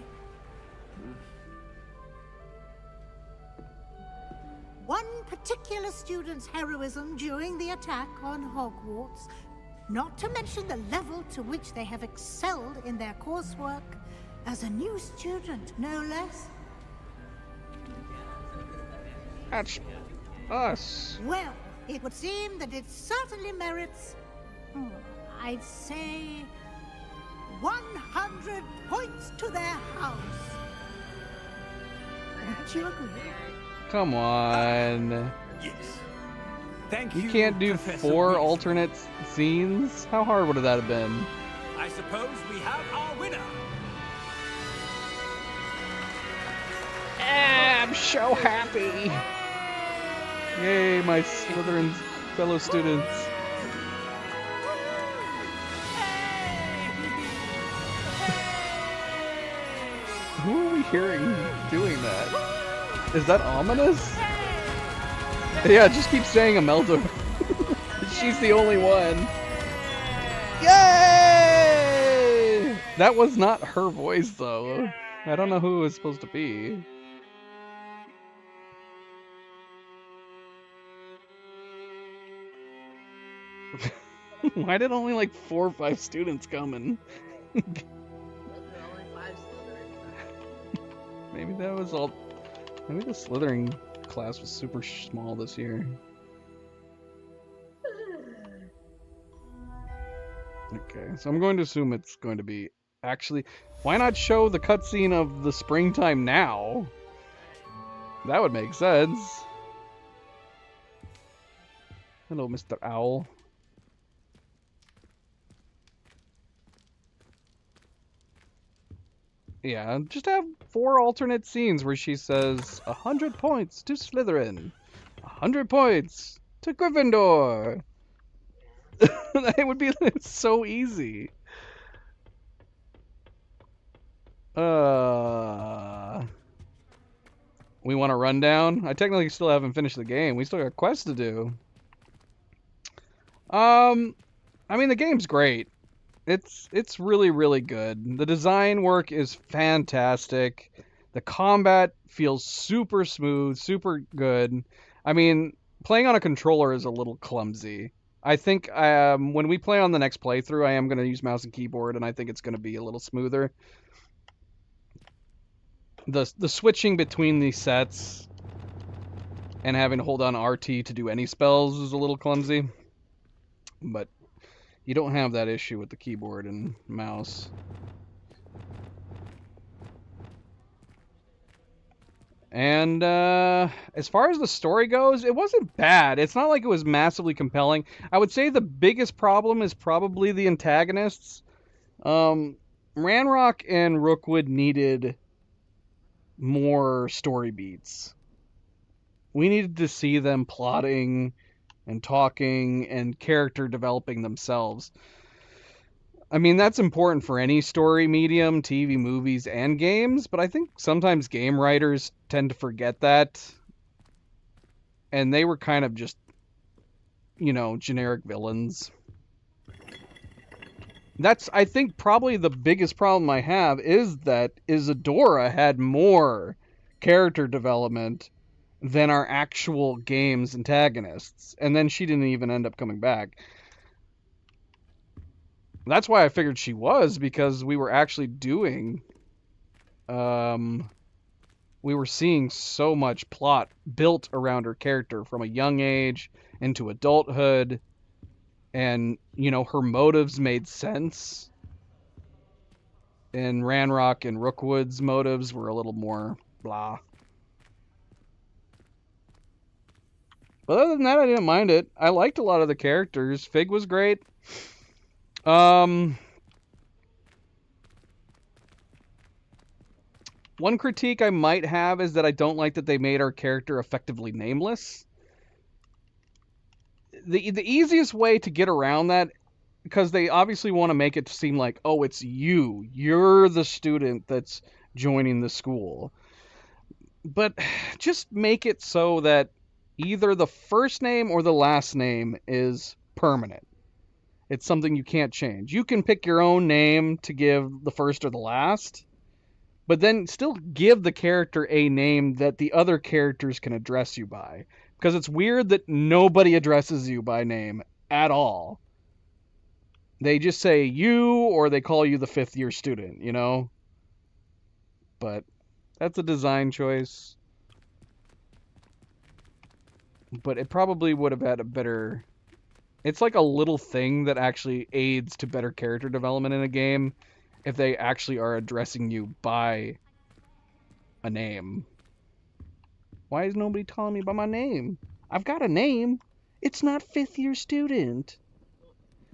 One particular student's heroism during the attack on Hogwarts, not to mention the level to which they have excelled in their coursework, As a new student, no less. That's us. Well, it would seem that it certainly merits, I'd say, 100 points to their house. Don't you agree? Come on. Yes. Thank You you. can't do Professor 4 Weasley. alternate scenes? How hard would that have been? I suppose we have our winner. I'm so happy. Yay, my Slytherin fellow students. Who are we hearing doing that? Is that ominous? Yeah, just keep saying Imelda. She's the only one. Yay! That was not her voice, though. I don't know who it was supposed to be. Why did only like 4 or 5 students come in? Maybe that was all. Maybe the Slytherin class was super small this year. Okay, so I'm going to assume it's going to be actually. Why not show the cutscene of the springtime now? That would make sense. Hello, Mr. Owl. Yeah, just have 4 alternate scenes where she says 100 points to Slytherin, 100 points to Gryffindor. That would be so easy. We want a rundown? I technically still haven't finished the game. We still got quests to do. I mean, the game's great. It's really, really good. The design work is fantastic. The combat feels super smooth, super good. I mean, playing on a controller is a little clumsy. I think when we play on the next playthrough, I am going to use mouse and keyboard, and I think it's going to be a little smoother. The switching between these sets and having to hold on RT to do any spells is a little clumsy. But you don't have that issue with the keyboard and mouse. And as far as the story goes, it wasn't bad. It's not like it was massively compelling. I would say the biggest problem is probably the antagonists. Ranrock and Rookwood needed more story beats. We needed to see them plotting and talking and character developing themselves. I mean, that's important for any story medium, TV, movies, and games, but I think sometimes game writers tend to forget that. And they were kind of just, you know, generic villains. That's, I think, probably the biggest problem I have is that Isadora had more character development than our actual game's antagonists. And then she didn't even end up coming back. That's why I figured she was, because we were actually doing... we were seeing so much plot built around her character from a young age into adulthood. And, you know, her motives made sense. And Ranrock and Rookwood's motives were a little more blah. But other than that, I didn't mind it. I liked a lot of the characters. Fig was great. One critique I might have is that I don't like that they made our character effectively nameless. The easiest way to get around that, because they obviously want to make it seem like, oh, it's you. You're the student that's joining the school. But just make it so that either the first name or the last name is permanent. It's something you can't change. You can pick your own name to give the first or the last, but then still give the character a name that the other characters can address you by. Because it's weird that nobody addresses you by name at all. They just say you, or they call you the 5th year student, you know? but that's a design choice. But it probably would have had a better... It's like a little thing that actually aids to better character development in a game if they actually are addressing you by a name. Why is nobody calling me by my name? I've got a name. It's not fifth year student.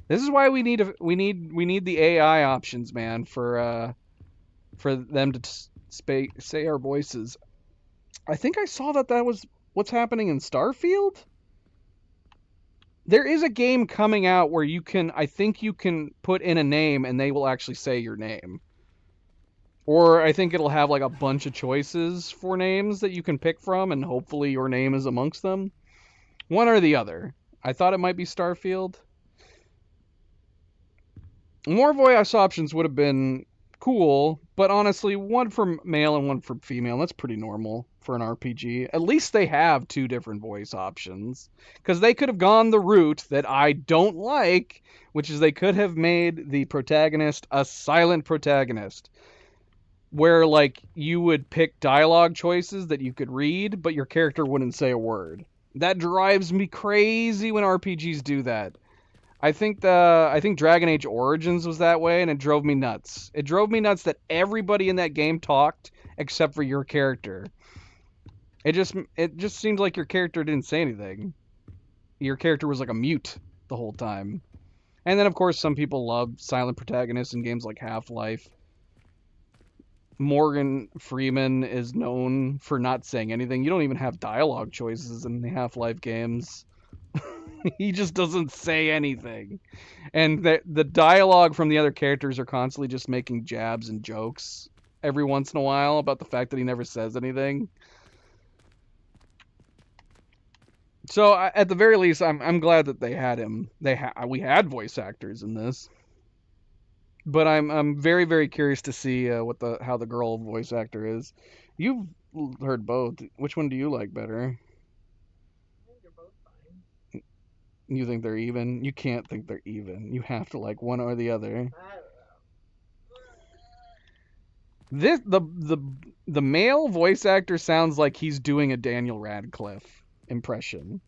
This is why we need the AI options, man, for them to say our voices. I think I saw that was what's happening in Starfield. There is a game coming out where I think you can put in a name and they will actually say your name. Or I think it'll have like a bunch of choices for names that you can pick from, and hopefully your name is amongst them. One or the other. I thought it might be Starfield. More voice options would have been cool, but honestly, one for male and one for female, that's pretty normal for an RPG. At least they have two different voice options, because they could have gone the route that I don't like, which is they could have made the protagonist a silent protagonist, where like you would pick dialogue choices that you could read, but your character wouldn't say a word. That drives me crazy when RPGs do that. I think Dragon Age Origins was that way, and it drove me nuts. It drove me nuts that everybody in that game talked except for your character. It just seemed like your character didn't say anything. Your character was like a mute the whole time. And then of course some people love silent protagonists in games like Half-Life. Morgan Freeman is known for not saying anything. You don't even have dialogue choices in the Half-Life games. He just doesn't say anything. And the dialogue from the other characters are constantly just making jabs and jokes every once in a while about the fact that he never says anything. So at the very least, I'm glad that they had him. We had voice actors in this. But I'm very, very curious to see how the girl voice actor is. You've heard both. Which one do you like better? You think they're even? You can't think they're even. You have to like one or the other. The male voice actor sounds like he's doing a Daniel Radcliffe impression.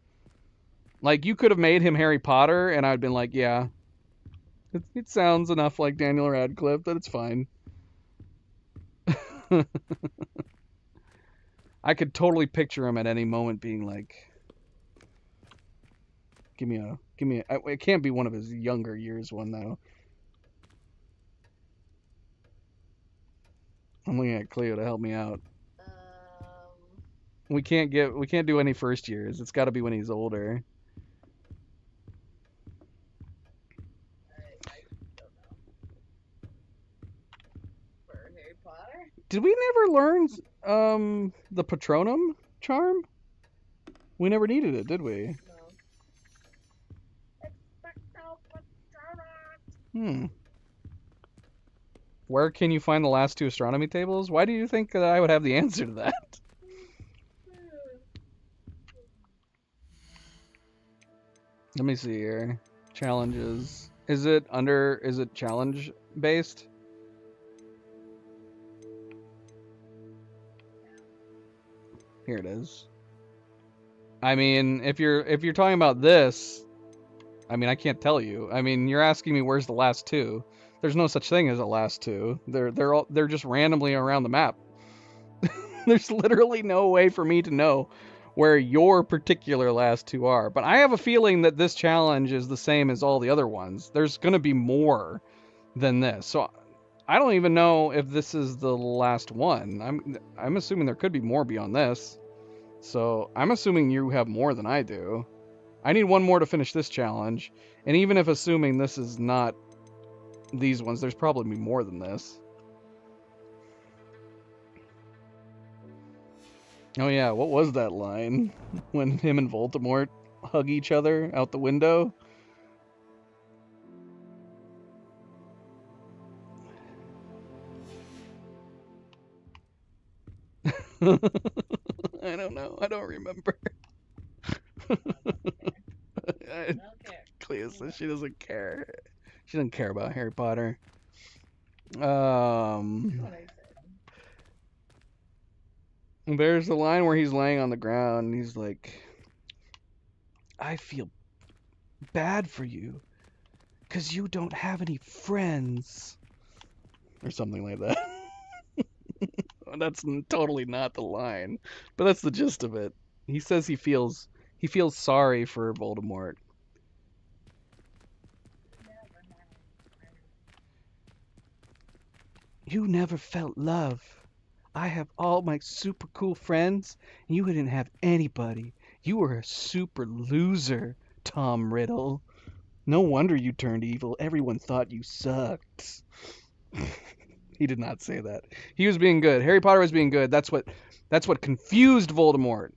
Like you could have made him Harry Potter and I'd been like, yeah. It sounds enough like Daniel Radcliffe that it's fine. I could totally picture him at any moment being like, give me a, it can't be one of his younger years one though. I'm looking at Cleo to help me out. We can't do any first years. It's got to be when he's older. Did we never learn the Patronum charm? We never needed it, did we? No. Where can you find the last two astronomy tables? Why do you think that I would have the answer to that? Let me see here. Challenges. Is it challenge based? Here it is. I mean, if you're talking about this, I mean, I can't tell you. I mean, you're asking me where's the last two. There's no such thing as a last two. They're just randomly around the map. There's literally no way for me to know where your particular last two are. But I have a feeling that this challenge is the same as all the other ones. There's going to be more than this. So I don't even know if this is the last one. I'm assuming there could be more beyond this. So I'm assuming you have more than I do. I need one more to finish this challenge. And even if assuming this is not these ones, there's probably more than this. Oh yeah, what was that line? When him and Voldemort hug each other out the window? I don't know. I don't remember. Clea says she doesn't care. She doesn't care about Harry Potter. There's the line where he's laying on the ground and he's like, I feel bad for you because you don't have any friends. Or something like that. That's totally not the line, but that's the gist of it. He says he feels sorry for Voldemort. You never felt love. I have all my super cool friends, and you didn't have anybody. You were a super loser, Tom Riddle. No wonder you turned evil. Everyone thought you sucked. He did not say that. He was being good. Harry Potter was being good. That's what confused Voldemort.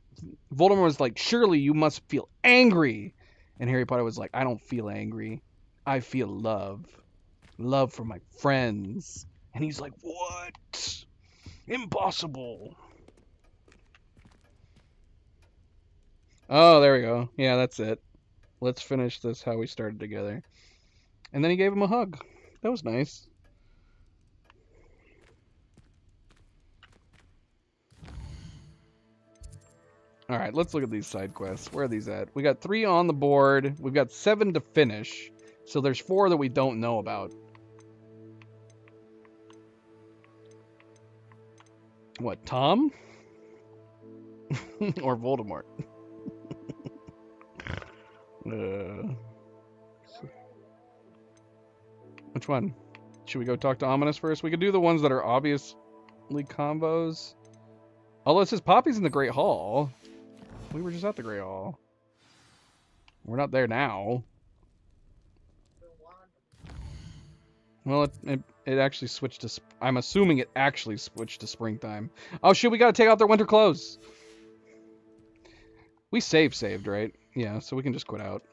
Voldemort was like, surely you must feel angry. And Harry Potter was like, I don't feel angry. I feel love. Love for my friends. And he's like, what? Impossible. Oh, there we go. Yeah, that's it. Let's finish this how we started together. And then he gave him a hug. That was nice. All right, let's look at these side quests. Where are these at? We got 3 on the board. We've got 7 to finish. So there's 4 that we don't know about. What, Tom? Or Voldemort? Which one? Should we go talk to Ominous first? We could do the ones that are obviously combos. Although it says Poppy's in the Great Hall. We were just at the Great Hall. We're not there now. Well, it actually switched to... I'm assuming it actually switched to springtime. Oh, shit, we gotta take out their winter clothes. We saved, right? Yeah, so we can just quit out.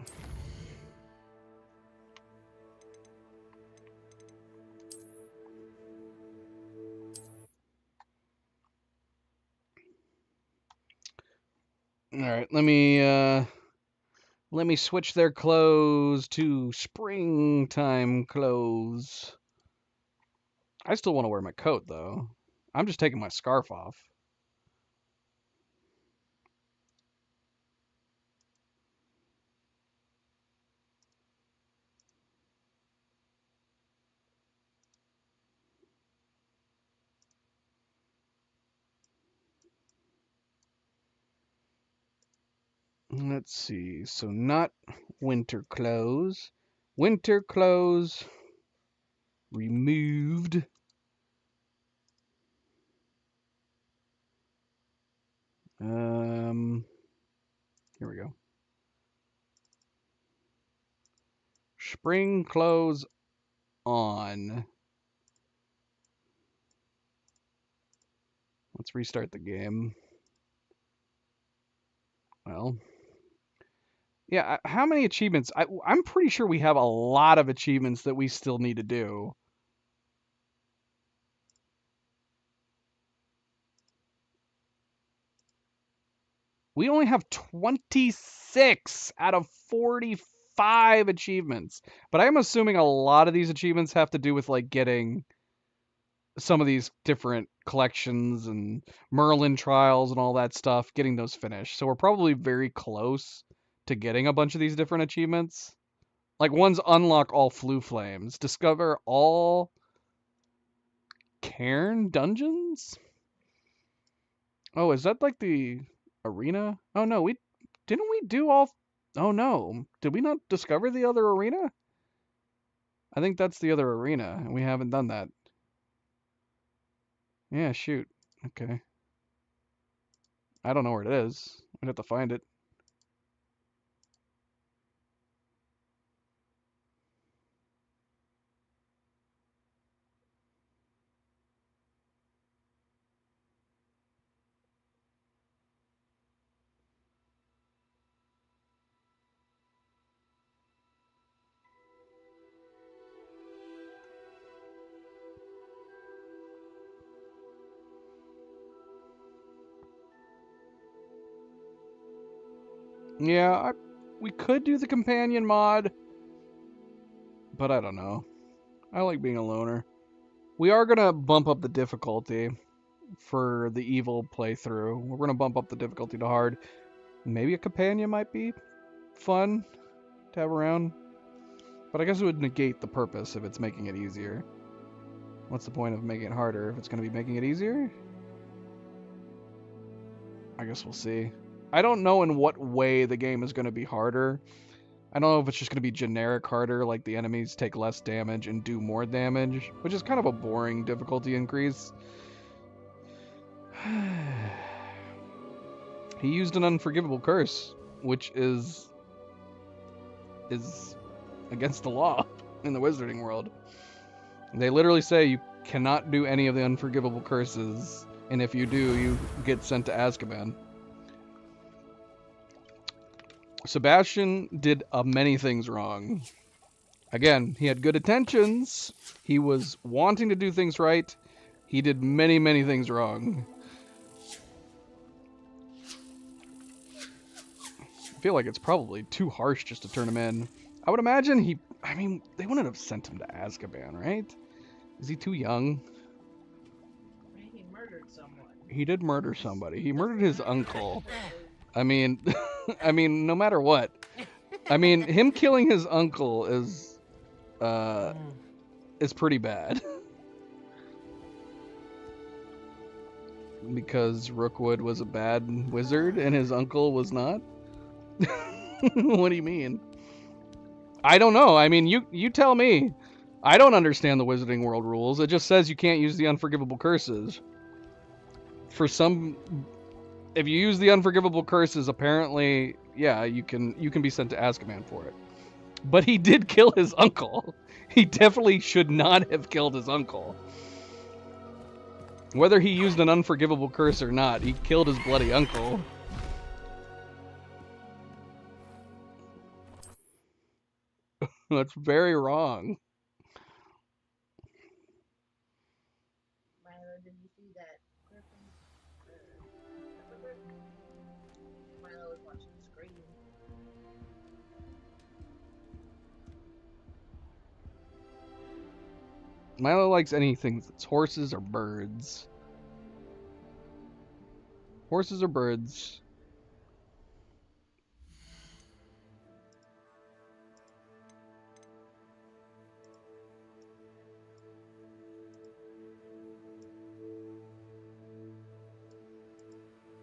Alright, let me switch their clothes to springtime clothes. I still want to wear my coat, though. I'm just taking my scarf off. Let's see. So not winter clothes. Winter clothes removed. Here we go. Spring clothes on. Let's restart the game. Well, yeah, how many achievements? I'm pretty sure we have a lot of achievements that we still need to do. We only have 26 out of 45 achievements. But I'm assuming a lot of these achievements have to do with, like, getting some of these different collections and Merlin trials and all that stuff, getting those finished. So we're probably very close to getting a bunch of these different achievements. Like, one's unlock all Floo Flames. Discover all Cairn dungeons? Oh, is that like the arena? Oh no, didn't we do all... Oh no, did we not discover the other arena? I think that's the other arena, and we haven't done that. Yeah, shoot. Okay. I don't know where it is. We'd have to find it. Yeah, we could do the companion mod, but I don't know. I like being a loner. We are going to bump up the difficulty. for the evil playthrough. We're going to bump up the difficulty to hard. Maybe a companion might be fun to have around. But I guess it would negate the purpose if it's making it easier. What's the point of making it harder if it's going to be making it easier? I guess we'll see. I don't know in what way the game is going to be harder. I don't know if it's just going to be generic harder, like the enemies take less damage and do more damage, which is kind of a boring difficulty increase. He used an unforgivable curse, which is against the law in the wizarding world. They literally say you cannot do any of the unforgivable curses, and if you do, you get sent to Azkaban. Sebastian did many things wrong. Again, he had good intentions. He was wanting to do things right. He did many, many things wrong. I feel like it's probably too harsh just to turn him in. I would imagine they wouldn't have sent him to Azkaban, right? Is he too young? He murdered someone. He did murder somebody. He murdered his uncle. I mean, no matter what. I mean, him killing his uncle is pretty bad. Because Rookwood was a bad wizard and his uncle was not? What do you mean? I don't know. I mean, you tell me. I don't understand the Wizarding World rules. It just says you can't use the unforgivable curses. If you use the unforgivable curses, apparently, yeah, you can be sent to Azkaban for it. But he did kill his uncle. He definitely should not have killed his uncle. Whether he used an unforgivable curse or not, he killed his bloody uncle. That's very wrong. Milo, did you see that Griffin? Milo was watching the screen. Milo likes anything that's horses or birds. Horses or birds.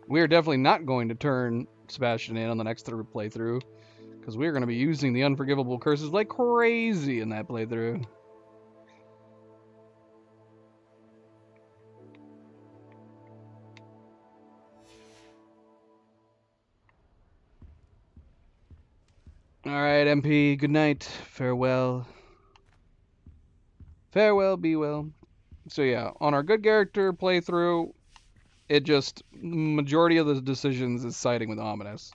We are definitely not going to turn Sebastian in on the next playthrough, because we are going to be using the unforgivable curses like crazy in that playthrough. Alright, MP, good night. Farewell. Farewell, be well. So yeah, on our good character playthrough, majority of the decisions is siding with Ominous.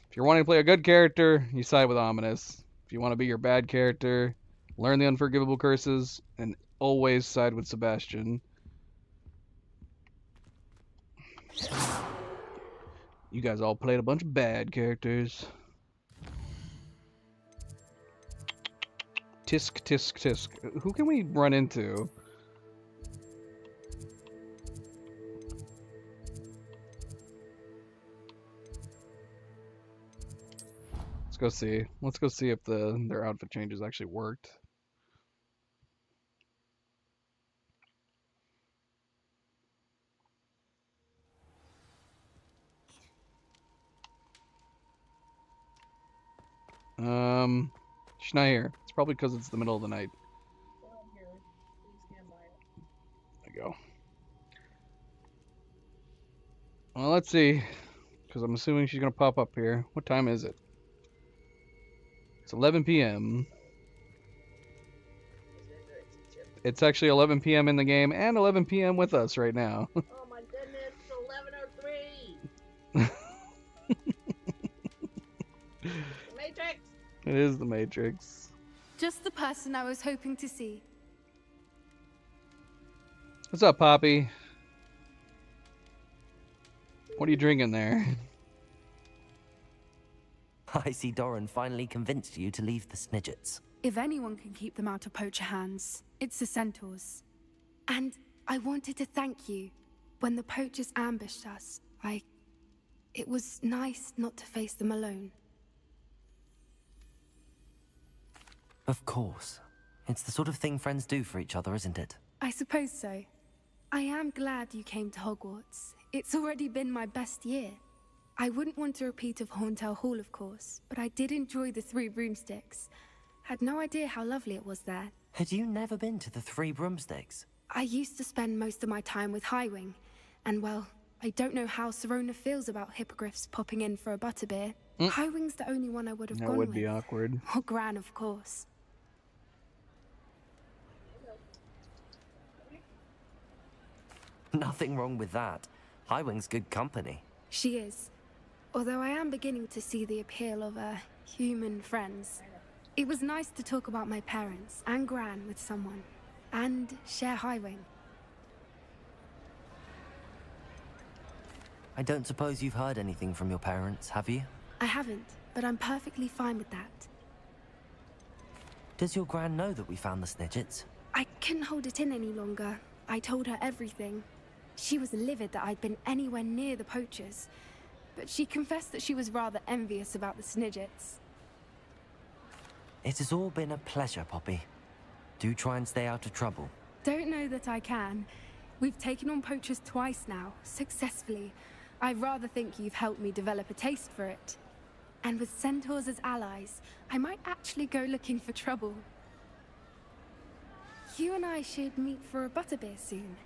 If you're wanting to play a good character, you side with Ominous. If you want to be your bad character, learn the unforgivable curses, and always side with Sebastian. You guys all played a bunch of bad characters. Tisk, tisk, tisk. Who can we run into? Let's go see. Let's go see if their outfit changes actually worked. She's not here. It's probably because it's the middle of the night. There you go. Well, let's see. Because I'm assuming she's going to pop up here. What time is it? It's 11 p.m. It's actually 11 p.m. in the game and 11 p.m. with us right now. Oh my goodness, it's 11:03. Matrix. It is the Matrix. Just the person I was hoping to see. What's up, Poppy? What are you drinking there? I see Doran finally convinced you to leave the Snidgets. If anyone can keep them out of poacher hands, it's the Centaurs. And I wanted to thank you. When the poachers ambushed us, it was nice not to face them alone. Of course. It's the sort of thing friends do for each other, isn't it? I suppose so. I am glad you came to Hogwarts. It's already been my best year. I wouldn't want a repeat of Horntail Hall, of course, but I did enjoy the Three Broomsticks. Had no idea how lovely it was there. Had you never been to the Three Broomsticks? I used to spend most of my time with Highwing, and well, I don't know how Sirona feels about hippogriffs popping in for a butterbeer. Highwing's the only one I would have That gone would with. be awkward. Or Gran, of course. Nothing wrong with that. Highwing's good company. She is. Although I am beginning to see the appeal of human friends. It was nice to talk about my parents and Gran with someone. And share Highwing. I don't suppose you've heard anything from your parents, have you? I haven't, but I'm perfectly fine with that. Does your Gran know that we found the Snidgets? I couldn't hold it in any longer. I told her everything. She was livid that I'd been anywhere near the poachers. But she confessed that she was rather envious about the Snidgets. It has all been a pleasure, Poppy. Do try and stay out of trouble. Don't know that I can. We've taken on poachers twice now, successfully. I rather think you've helped me develop a taste for it. And with centaurs as allies, I might actually go looking for trouble. You and I should meet for a butterbeer soon.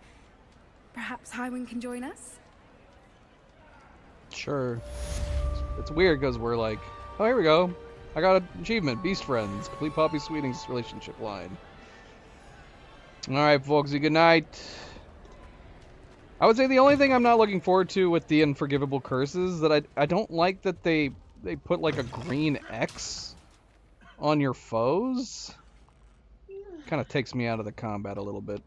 Perhaps Highwing can join us? Sure. It's weird because we're like, oh, here we go. I got an achievement, Beast Friends. Complete Poppy Sweeting's relationship line. Alright, folksy, good night. I would say the only thing I'm not looking forward to with the Unforgivable Curses is that I don't like that they put like a green X on your foes. Kind of takes me out of the combat a little bit.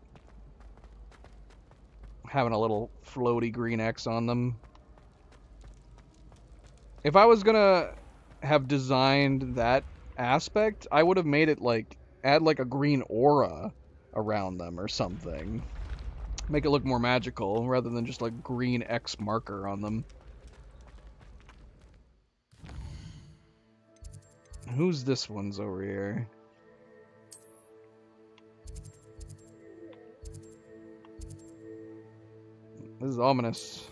Having a little floaty green X on them. If I was gonna have designed that aspect, I would have made it like, add like a green aura around them or something. Make it look more magical rather than just like green X marker on them. Who's this one's over here? This is Ominous.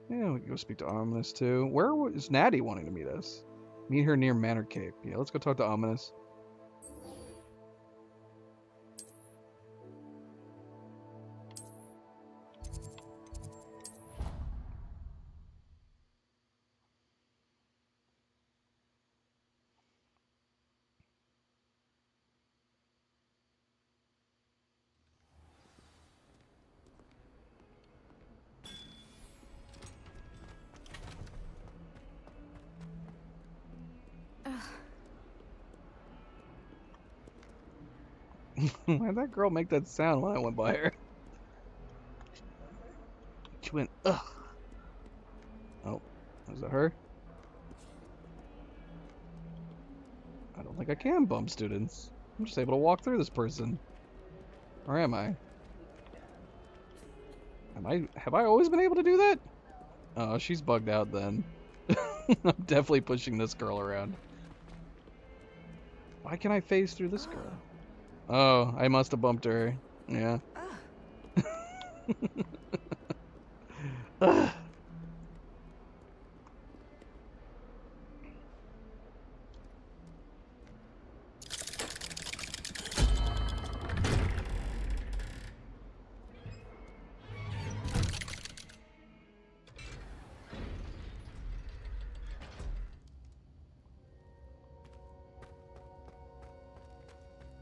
Yeah, we can go speak to Ominous too. Where is Natty wanting to meet us? Meet her near Manor Cape. Yeah, let's go talk to Ominous. Why'd that girl make that sound when I went by her? She went, ugh. Oh, is that her? I don't think I can bump students. I'm just able to walk through this person. Or am I? Have I always been able to do that? Oh, she's bugged out then. I'm definitely pushing this girl around. Why can I phase through this girl? Oh, I must have bumped her. Yeah.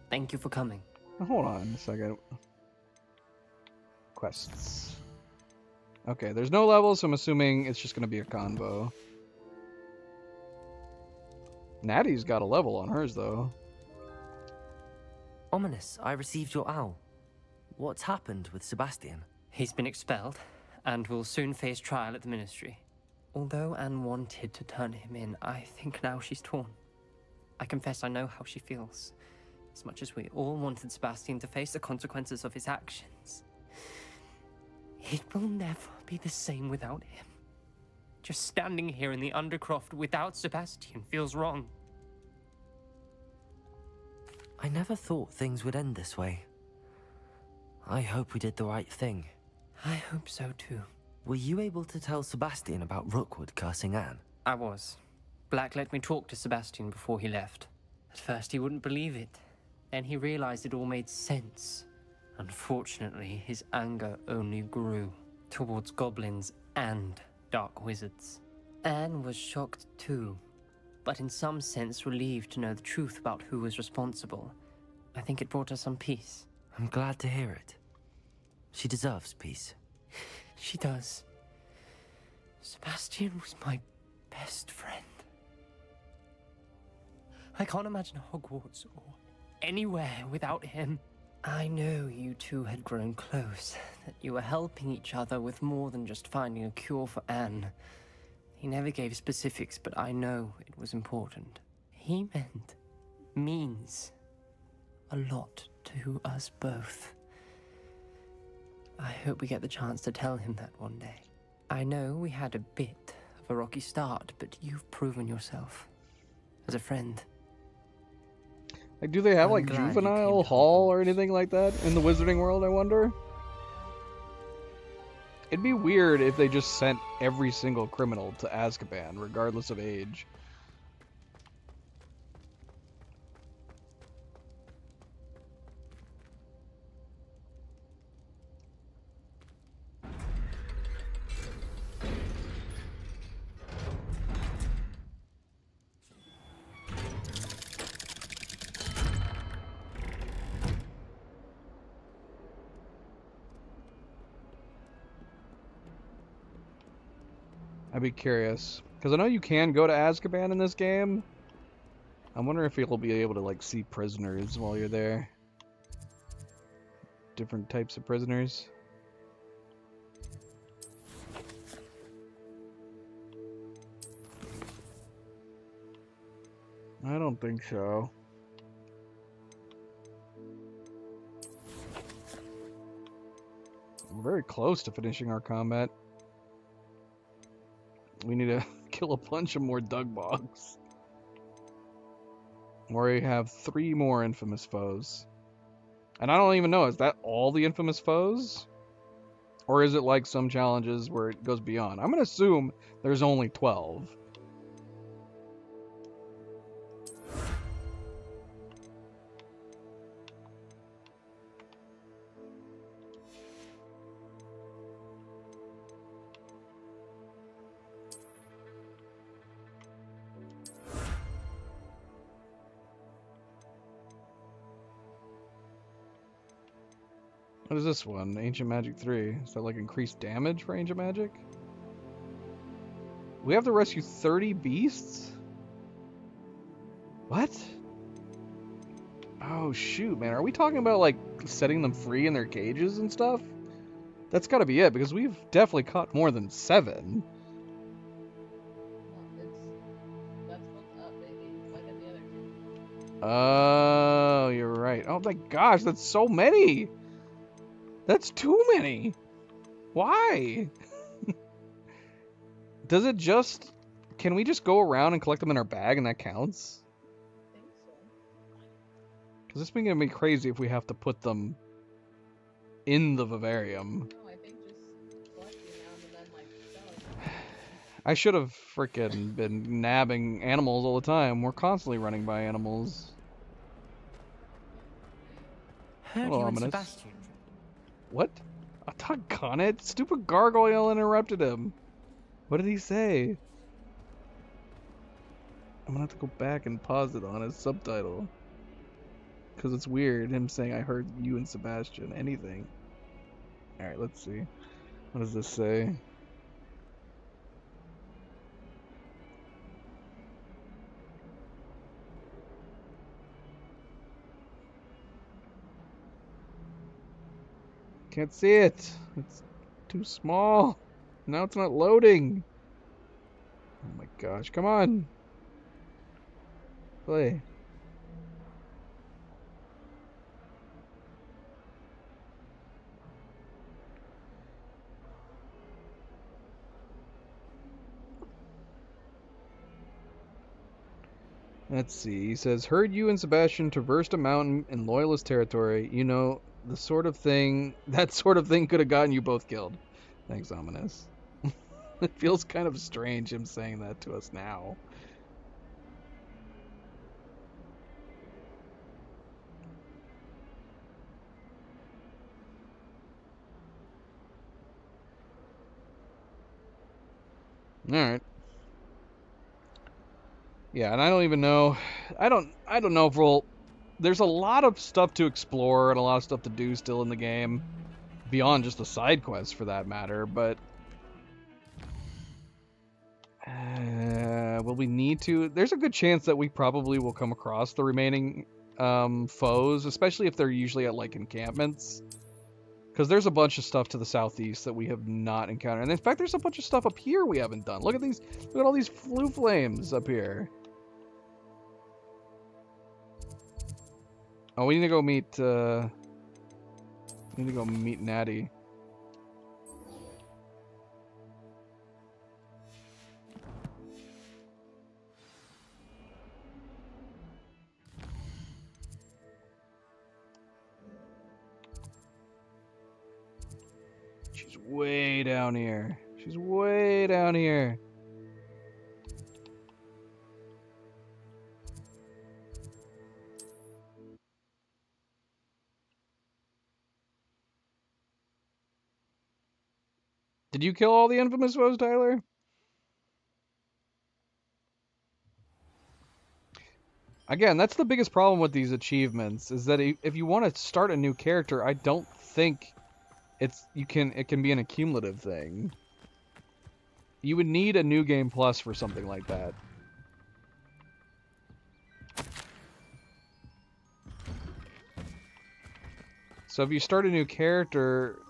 Thank you for coming. Hold on a second. Quests. Okay, there's no levels, so I'm assuming it's just going to be a convo. Natty's got a level on hers, though. Ominous, I received your owl. What's happened with Sebastian? He's been expelled, and will soon face trial at the Ministry. Although Anne wanted to turn him in, I think now she's torn. I confess I know how she feels. As much as we all wanted Sebastian to face the consequences of his actions. It will never be the same without him. Just standing here in the Undercroft without Sebastian feels wrong. I never thought things would end this way. I hope we did the right thing. I hope so too. Were you able to tell Sebastian about Rookwood cursing Anne? I was. Black let me talk to Sebastian before he left. At first he wouldn't believe it. Then he realized it all made sense. Unfortunately, his anger only grew towards goblins and dark wizards. Anne was shocked too, but in some sense relieved to know the truth about who was responsible. I think it brought her some peace. I'm glad to hear it. She deserves peace. She does. Sebastian was my best friend. I can't imagine Hogwarts or anywhere without him. I know you two had grown close, that you were helping each other with more than just finding a cure for Anne. He never gave specifics, but I know it was important. He means a lot to us both. I hope we get the chance to tell him that one day. I know we had a bit of a rocky start, but you've proven yourself as a friend. Like, do they have, I'm like, glad you juvenile hall or anything like that in the Wizarding World, I wonder? It'd be weird if they just sent every single criminal to Azkaban, regardless of age. I'd be curious, because I know you can go to Azkaban in this game. I'm wondering if you'll be able to, like, see prisoners while you're there. Different types of prisoners. I don't think so. We're very close to finishing our combat. We need to kill a bunch of more Dugbogs. We have 3 more infamous foes. And I don't even know, is that all the infamous foes? Or is it like some challenges where it goes beyond? I'm going to assume there's only 12. What is this one? Ancient Magic 3. Is that like increased damage for Ancient Magic? We have to rescue 30 beasts? What? Oh shoot, man. Are we talking about like setting them free in their cages and stuff? That's gotta be it, because we've definitely caught more than 7. Oh, you're right. Oh my gosh, that's so many! That's too many! Why? Does it just... Can we just go around and collect them in our bag and that counts? I think so. Because this is going to be crazy if we have to put them in the vivarium. No, I think just collecting them and then, like, selling them. I should have frickin' been nabbing animals all the time. We're constantly running by animals. Heard Hello, you and ominous. Sebastian. What? Oh, doggone it! Stupid gargoyle interrupted him. What did he say? I'm gonna have to go back and pause it on his subtitle. Because it's weird, him saying, I heard you and Sebastian. Anything. Alright, let's see. What does this say? Can't see it. It's too small. Now it's not loading. Oh my gosh, come on. Play. Let's see. He says, heard you and Sebastian traversed a mountain in Loyalist territory. You know, that sort of thing could have gotten you both killed. Thanks, Ominous. It feels kind of strange him saying that to us now. Alright. Yeah, and I don't even know. I don't know if we'll. There's a lot of stuff to explore and a lot of stuff to do still in the game, beyond just the side quests for that matter. But will we need to? There's a good chance that we probably will come across the remaining foes, especially if they're usually at like encampments. Because there's a bunch of stuff to the southeast that we have not encountered. And in fact, there's a bunch of stuff up here we haven't done. Look at these. Look at all these flue flames up here. Oh, we need to go meet, Natty. She's way down here. She's way down here. Did you kill all the infamous foes, Tyler? Again, that's the biggest problem with these achievements, is that if you want to start a new character, I don't think it can be an accumulative thing. You would need a New Game Plus for something like that. So if you start a new character,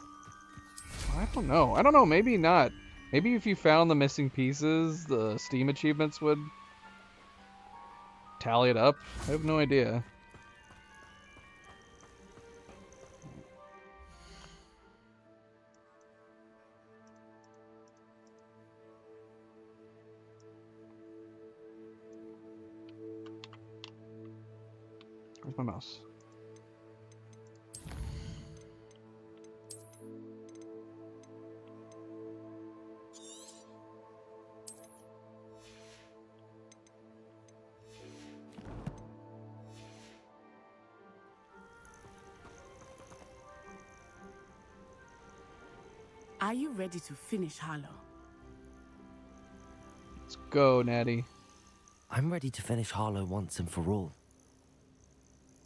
I don't know. Maybe not. Maybe if you found the missing pieces, the Steam achievements would tally it up. I have no idea. Where's my mouse? Are you ready to finish Harlow? Let's go, Natty. I'm ready to finish Harlow once and for all.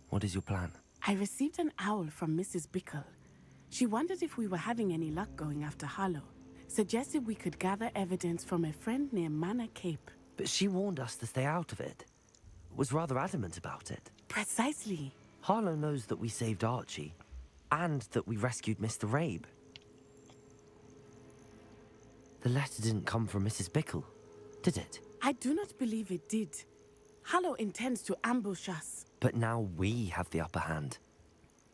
What is your plan? I received an owl from Mrs. Bickle. She wondered if we were having any luck going after Harlow. Suggested we could gather evidence from a friend near Manor Cape. But she warned us to stay out of it. Was rather adamant about it. Precisely. Harlow knows that we saved Archie, and that we rescued Mr. Rabe. The letter didn't come from Mrs. Bickle, did it? I do not believe it did. Harlow intends to ambush us. But now we have the upper hand.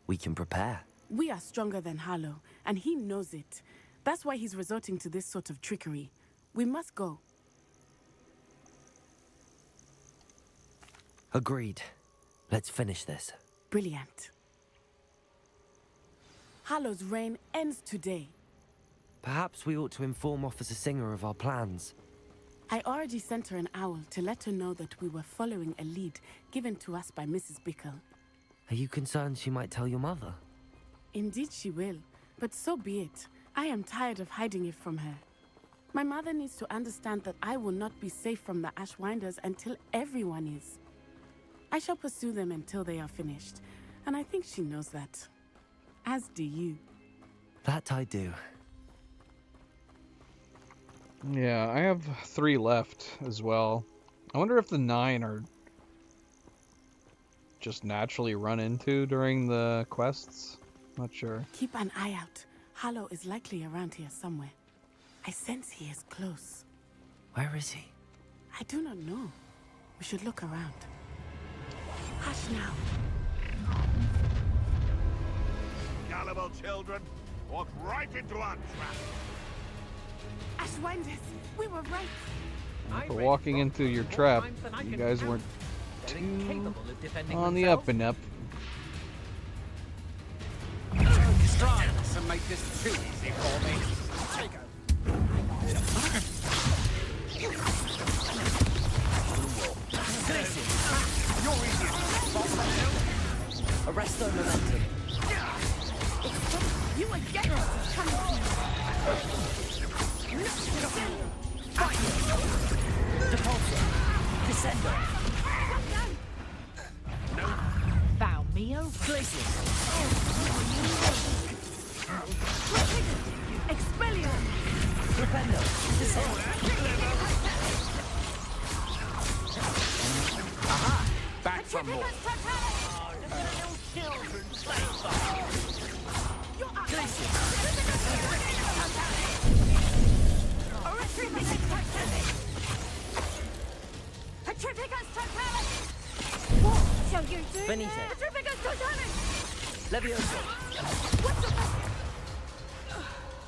We can prepare. We are stronger than Harlow, and he knows it. That's why he's resorting to this sort of trickery. We must go. Agreed. Let's finish this. Brilliant. Harlow's reign ends today. Perhaps we ought to inform Officer Singer of our plans. I already sent her an owl to let her know that we were following a lead given to us by Mrs. Bickle. Are you concerned she might tell your mother? Indeed she will, but so be it. I am tired of hiding it from her. My mother needs to understand that I will not be safe from the Ashwinders until everyone is. I shall pursue them until they are finished, and I think she knows that. As do you. That I do. Yeah, I have 3 left as well. I wonder if the 9 are just naturally run into during the quests. Not sure. Keep an eye out. Harlow is likely around here somewhere. I sense he is close. Where is he? I do not know. We should look around. Hush now. Gullible children, walk right into our trap. Ashwinders, we were right. For walking into your trap, you guys weren't They're incapable of defending on the up and up. Try and make this too easy for me. Take a You're easy. Arrest their momentum. You again! Depulsor. Descender. Bow me over. Glacius. Expellion! Rependo. Descend. Aha! Back from more. Petrificus Totalis! What shall you do? Benite. Petrificus Totalis! Leviosa. What's the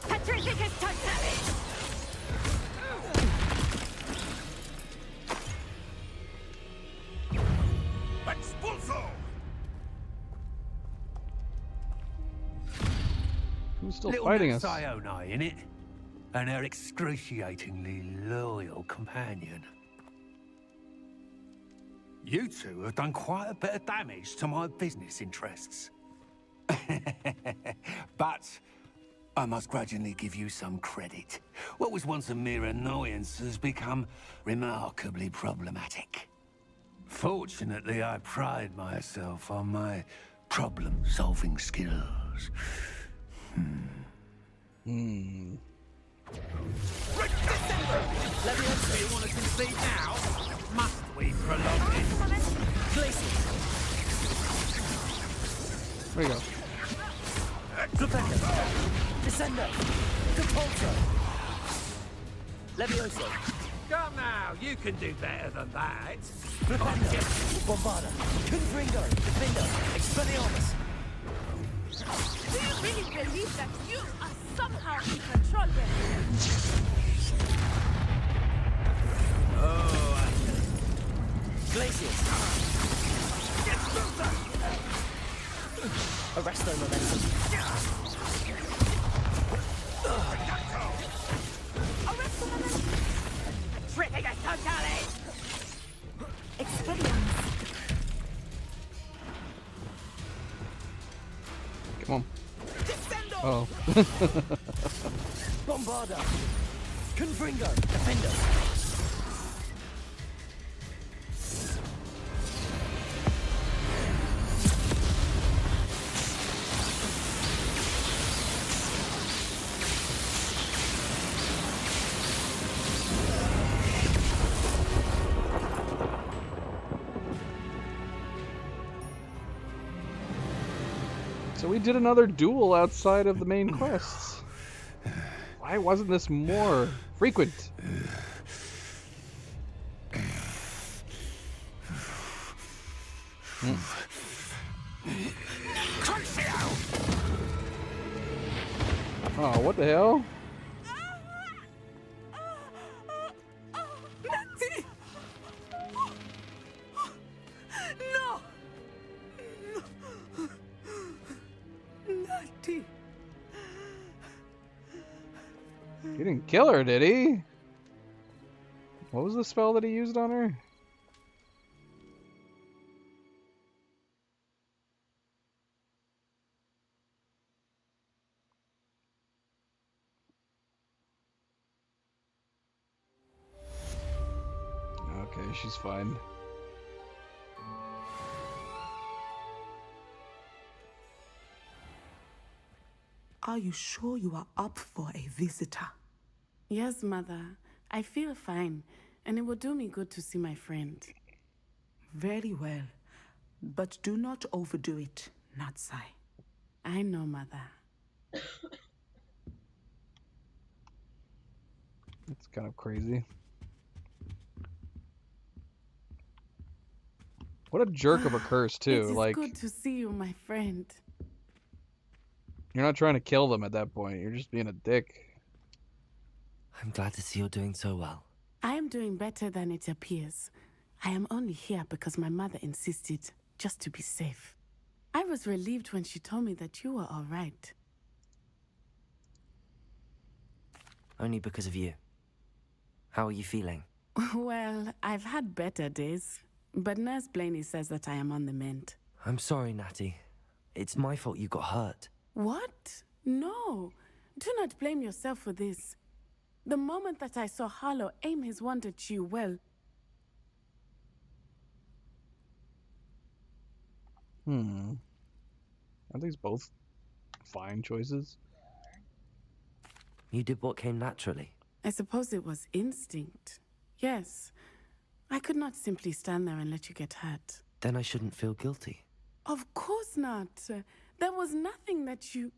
Petrificus Totalis! Expulso! Who's still Little fighting us? Sione, innit? And her excruciatingly loyal companion. You two have done quite a bit of damage to my business interests. But I must grudgingly give you some credit. What was once a mere annoyance has become remarkably problematic. Fortunately, I pride myself on my problem-solving skills. Leviosa, you want to concede now? Must we prolong it? Glacius. There you go. Rependo. Descender. Depulsor. Leviosa. Come now, you can do better than that. Rependo. Bombarda. Confringo. Defender. Expelliarmus. Do you really believe that you are somehow in control here? Glacius. Arresto momentum. Arresto momentum! Petrificus Totalis! Expelliarmus! Come on. Oh. Bombarda. Confringo. Defender. So we did another duel outside of the main quests. Why wasn't this more frequent? Oh, what the hell? Natty! No! Natty! He didn't kill her, did he? What was the spell that he used on her? Okay, she's fine. Are you sure you are up for a visitor? Yes, Mother. I feel fine, and it will do me good to see my friend. Very well. But do not overdo it, Natsai. I know, Mother. It's kind of crazy. What a jerk of a curse, too. It is Like, good to see you, my friend. you're not trying to kill them at that point. You're just being a dick. I'm glad to see you're doing so well. I am doing better than it appears. I am only here because my mother insisted, just to be safe. I was relieved when she told me that you were all right. Only because of you. How are you feeling? Well, I've had better days, but Nurse Blaney says that I am on the mend. I'm sorry, Natty. It's my fault you got hurt. What? No. Do not blame yourself for this. The moment that I saw Harlow aim his wand at you, well... Are these both fine choices? You did what came naturally. I suppose it was instinct. Yes. I could not simply stand there and let you get hurt. Then I shouldn't feel guilty. Of course not. There was nothing that you...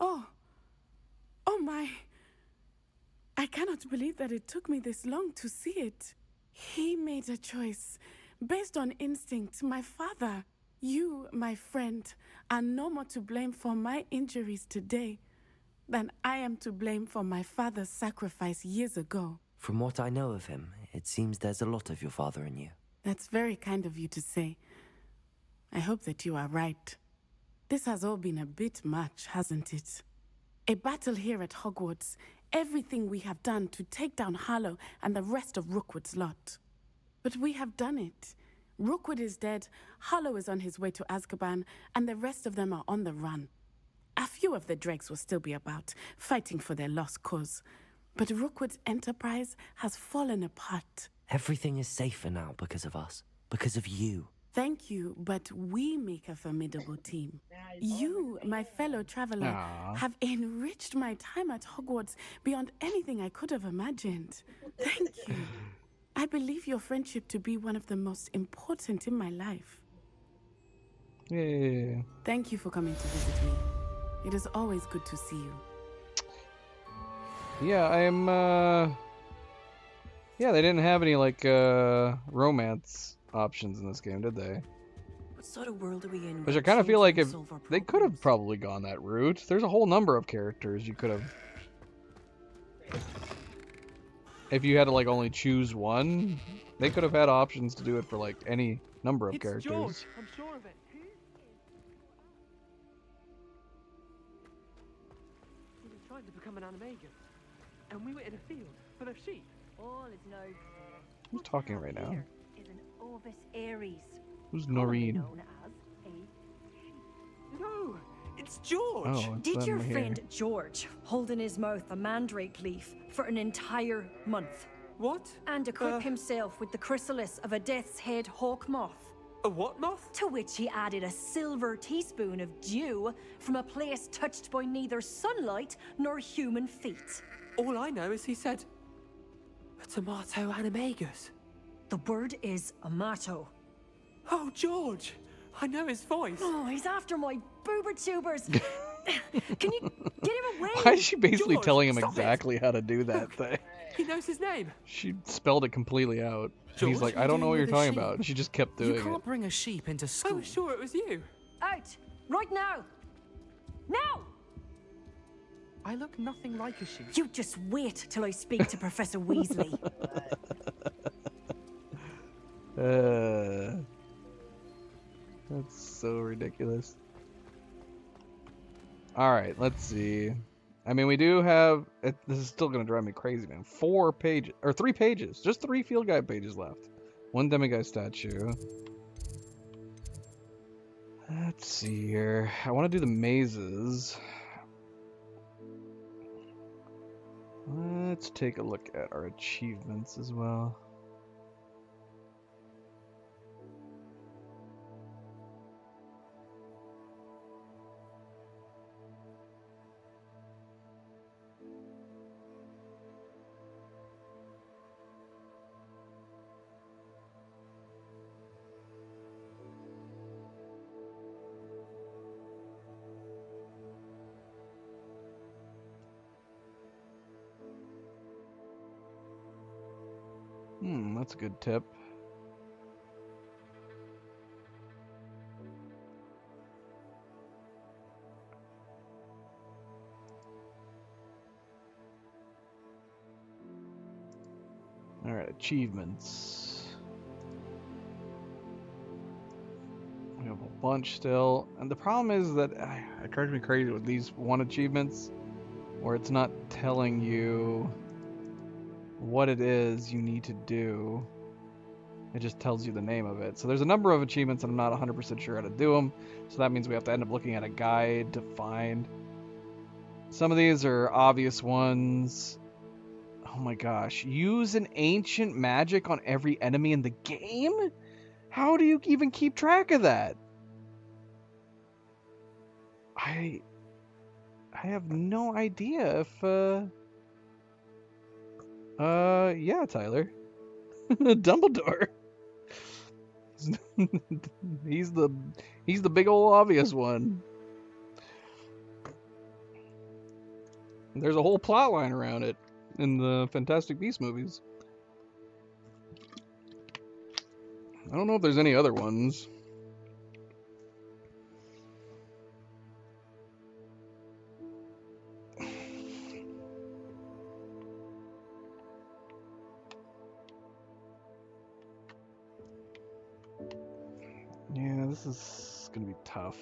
Oh my... I cannot believe that it took me this long to see it. He made a choice based on instinct. My father, you, my friend, are no more to blame for my injuries today than I am to blame for my father's sacrifice years ago. From what I know of him, it seems there's a lot of your father in you. That's very kind of you to say. I hope that you are right. This has all been a bit much, hasn't it? A battle here at Hogwarts, everything we have done to take down Harlow and the rest of Rookwood's lot. But we have done it. Rookwood is dead, Harlow is on his way to Azkaban, and the rest of them are on the run. A few of the dregs will still be about, fighting for their lost cause. But Rookwood's enterprise has fallen apart. Everything is safer now because of us. Because of you. Thank you, but we make a formidable team. You, my fellow traveler, have enriched my time at Hogwarts beyond anything I could have imagined. Thank you. I believe your friendship to be one of the most important in my life. Yeah. Thank you for coming to visit me. It is always good to see you. Yeah, I'm, yeah, they didn't have any, like, romance options in this game, did they? What sort of world are we in? Which I kind of feel like if they could have probably gone that route. There's a whole number of characters you could have... If you had to, like, only choose one, they could have had options to do it for, like, any number of characters. George, I'm sure of it. He was trying to become an animagus, and we were in a field full of sheep. All is now Who's talking right now? is an Ovis Aries. Who's Noreen? Known as a No, it's George. Oh, it's Did them your here. friend George hold in his mouth a mandrake leaf for an entire month? What? And equip himself with the chrysalis of a death's head hawk moth? A what moth? To which he added a silver teaspoon of dew from a place touched by neither sunlight nor human feet. All I know is he said, a tomato animagus. The word is amato. Oh, George! I know his voice. Oh, he's after my boober tubers. Can you get him away? Why is she basically George, telling him stop exactly how to do that thing? He knows his name. She spelled it completely out. And he's George, like, I don't know what you're with a talking sheep? about. And she just kept doing You it. can't bring a sheep into school. I was sure it was you. Out! Right now! Now! I look nothing like a sheep. You just wait till I speak to Professor Weasley. That's so ridiculous. Alright, let's see. I mean, we do have... this is still going to drive me crazy, man. 4 pages... Or 3 pages. Just 3 field guide pages left. 1 demiguise statue. Let's see here. I want to do the mazes. Let's take a look at our achievements as well. That's a good tip. Alright, achievements. bunch still. And the problem is that it drives me crazy with these one achievements where it's not telling you what it is you need to do. It just tells you the name of it. So there's a number of achievements and I'm not 100% sure how to do them. So that means we have to end up looking at a guide to find. Some of these are obvious ones. Oh my gosh. Use an ancient magic on every enemy in the game? How do you even keep track of that? I have no idea if, yeah, Tyler. Dumbledore. he's the big old obvious one. There's a whole plot line around it in the Fantastic Beasts movies. I don't know if there's any other ones. Yeah, this is gonna be tough.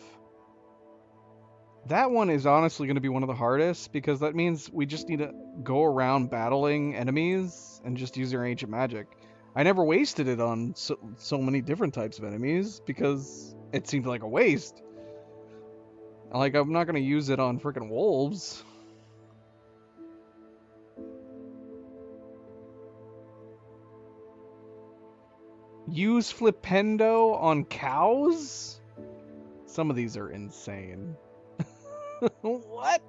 That one is honestly gonna be one of the hardest because that means we just need to go around battling enemies and just use our ancient magic. I never wasted it on so many different types of enemies because it seemed like a waste. Like, I'm not gonna use it on freaking wolves. Use Flipendo on cows? Some of these are insane. What?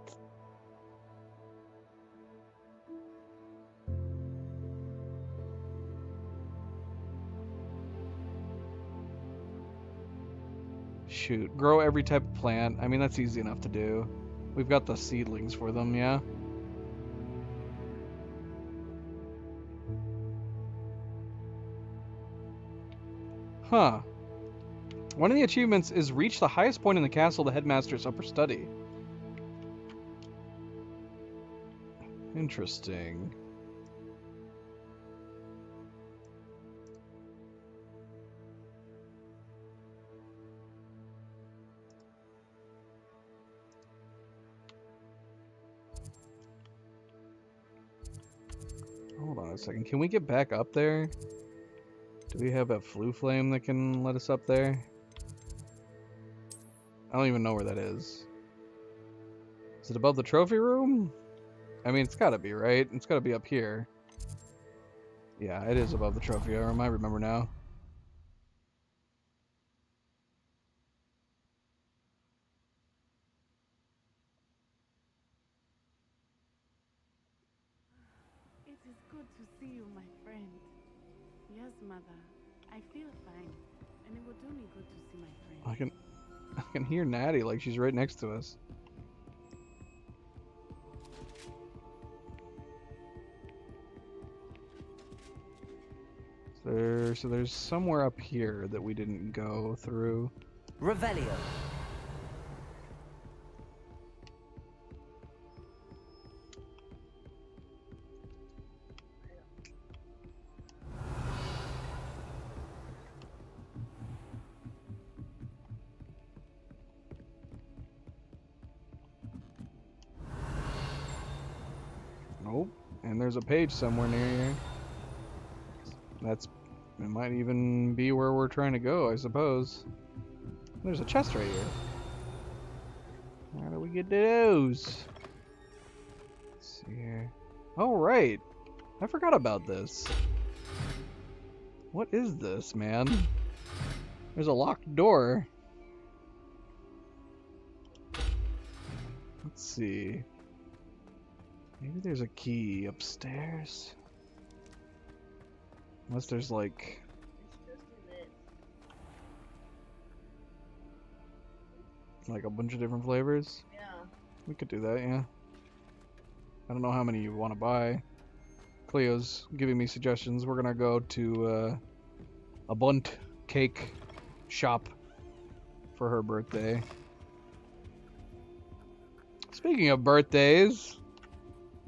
Shoot, grow every type of plant. I mean, that's easy enough to do. We've got the seedlings for them, yeah? Huh. One of the achievements is reach the highest point in the castle, the headmaster's upper study. Interesting. Hold on a second. Can we get back up there? Do we have a flue flame that can let us up there? I don't even know where that is. Is it above the trophy room? I mean, it's gotta be, right? It's gotta be up here. Yeah, it is above the trophy room. I remember now. It is good to see you, my friend. Yes, mother. I feel fine, and it will do me good to see my friend. I can hear Natty like she's right next to us. So there's somewhere up here that we didn't go through. Revelio. Nope. And there's a page somewhere near here. It might even be where we're trying to go, I suppose. There's a chest right here. How do we get to those? Let's see here. Oh, right. I forgot about this. What is this, man? There's a locked door. Let's see. Maybe there's a key upstairs. Unless there's like... like a bunch of different flavors? Yeah. We could do that, yeah. I don't know how many you want to buy. Cleo's giving me suggestions. We're gonna go to a Bunt cake shop for her birthday. Speaking of birthdays,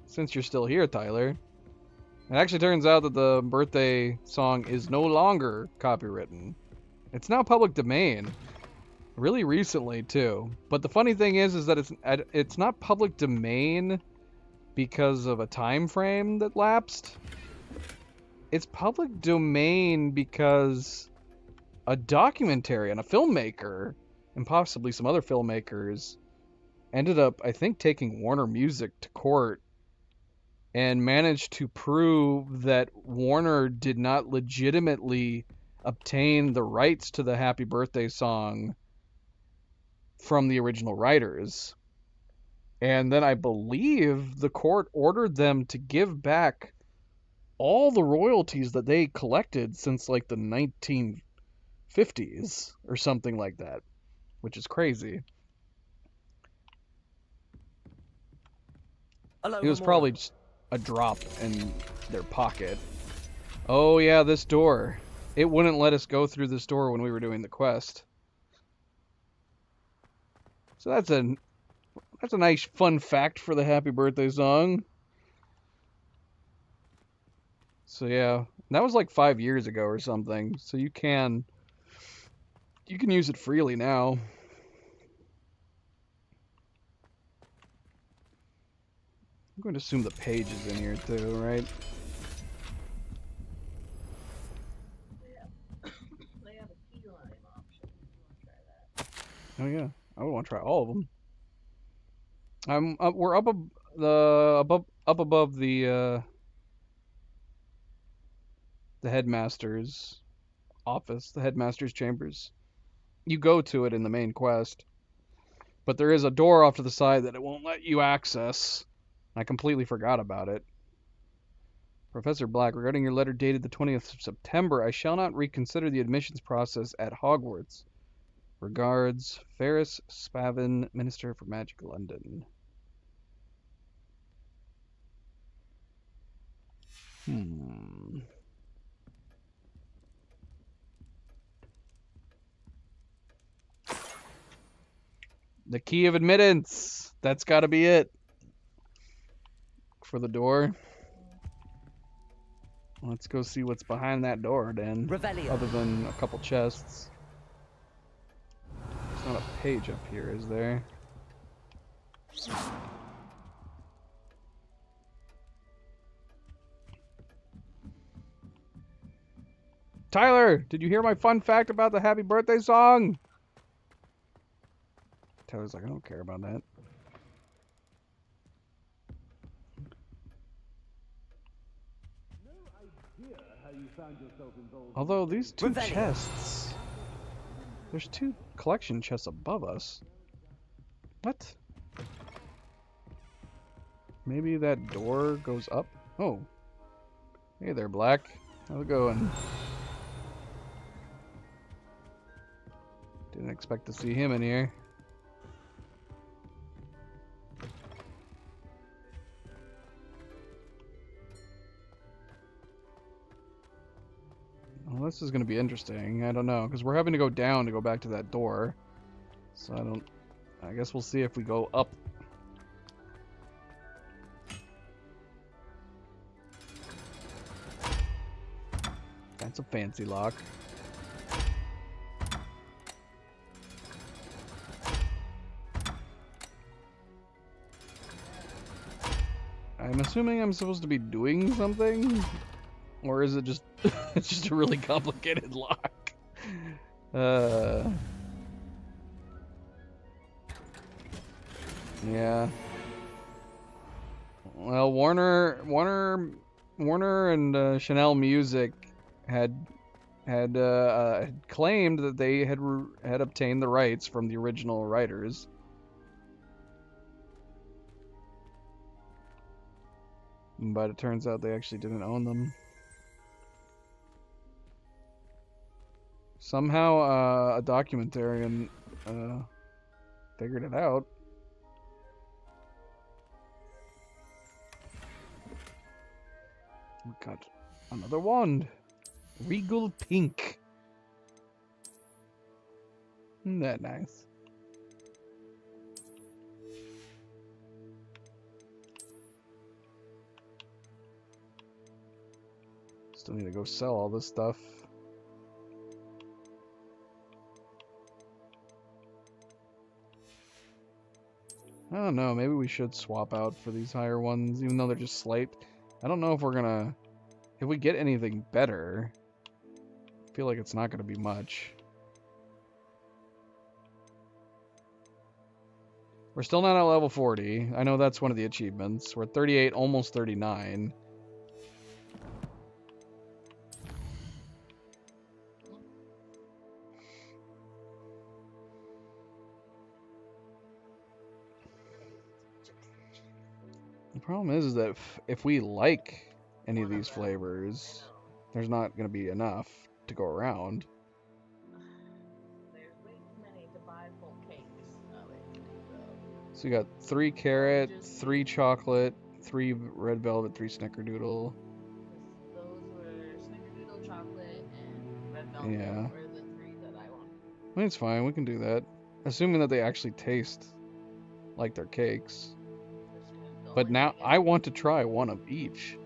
since you're still here, Tyler, it actually turns out that the birthday song is no longer copywritten. It's now public domain. Really recently too. But the funny thing is that it's not public domain because of a time frame that lapsed. It's public domain because a documentary and a filmmaker, and possibly some other filmmakers, ended up, I think, taking Warner Music to court and managed to prove that Warner did not legitimately obtain the rights to the Happy Birthday song from the original writers. And then I believe the court ordered them to give back all the royalties that they collected since like the 1950s or something like that, which is crazy. Hello, It was probably just a drop in their pocket. Oh yeah, this door. It wouldn't let us go through this door when we were doing the quest. So that's a nice fun fact for the Happy Birthday song. So yeah, that was like 5 years ago or something. So you can use it freely now. I'm going to assume the page is in here too, right? They have a key lime option if you want to try that. Oh yeah, I would want to try all of them. We're up above the headmaster's office, the headmaster's chambers. You go to it in the main quest, but there is a door off to the side that it won't let you access. I completely forgot about it. Professor Black, regarding your letter dated the 20th of September, I shall not reconsider the admissions process at Hogwarts. Regards, Ferris Spavin, Minister for Magic, London. The key of admittance. That's got to be it. For the door. Let's go see what's behind that door, then. Revelio. Other than a couple chests. There's not a page up here, is there? Tyler, did you hear my fun fact about the Happy Birthday song? Tyler's like, I don't care about that. Although these two chests, there's two collection chests above us. What? Maybe that door goes up? Oh. Hey there, Black. How's it going? Didn't expect to see him in here. Well, this is going to be interesting. I don't know, because we're having to go down to go back to that door. So I guess we'll see if we go up. That's a fancy lock. I'm assuming I'm supposed to be doing something? Or is it just it's just a really complicated lock? Yeah. Well, Warner and Chanel Music had claimed that they had obtained the rights from the original writers. But it turns out they actually didn't own them. Somehow, a documentarian figured it out. We got another wand. Regal Pink. Isn't that nice? Still need to go sell all this stuff. I don't know, maybe we should swap out for these higher ones, even though they're just slight. I don't know if we're gonna... If we get anything better, I feel like it's not gonna be much. We're still not at level 40. I know that's one of the achievements. We're at 38, almost 39. The problem is that if we like any of these flavors, there's not going to be enough to go around. There's way too many to buy full cakes of it. So we got 3 carrot, 3 chocolate, 3 red velvet, 3 snickerdoodle. Those were snickerdoodle, chocolate, and red velvet Yeah. were the 3 that I wanted. I mean, it's fine, we can do that. Assuming that they actually taste like they're cakes. But now I want to try one of each.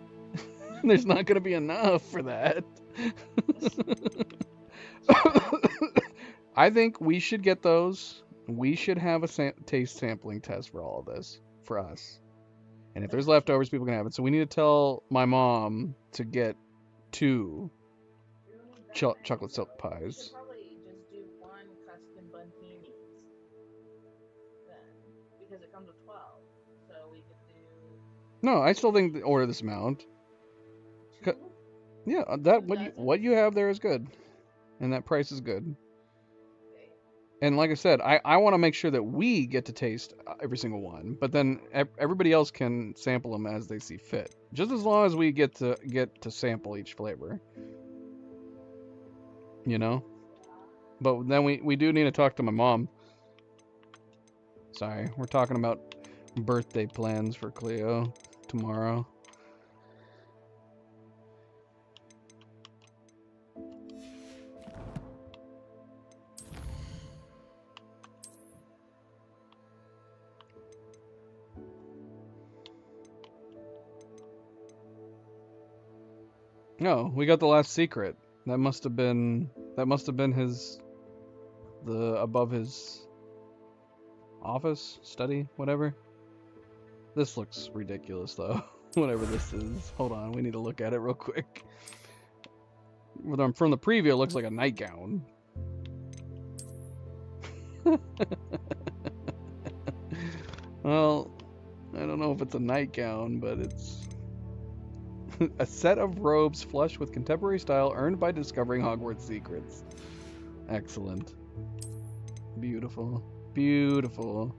There's not going to be enough for that. I think we should get those. We should have a taste sampling test for all of this, for us. And if there's leftovers, people can have it. So we need to tell my mom to get 2 chocolate silk pies. Probably just do 1 custom buntinis then, because it comes with 12. So we could do No, I still think order this amount. Yeah, that what you have there is good, and that price is good. And like I said, I want to make sure that we get to taste every single one, but then everybody else can sample them as they see fit. Just as long as we get to sample each flavor, you know. But then we do need to talk to my mom. Sorry, we're talking about birthday plans for Cleo tomorrow. No, we got the last secret. That must have been above his office, study, whatever. This looks ridiculous though. Whatever this is. Hold on, we need to look at it real quick. From the preview, it looks like a nightgown. Well, I don't know if it's a nightgown, but it's a set of robes flush with contemporary style earned by discovering Hogwarts secrets. Excellent. Beautiful. Beautiful.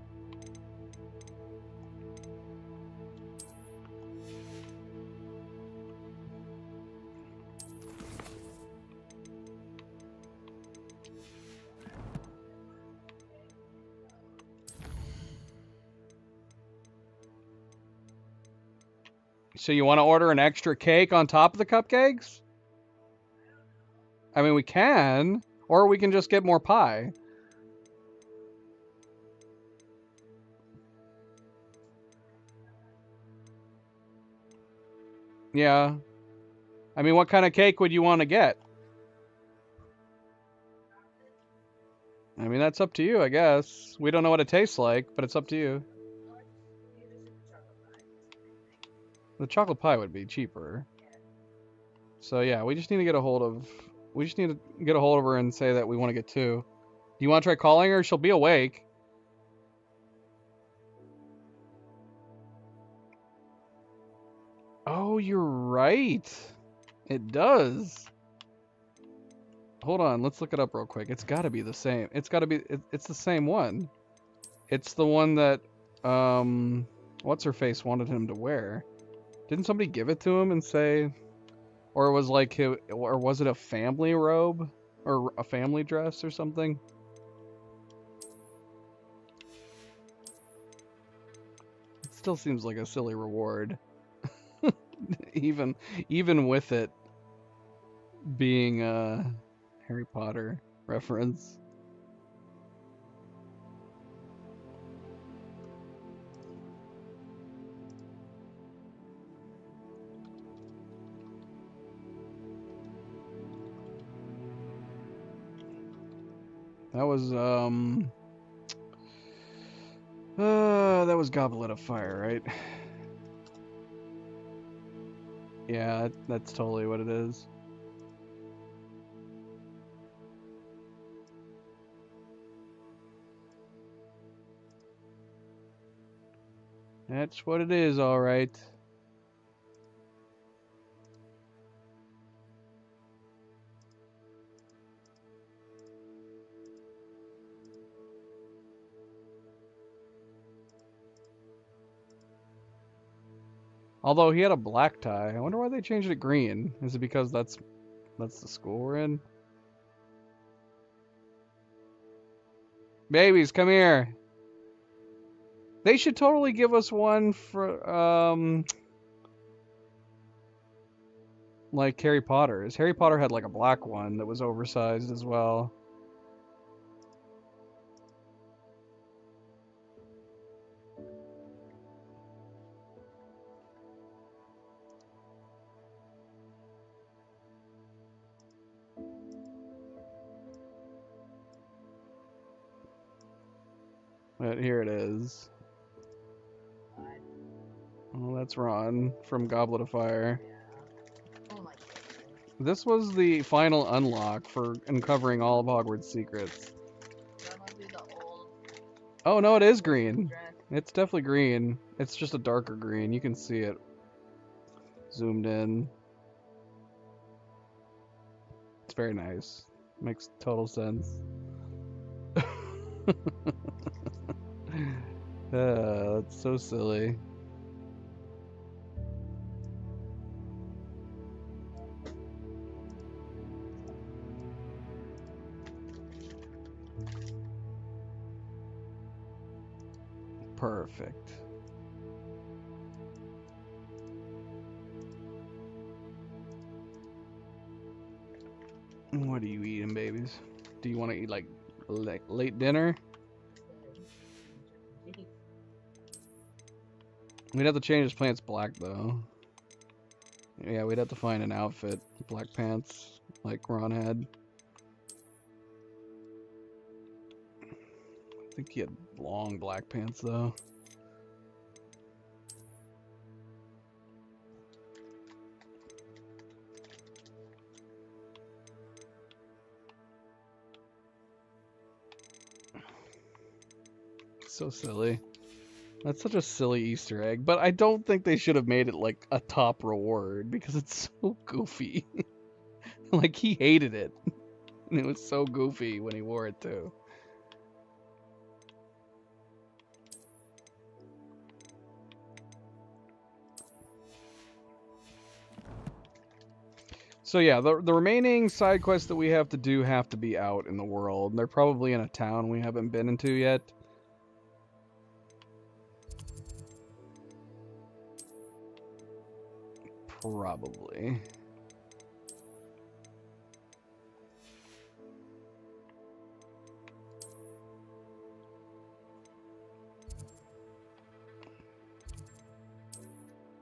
So you want to order an extra cake on top of the cupcakes? I mean, we can, or we can just get more pie. Yeah. I mean, what kind of cake would you want to get? I mean, that's up to you, I guess. We don't know what it tastes like, but it's up to you. The chocolate pie would be cheaper. So yeah, we just need to get a hold of her and say that we want to get 2. Do you want to try calling her? She'll be awake. Oh, you're right. It does. Hold on, let's look it up real quick. It's got to be the same. It's got to be it's the same one. It's the one that what's her face wanted him to wear. Didn't somebody give it to him and say, or was it a family robe or a family dress or something? It still seems like a silly reward, even with it being a Harry Potter reference. That was Goblet of Fire, right? Yeah, that's totally what it is. That's what it is, alright. Although he had a black tie. I wonder why they changed it green. Is it because that's the school we're in? Babies, come here. They should totally give us one for like Harry Potter's. Harry Potter had like a black one that was oversized as well. But here it is. Oh, that's Ron from Goblet of Fire. This was the final unlock for uncovering all of Hogwarts' secrets. Oh no, it is green. It's definitely green. It's just a darker green. You can see it zoomed in. It's very nice. Makes total sense. That's so silly. Perfect. What are you eating, babies? Do you want to eat like late dinner? We'd have to change his pants black though. Yeah, we'd have to find an outfit. Black pants, like Ron had. I think he had long black pants though. So silly. That's such a silly Easter egg, but I don't think they should have made it like a top reward because it's so goofy. Like he hated it. And it was so goofy when he wore it too. So yeah, the remaining side quests that we have to do have to be out in the world. They're probably in a town we haven't been into yet. Probably.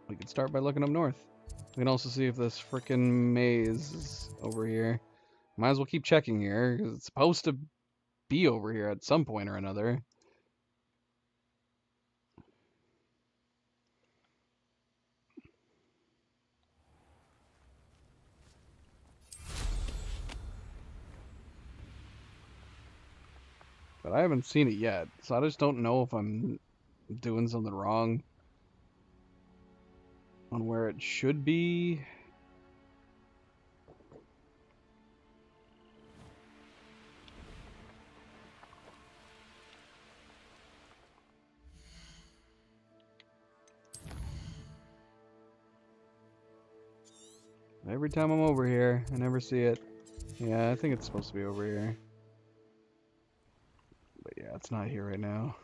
We can start by looking up north. We can also see if this frickin' maze is over here. Might as well keep checking here, because it's supposed to be over here at some point or another. But I haven't seen it yet, so I just don't know if I'm doing something wrong on where it should be. Every time I'm over here, I never see it. Yeah, I think it's supposed to be over here. But yeah, it's not here right now.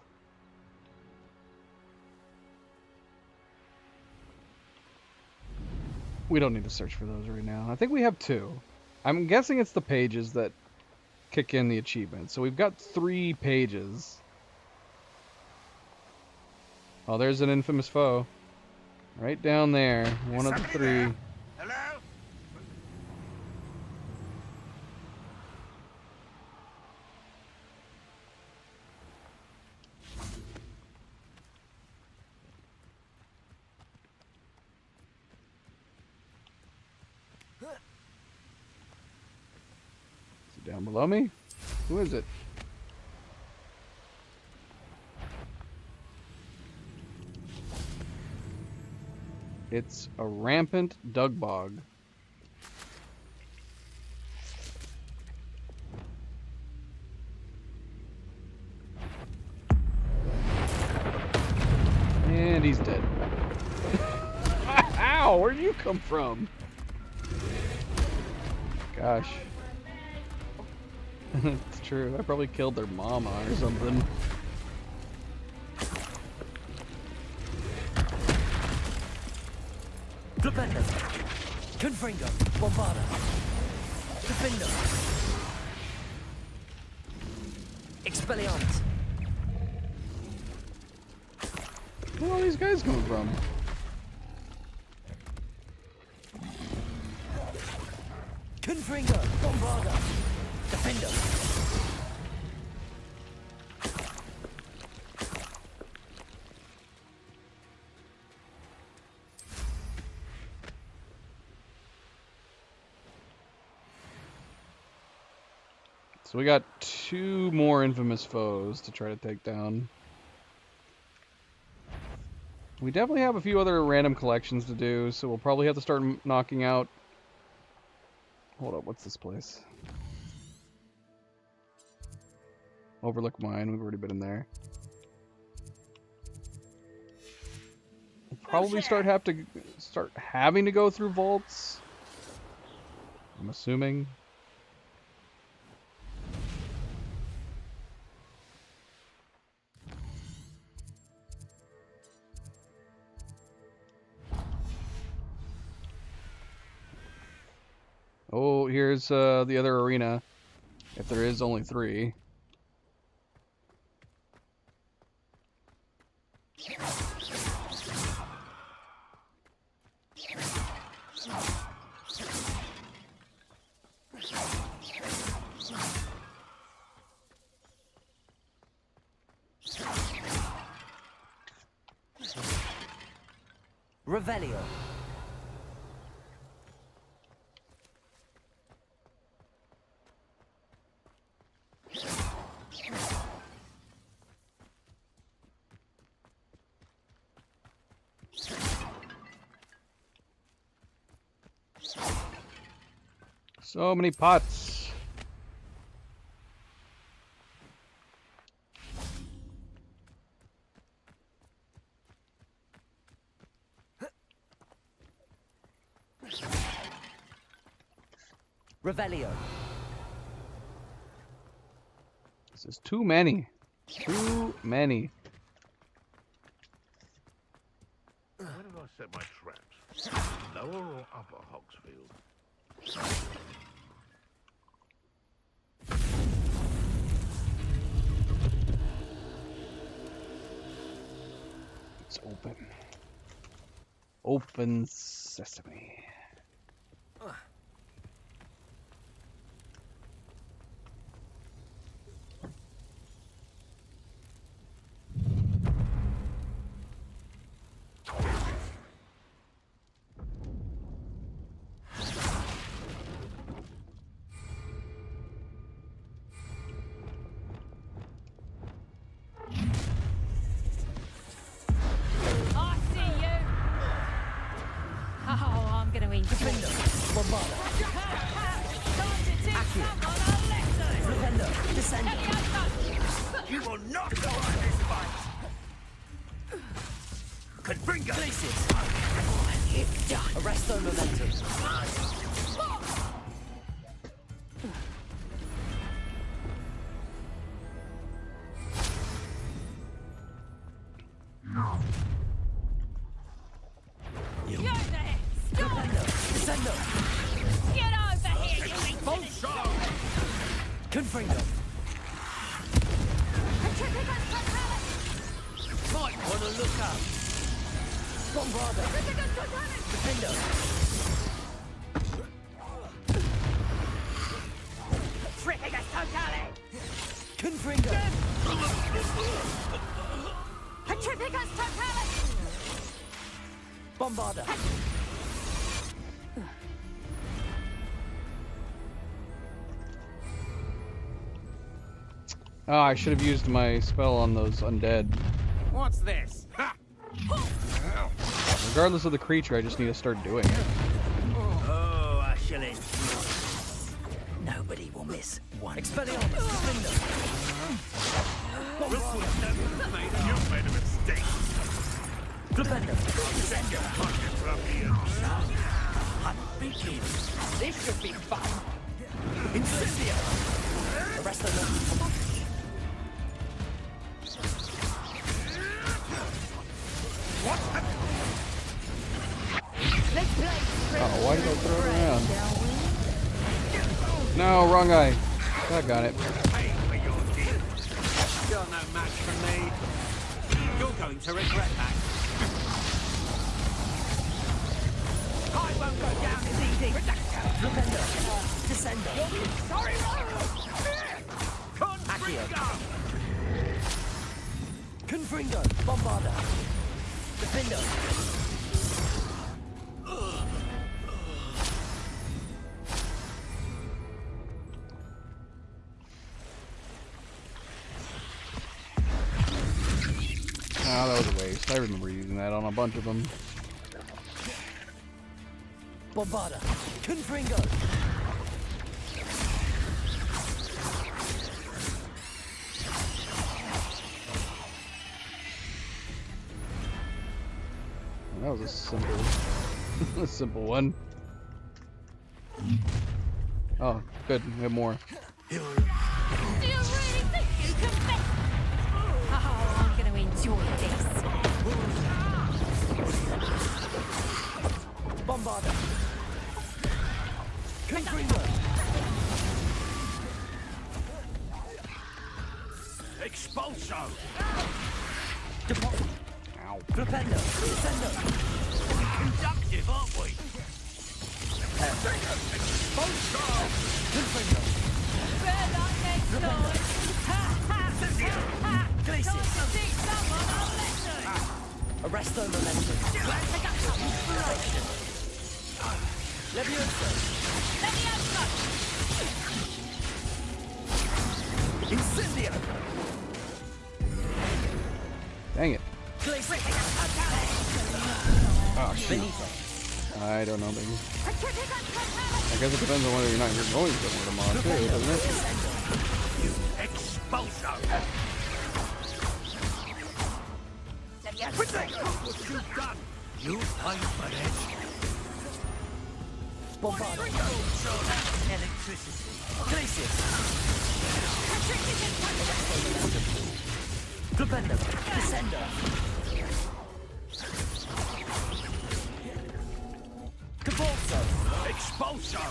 We don't need to search for those right now. I think we have 2. I'm guessing it's the pages that kick in the achievement. So we've got 3 pages. Oh, there's an infamous foe. Right down there. One of the 3. There? Hello? Down below me? Who is it? It's a rampant Dugbog. And he's dead. Ow! Where'd you come from? Gosh. It's true. I probably killed their mama or something. Flipendo. Confringo. Bombarda. Defendo. Expelliarmus. Where are all these guys coming from? Confringo. Bombarda. Defendo. So we got 2 more infamous foes to try to take down. We definitely have a few other random collections to do, so we'll probably have to start knocking out... Hold up, what's this place? Overlook Mine, we've already been in there. We'll probably start having to go through vaults. I'm assuming. Oh, here's the other arena. If there is only 3. Revelio. So many pots. Revelio. This is too many. Too many. Where did I set my traps? Lower or upper Hogsfield? It's open. Open sesame. You will not go on this fight! Confringo! Places! Arresto momentum. Descendo! Get over here, you infidel! Confringo! Might want to look up. Bombarda! Defendo! Tripicus Totale! Confringo! Tripicus Totale! Bombarda! Oh, I should have used my spell on those undead. What's this? Ha! Regardless of the creature, I just need to start doing it. Oh, I shall enjoy. Nobody will miss one. Expelliarmus, Defender. You've made a mistake. Defender. Send your pocket from here. Begin. This should be fun. Incendio. Arrest the Let's play. Oh, why did I throw it around? No, wrong guy. I got it. You're no match for me. You're going to regret that. I won't go down as easy. Defender. Descender. Sorry, Confringo. Bombarder. Defender. Oh, that was a waste. I remember using that on a bunch of them. Bombarder. Confringo. That was a simple, a simple one. Oh, good. We have more. Do you really think you can bet? Oh, I'm going to enjoy this. Bombarder. Confringo. Expulso. Deposit. Ow. Flipendo. Descender. Conductive, aren't we? Expulso. Confringo. Better not next time. Ha ha ha. Glacius. Time to teach someone a lesson. Arresto Momentum. Levioso. Levioso. Incendio. Dang it. Glacius. Oh, shoot. Benito. I don't know, baby. I guess it depends on whether or not you're going somewhere tomorrow, too, doesn't it? Expulso. What you've done? You pay for it. Bombarder. Electricity. Glacius. Flipendo. Descender. Cabalso. Expulso.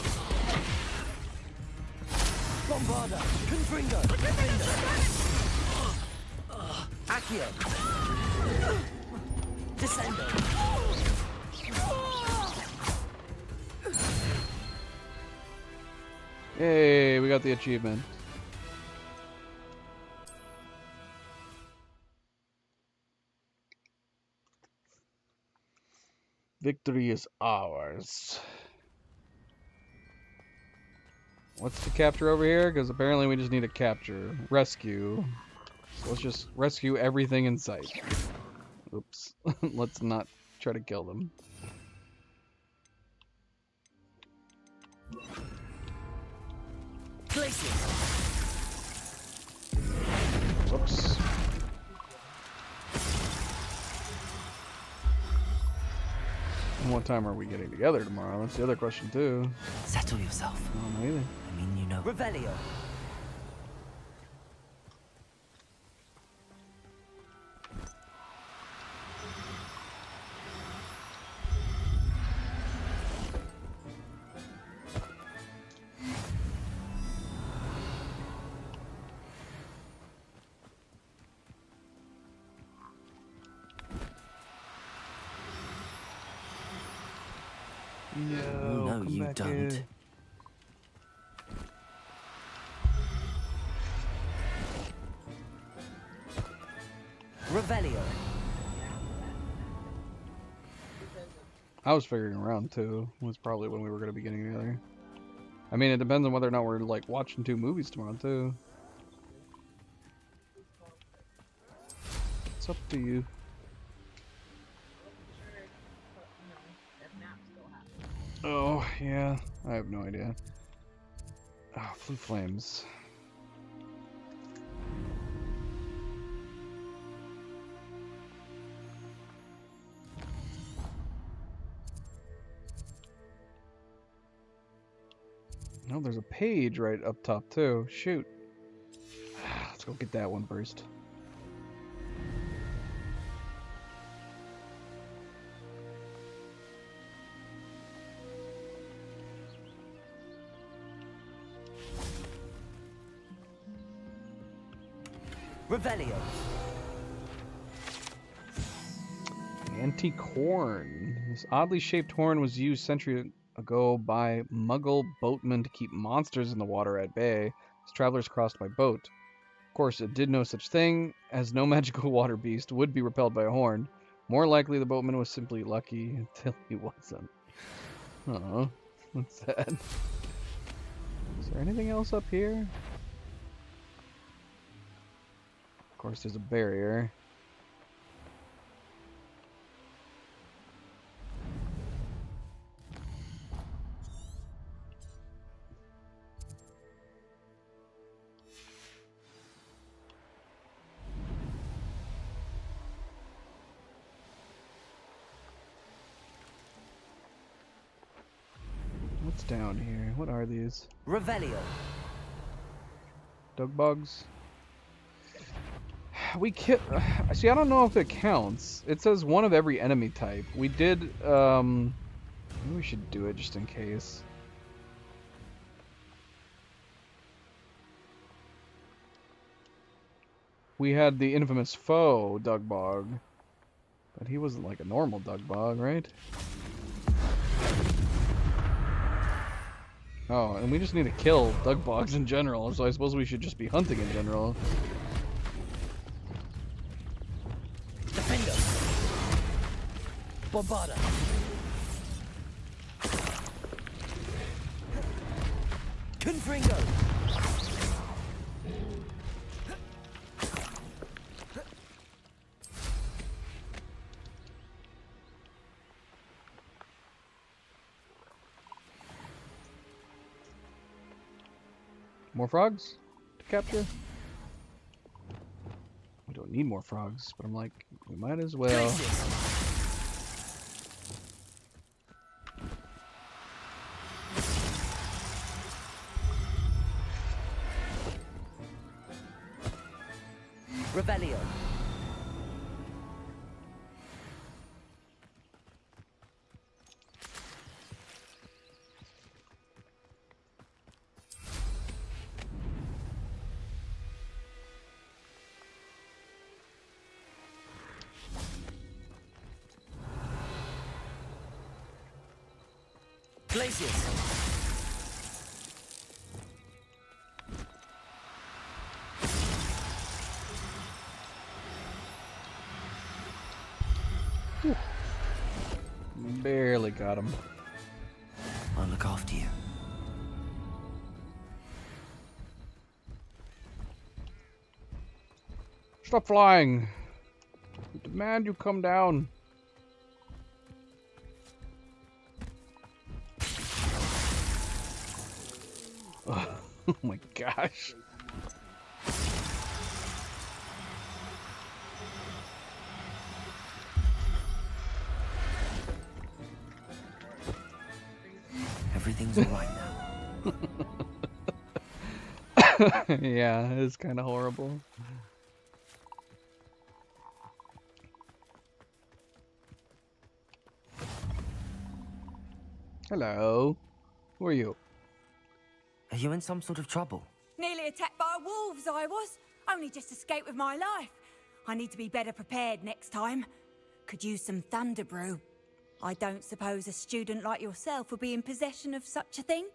Bombarder. Confringo. Accio. Descender. Yay, we got the achievement. Victory is ours. What's the capture over here? Because apparently we just need to capture. Rescue. So let's just rescue everything in sight. Oops. Let's not try to kill them. Whoops. And what time are we getting together tomorrow? That's the other question too. Settle yourself. I don't know either. I mean, you know. Revelio. No, you don't. Here. Revelio. I was figuring around too. Was probably when we were going to be getting together. I mean, it depends on whether or not we're like watching 2 movies tomorrow too. What's up to you? Oh, yeah. I have no idea. Oh, Flue Flames. No, there's a page right up top too. Shoot. Let's go get that one first. Revelio. Antique horn. This oddly shaped horn was used centuries ago by Muggle boatmen to keep monsters in the water at bay as travelers crossed by boat. Of course, it did no such thing, as no magical water beast would be repelled by a horn. More likely, the boatman was simply lucky until he wasn't. Oh, that's sad. Is there anything else up here? Of course, there's a barrier. What's down here? What are these? Revelio. Dug bugs. We kill. See, I don't know if it counts. It says one of every enemy type. We did. Maybe we should do it just in case. We had the infamous foe, Dugbog. But he wasn't like a normal Dugbog, right? Oh, and we just need to kill Dugbogs in general, so I suppose we should just be hunting in general. Defender. Bombarda. Confringo. More frogs to capture? We don't need more frogs, but I'm like, we might as well. Revelio. Glacius. Barely got him. I'll look after you. Stop flying. I demand you come down. Oh my gosh. Everything's alright now. Yeah, it's kind of horrible. Hello. Who are you? Are you in some sort of trouble? Nearly attacked by wolves, I was. Only just escaped with my life. I need to be better prepared next time. Could use some thunder brew. I don't suppose a student like yourself would be in possession of such a thing?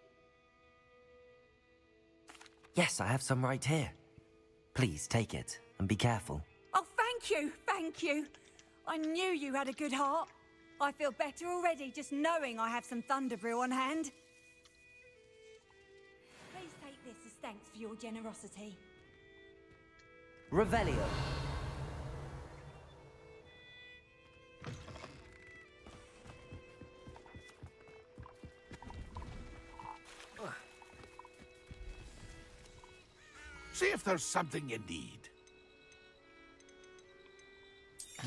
Yes, I have some right here. Please take it and be careful. Oh, thank you, thank you. I knew you had a good heart. I feel better already just knowing I have some thunder brew on hand. Please take this as thanks for your generosity. Revelio. See if there's something you need.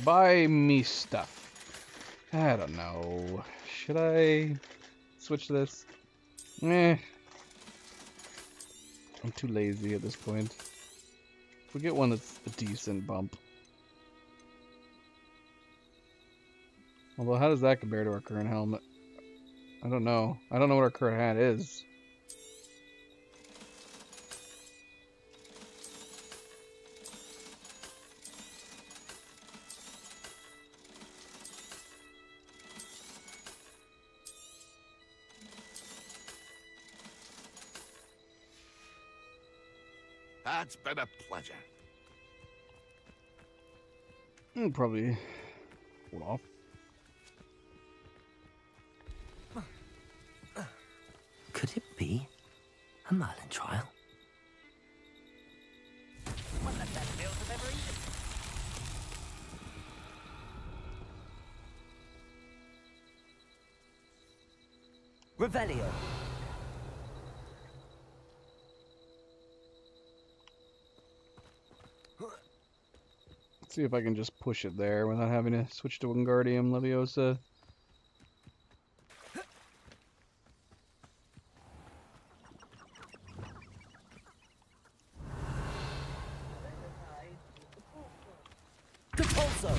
Buy me stuff. I don't know. Should I switch this? I'm too lazy at this point. We'll get one that's a decent bump. Although, how does that compare to our current helmet? I don't know. I don't know what our current hat is. It's been a pleasure. Probably hold off. Could it be a Merlin trial? One of the best meals I've ever eaten. Revelio. Let's see if I can just push it there without having to switch to Wingardium Leviosa. Depulso.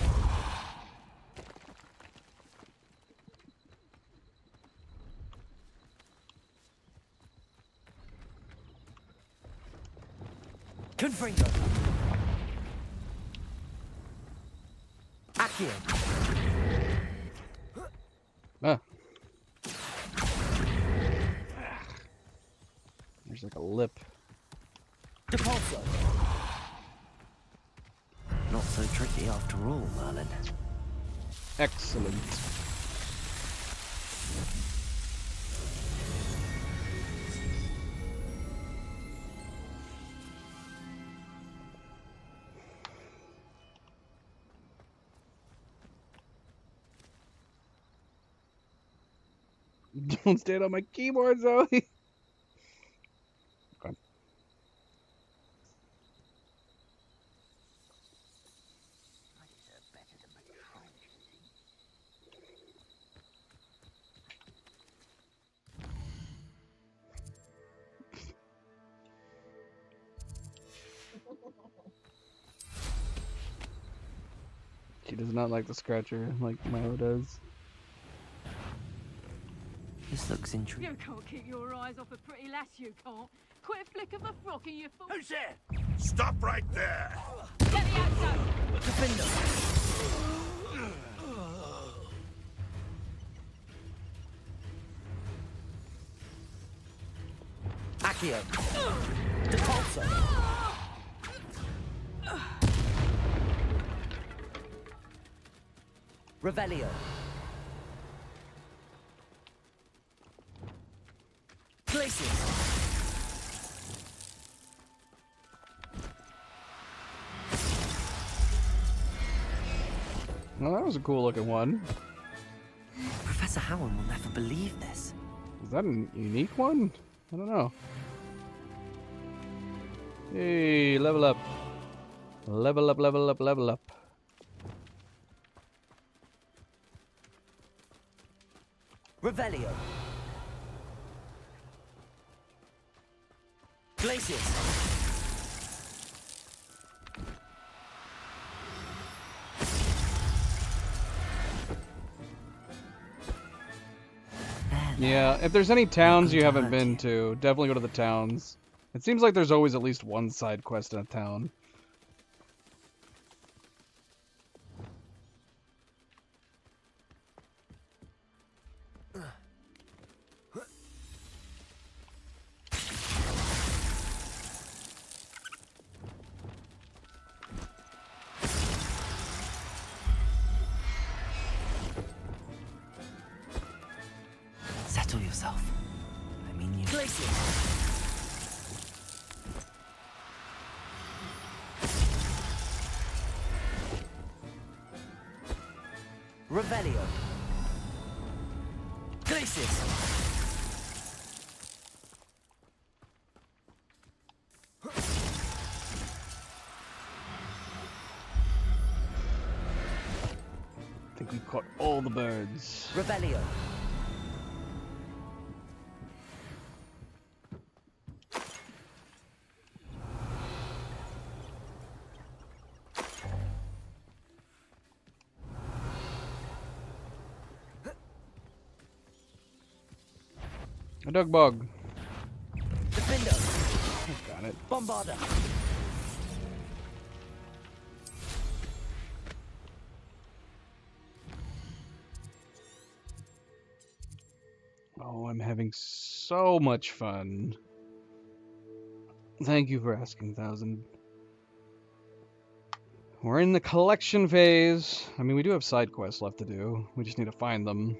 Confringo. Accio. Ah. There's like a lip. Depulso. Not so tricky after all, Merlin. Excellent. Don't stand on my keyboard, Zoe. Okay. She does not like the scratcher like Milo does. This looks interesting. You can't keep your eyes off a pretty lass, you can't. Quit a flick of a frock and you fool. Who's there? Stop right there! Let me out, son! Defender. Accio. Depulso. Revelio. Glacius. Well, that was a cool looking one. Professor Howard will never believe this. Is that a unique one? I don't know. Hey, level up. Level up, level up, level up. Revelio. Glacius. Yeah, if there's any towns you haven't been to, definitely go to the towns. It seems like there's always at least one side quest in a town. Settle yourself. I mean you. Revelio. Glacius. think we've caught all the birds. Revelio. A dog bug. Defender. Got it. Bombarder. Oh, I'm having so much fun. Thank you for asking, Thousand. We're in the collection phase. I mean, we do have side quests left to do. We just need to find them.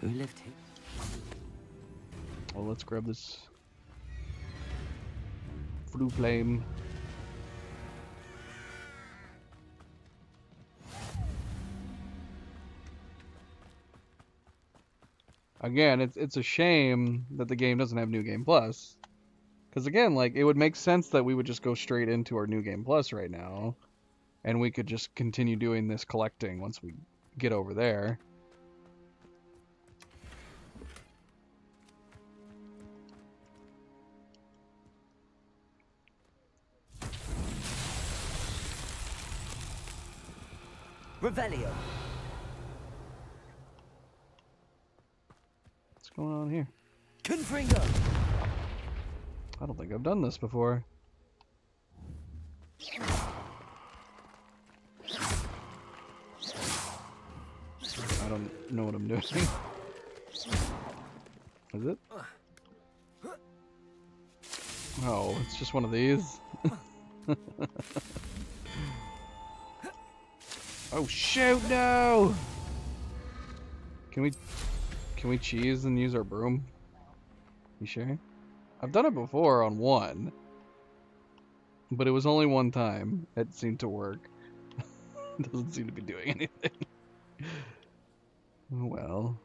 Who lived here? Well, let's grab this blue flame. Again, it's a shame that the game doesn't have New Game Plus. Because again, like, it would make sense that we would just go straight into our New Game Plus right now. And we could just continue doing this collecting once we get over there. Revelio. What's going on here? Confringo. I don't think I've done this before. I don't know what I'm doing. Is it? Oh, it's just one of these. Oh shoot, no! Can we cheese and use our broom? You sure? I've done it before on one. But it was only one time. It seemed to work. It doesn't seem to be doing anything. Oh well.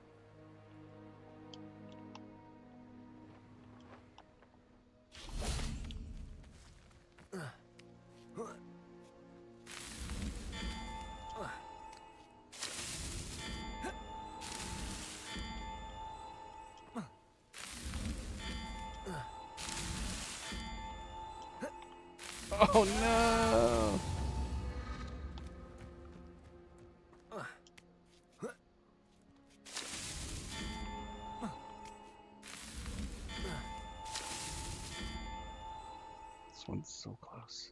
Oh no! This one's so close.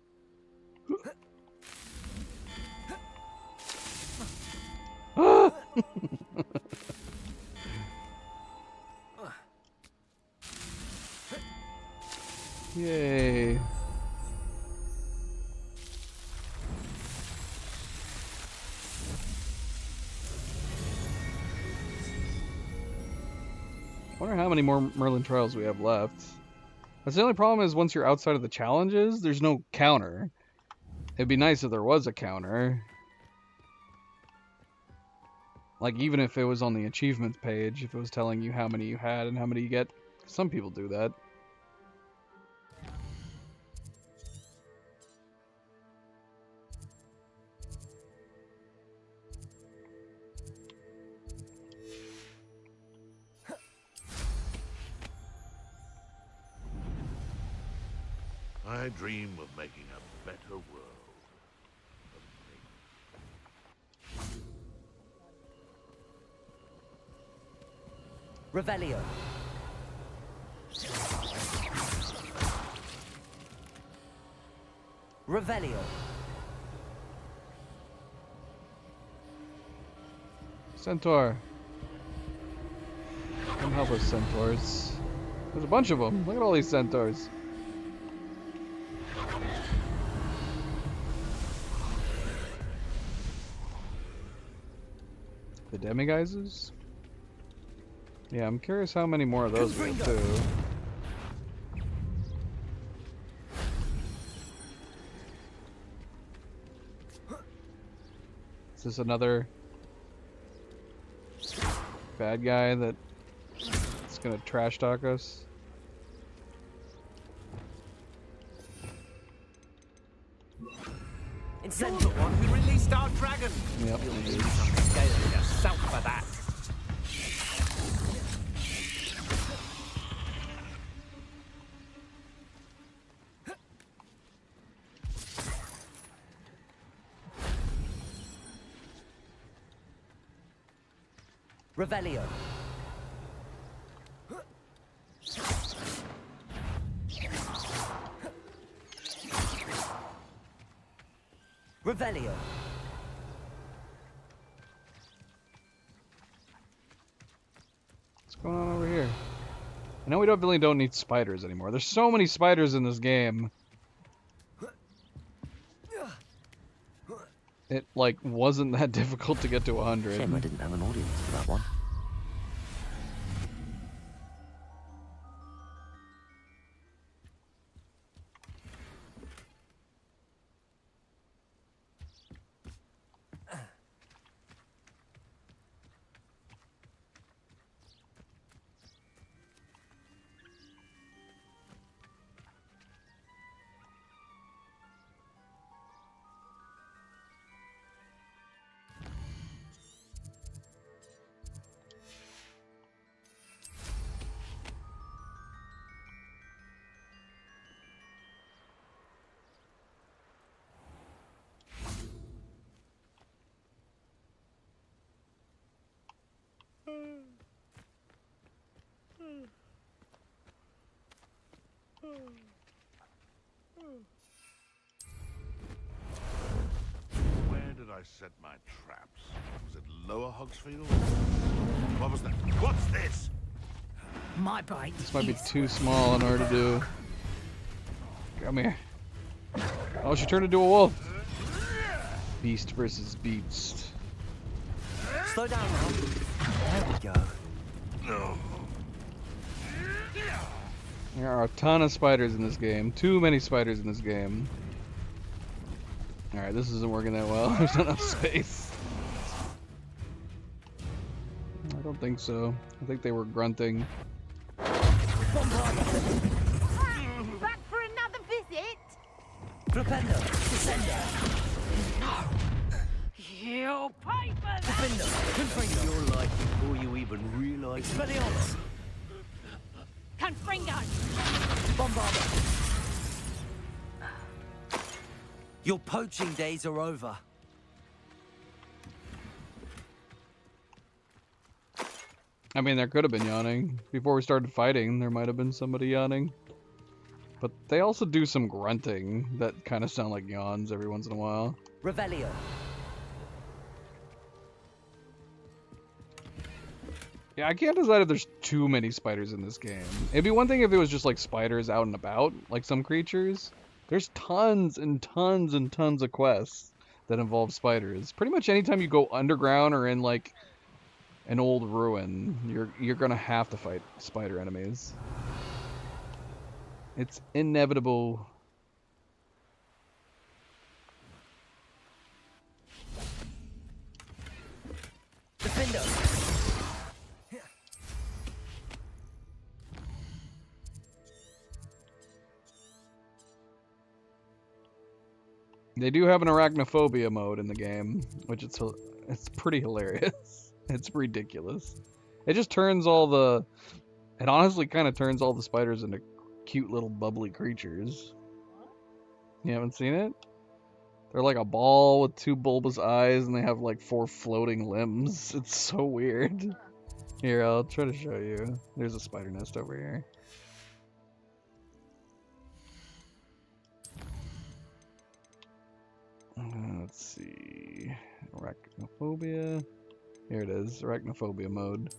Yay. I wonder how many more Merlin trials we have left. That's the only problem is once you're outside of the challenges, there's no counter. It'd be nice if there was a counter. Like even if it was on the achievements page, if it was telling you how many you had and how many you get. Some people do that. I dream of making a better world. Revelio. Revelio. Centaur. Come help us, centaurs. There's a bunch of them. Look at all these centaurs. The Demiguises? Yeah, I'm curious how many more of those we have too. Is this another bad guy that gonna trash talk us. Incentive one, we released our dragon. Yep. You'll need some scale yourself for that. Revelio. Revelio. What's going on over here? I know we really don't need spiders anymore. There's so many spiders in this game. It, like, wasn't that difficult to get to 100. Shame I didn't have an audience for that one. Where did I set my traps? Was it Lower Hogsfield? What was that? What's this? My bite. This might be too small in order to do. Come here. Oh, she turned into a wolf. Beast versus beast. Slow down now. There we go. No. There are a ton of spiders in this game. Too many spiders in this game. Alright, this isn't working that well. There's not enough space. I don't think so. I think they were grunting. Back for another visit? Flipendo. Descender. You'll pay for that! Defender. Confringo. You're like before you even realize. Expelliarmus. Confringo! Bombarder. Your poaching days are over. I mean, there could have been yawning. Before we started fighting, there might have been somebody yawning. But they also do some grunting that kind of sound like yawns every once in a while. Revelio. Yeah, I can't decide if there's too many spiders in this game. It'd be one thing if it was just like spiders out and about, like some creatures. There's tons and tons and tons of quests that involve spiders. Pretty much anytime you go underground or in like an old ruin, you're gonna have to fight spider enemies. It's inevitable. Defender. They do have an arachnophobia mode in the game, which it's pretty hilarious. It's ridiculous. It just turns all the... It honestly kind of turns all the spiders into cute little bubbly creatures. You haven't seen it? They're like a ball with two bulbous eyes and they have like 4 floating limbs. It's so weird. Here, I'll try to show you. There's a spider nest over here. Let's see. Arachnophobia. Here it is. Arachnophobia mode.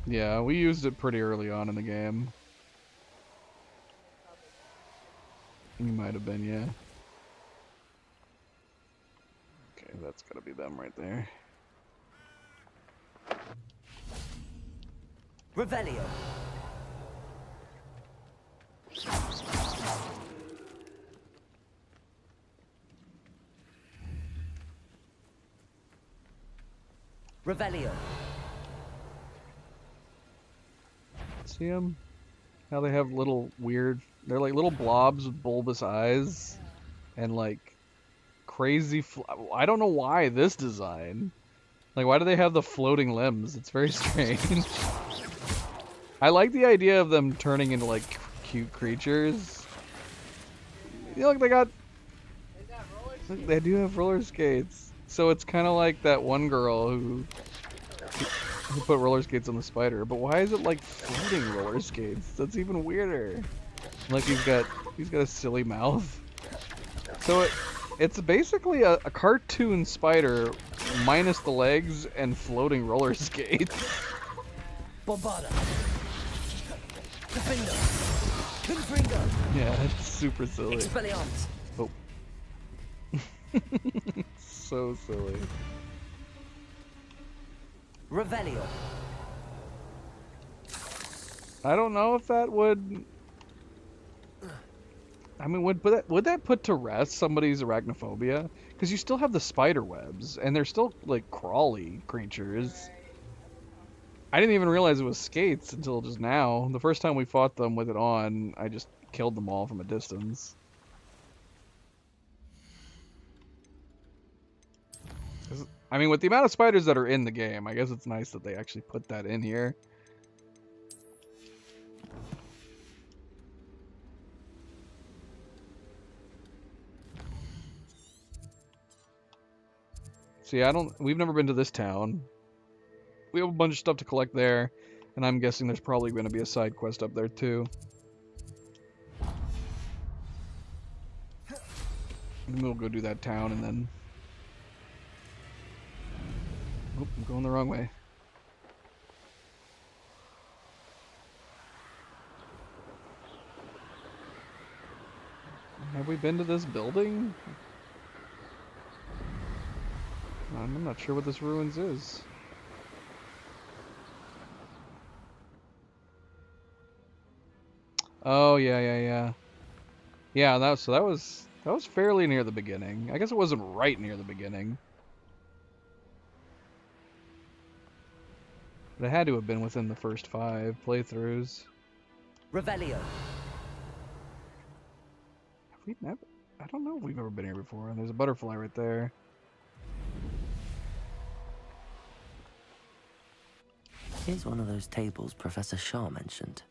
Yeah, we used it pretty early on in the game. You might have been, yeah. Okay, that's gotta be them right there. Revelio. Revelio. See them? How they have little weird... They're like little blobs with bulbous eyes. And like crazy... I don't know why this design. Like, why do they have the floating limbs? It's very strange. I like the idea of them turning into like cute creatures. You know, look, they got... They do have roller skates. So it's kind of like that one girl who put roller skates on the spider. But why is it like floating roller skates? That's even weirder. Like he's got a silly mouth. So it's basically a cartoon spider minus the legs and floating roller skates. Bombada. Defender. Confringo. Yeah, it's super silly. Expelliarmus. Oh. So silly. Revelio. I don't know if that would... I mean, would that put to rest somebody's arachnophobia? Because you still have the spider webs, and they're still, like, crawly creatures. I didn't even realize it was skates until just now. The first time we fought them with it on, I just killed them all from a distance. I mean, with the amount of spiders that are in the game, I guess it's nice that they actually put that in here. See, we've never been to this town. We have a bunch of stuff to collect there, and I'm guessing there's probably going to be a side quest up there too. And we'll go do that town and then... Oh, I'm going the wrong way. Have we been to this building? I'm not sure what this ruins is. Oh yeah. Yeah, that was fairly near the beginning. I guess it wasn't right near the beginning. But it had to have been within the first 5 playthroughs. Revelio. Have we never? I don't know if we've ever been here before. And there's a butterfly right there. Here's one of those tables Professor Shaw mentioned.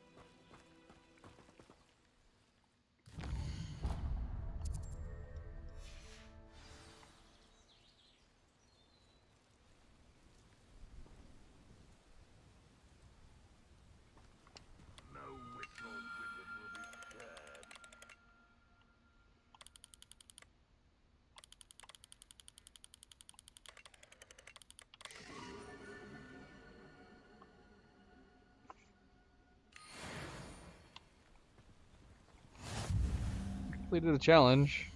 Completed a challenge.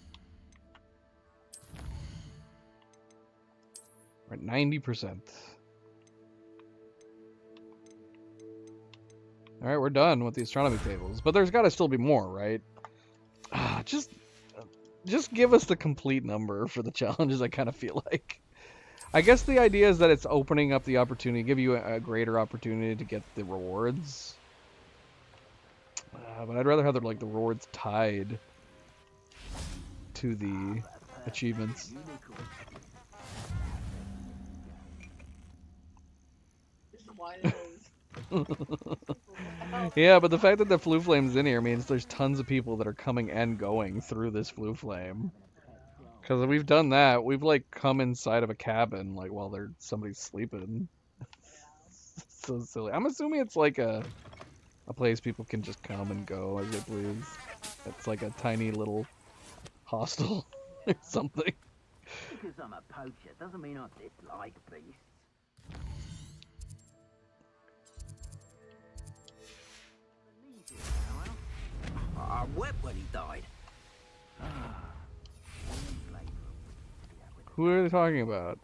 We're at 90%. Alright, we're done with the astronomy tables. But there's got to still be more, right? Just give us the complete number for the challenges, I kind of feel like. I guess the idea is that it's opening up the opportunity, give you a greater opportunity to get the rewards. But I'd rather have the rewards tied to the achievements. Yeah, but the fact that the Flue Flame's in here means there's tons of people that are coming and going through this Flue Flame. Because we've done that. We've like come inside of a cabin like while somebody's sleeping. So silly. I'm assuming it's like a place people can just come and go as they please. It's like a tiny little hostel or something. Because I'm a poacher doesn't mean I dislike beasts. I wept when he died. Who are they talking about?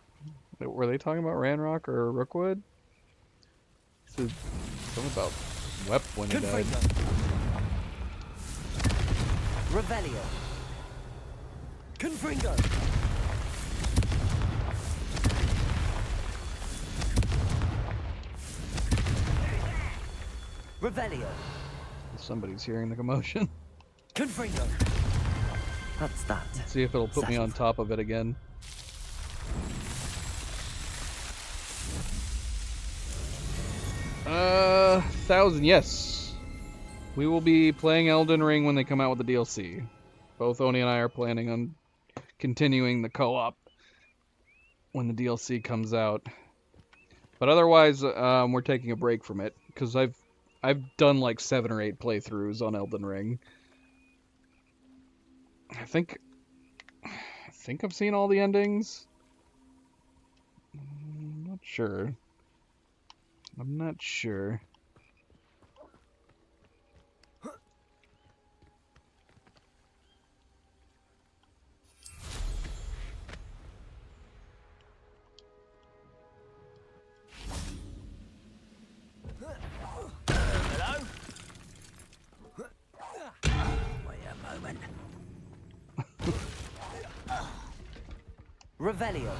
Were they talking about Ranrock or Rookwood? This is something about wept when he died. Revelio. Confringo. Revelio. Somebody's hearing the commotion. Confringo. That's that. Let's see if it'll put me on top of it again. 1,000, yes. We will be playing Elden Ring when they come out with the DLC. Both Oni and I are planning on continuing the co-op when the DLC comes out. But otherwise, we're taking a break from it because I've done like 7 or 8 playthroughs on Elden Ring. I think I've seen all the endings. I'm not sure. Hello? Wait a moment. Revelio.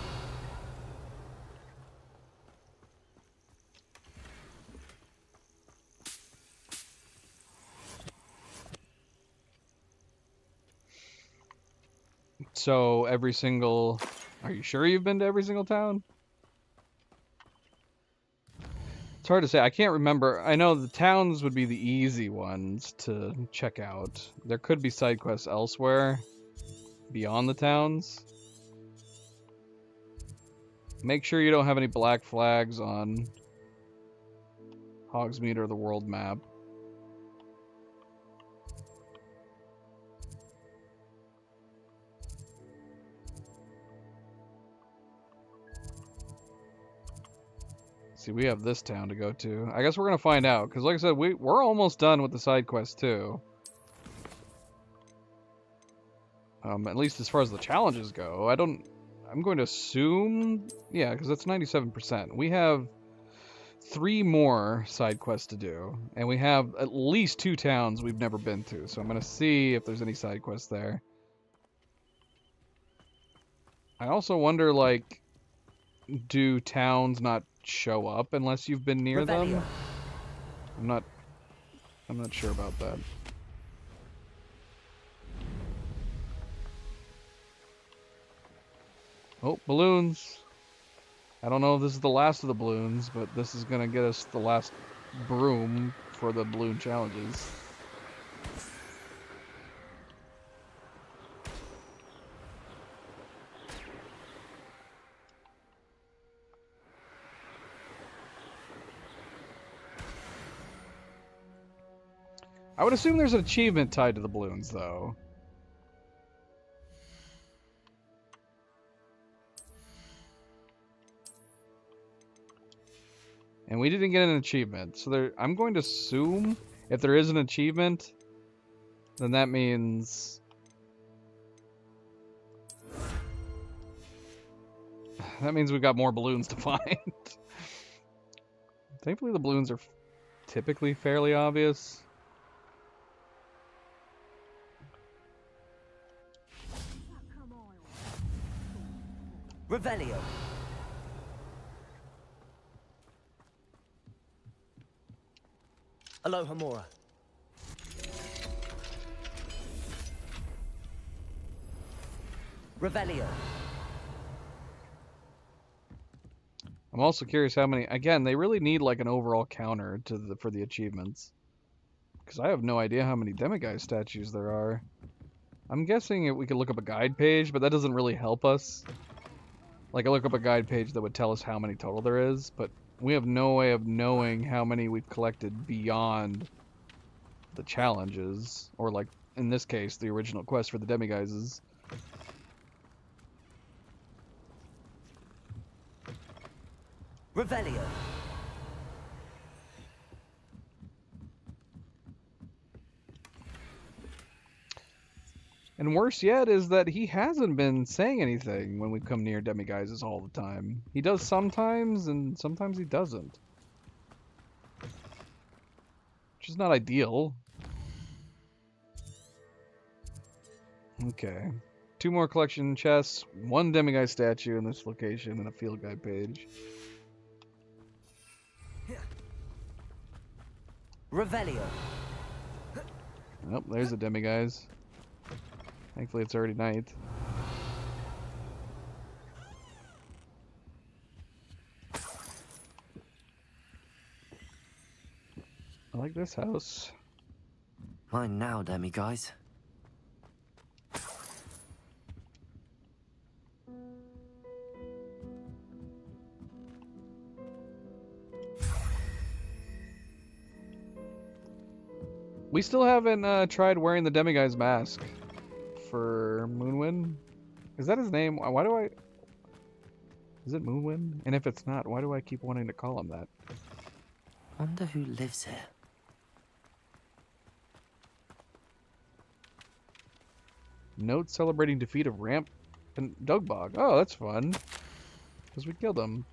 So every single... Are you sure you've been to every single town? It's hard to say. I can't remember. I know the towns would be the easy ones to check out. There could be side quests elsewhere beyond the towns. Make sure you don't have any black flags on Hogsmeade or the world map. See, we have this town to go to. I guess we're gonna find out, because like I said, we're almost done with the side quest too. At least as far as the challenges go. I'm going to assume, yeah, because that's 97%. We have 3 more side quests to do, and we have at least 2 towns we've never been to. So I'm gonna see if there's any side quests there. I also wonder, like, do towns not show up unless you've been near them? I'm not sure about that. Oh, balloons. I don't know if this is the last of the balloons, but this is gonna get us the last broom for the balloon challenges. I would assume there's an achievement tied to the balloons, though. And we didn't get an achievement, so I'm going to assume if there is an achievement, then that means... that means we've got more balloons to find. Thankfully the balloons are typically fairly obvious. Revelio. Alohomora. Revelio. I'm also curious how many... Again, they really need like an overall counter for the achievements. Because I have no idea how many demiguise statues there are. I'm guessing we could look up a guide page, but that doesn't really help us. Like, I look up a guide page that would tell us how many total there is, but we have no way of knowing how many we've collected beyond the challenges. Or, like, in this case, the original quest for the demiguises. Revelio. And worse yet is that he hasn't been saying anything when we come near demiguises all the time. He does sometimes, and sometimes he doesn't. Which is not ideal. Okay. 2 more collection chests, 1 demiguise statue in this location, and a field guide page. Revelio. Nope, there's the demiguise. Thankfully, it's already night. I like this house. Mine now, demiguise. We still haven't tried wearing the demiguise mask for Moonwind. Is that his name? Why do I... Is it Moonwind? And if it's not, why do I keep wanting to call him that? Wonder who lives here. Note celebrating defeat of Ramp and Dugbog. Oh, that's fun. Because we killed him.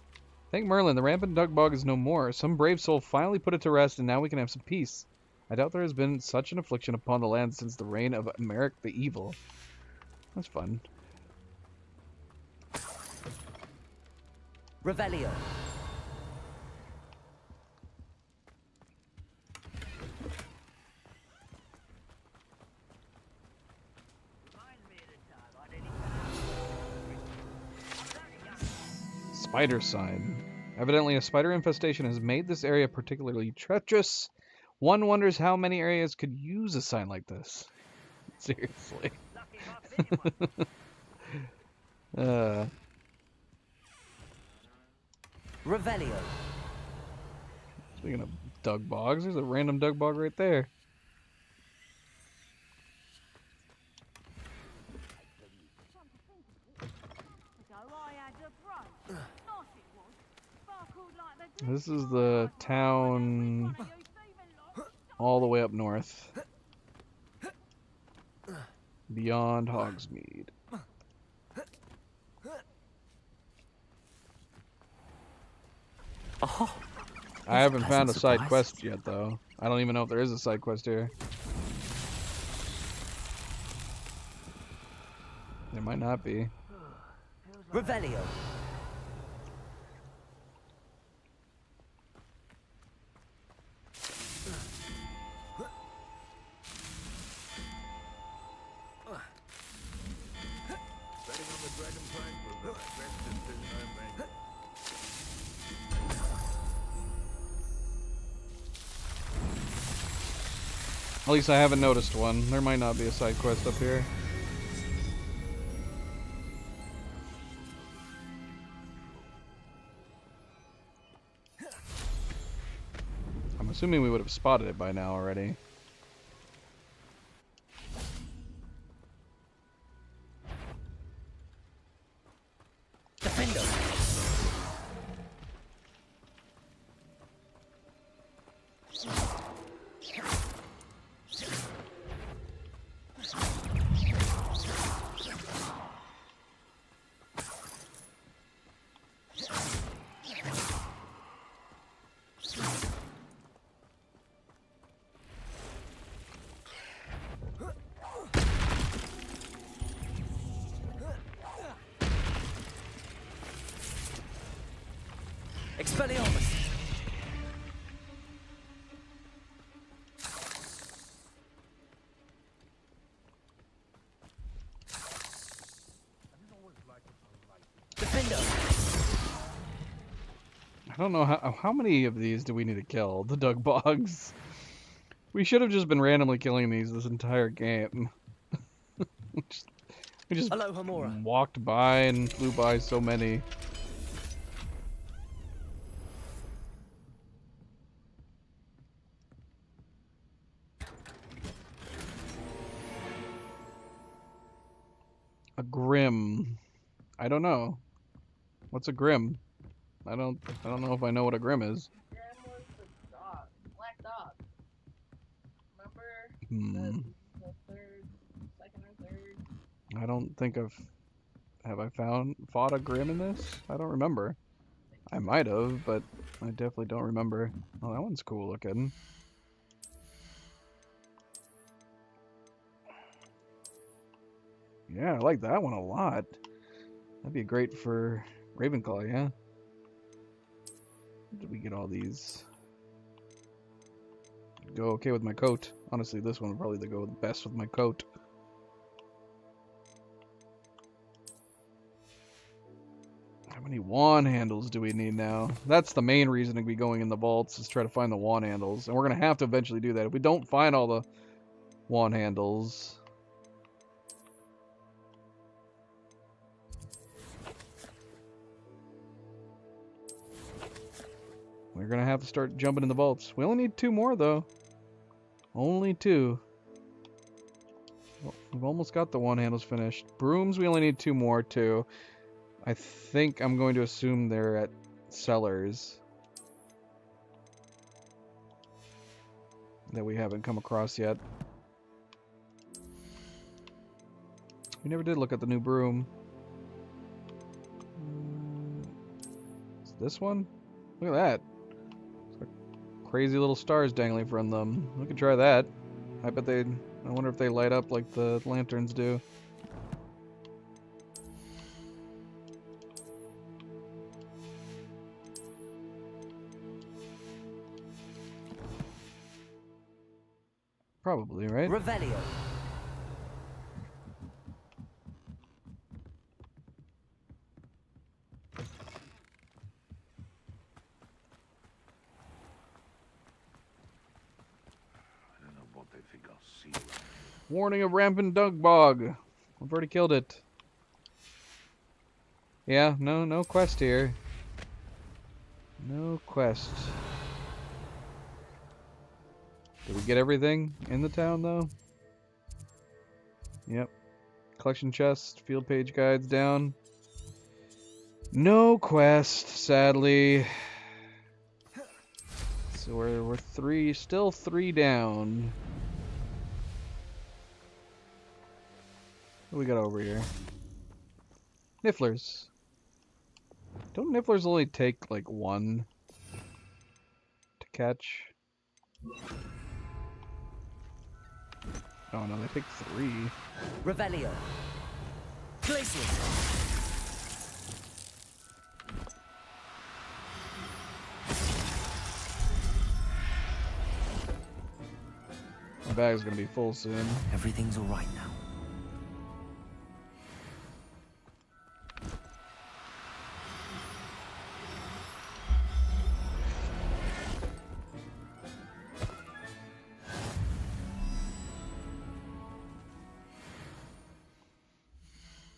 Thank Merlin, the rampant Dugbog is no more. Some brave soul finally put it to rest, and now we can have some peace. I doubt there has been such an affliction upon the land since the reign of Merrick the Evil. That's fun. Revelio. Spider sign. Evidently, a spider infestation has made this area particularly treacherous. One wonders how many areas could use a sign like this. Seriously. Revelio. Speaking of Dugbogs, there's a random Dugbog right there. This is the town all the way up north. Beyond Hogsmeade. Oh, I haven't found a side quest yet, though. I don't even know if there is a side quest here. There might not be. Revelio. At least I haven't noticed one. There might not be a side quest up here. I'm assuming we would have spotted it by now already. Defender. Expelliarmus. Defender. I don't know how many of these do we need to kill? The Dugbogs. We should have just been randomly killing these this entire game. we just Hello, Hamura. walked by and flew by so many. A Grim. I don't know. What's a Grim? I don't know if I know what a Grim is. Grim was the dog, black dog. Remember the third, second or third? I don't think have I fought a Grim in this? I don't remember. I might have, but I definitely don't remember. Oh, that one's cool looking. Yeah, I like that one a lot. That'd be great for Ravenclaw, yeah? Did we get all these? go okay with my coat. Honestly, this one would probably go best with my coat. How many wand handles do we need now? That's the main reason to be going in the vaults, is try to find the wand handles. And we're going to have to eventually do that. If we don't find all the wand handles... we're going to have to start jumping in the vaults. We only need 2 more, though. Only 2. Well, we've almost got the wand handles finished. Brooms, we only need 2 more, too. I think I'm going to assume they're at cellars that we haven't come across yet. We never did look at the new broom. Is this one? Look at that. It's got crazy little stars dangling from them. We could try that. I wonder if they light up like the lanterns do. Probably, right? Revelio. Warning of rampant dug bog. I've already killed it. Yeah, no quest here. No quest. Did we get everything in the town, though? Yep. Collection chest, field page guides down. No quest, sadly. So we're still 3 down. What do we got over here? Nifflers. Don't Nifflers only take, like, 1 to catch? Oh no, they take 3. Revelio. Glacius. My bag's gonna be full soon. Everything's alright now.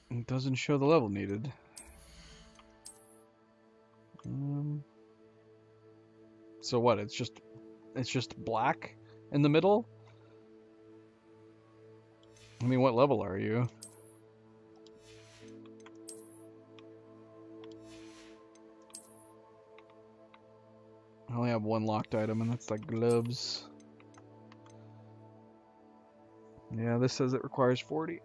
It doesn't show the level needed. So what? It's just black in the middle? I mean, what level are you? I only have 1 locked item, and that's like gloves. Yeah, this says it requires 40.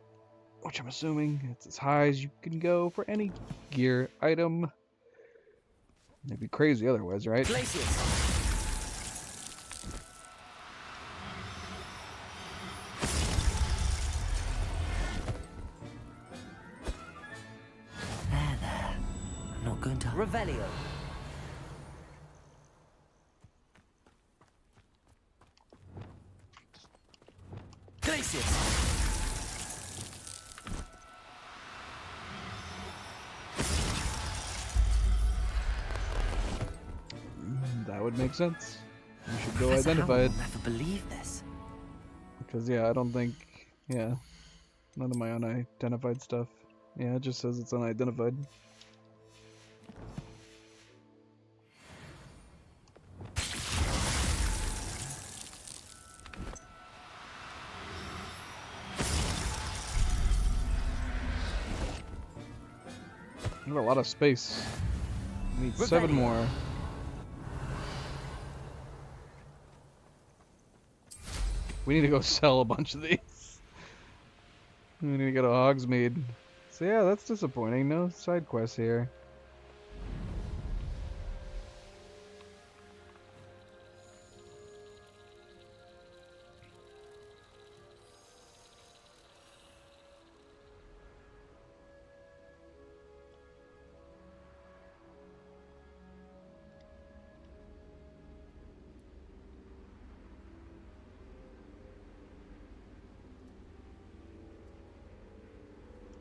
Which I'm assuming it's as high as you can go for any gear item. It'd be crazy otherwise, right? There. I'm not going to... Revelio. Glacius. That would make sense. You should go identify it. I'll never believe this. Because yeah, I don't think none of my unidentified stuff. Yeah, it just says it's unidentified. We have a lot of space. We need 7 more. We need to go sell a bunch of these. We need to go to Hogsmeade. So yeah, that's disappointing. No side quests here.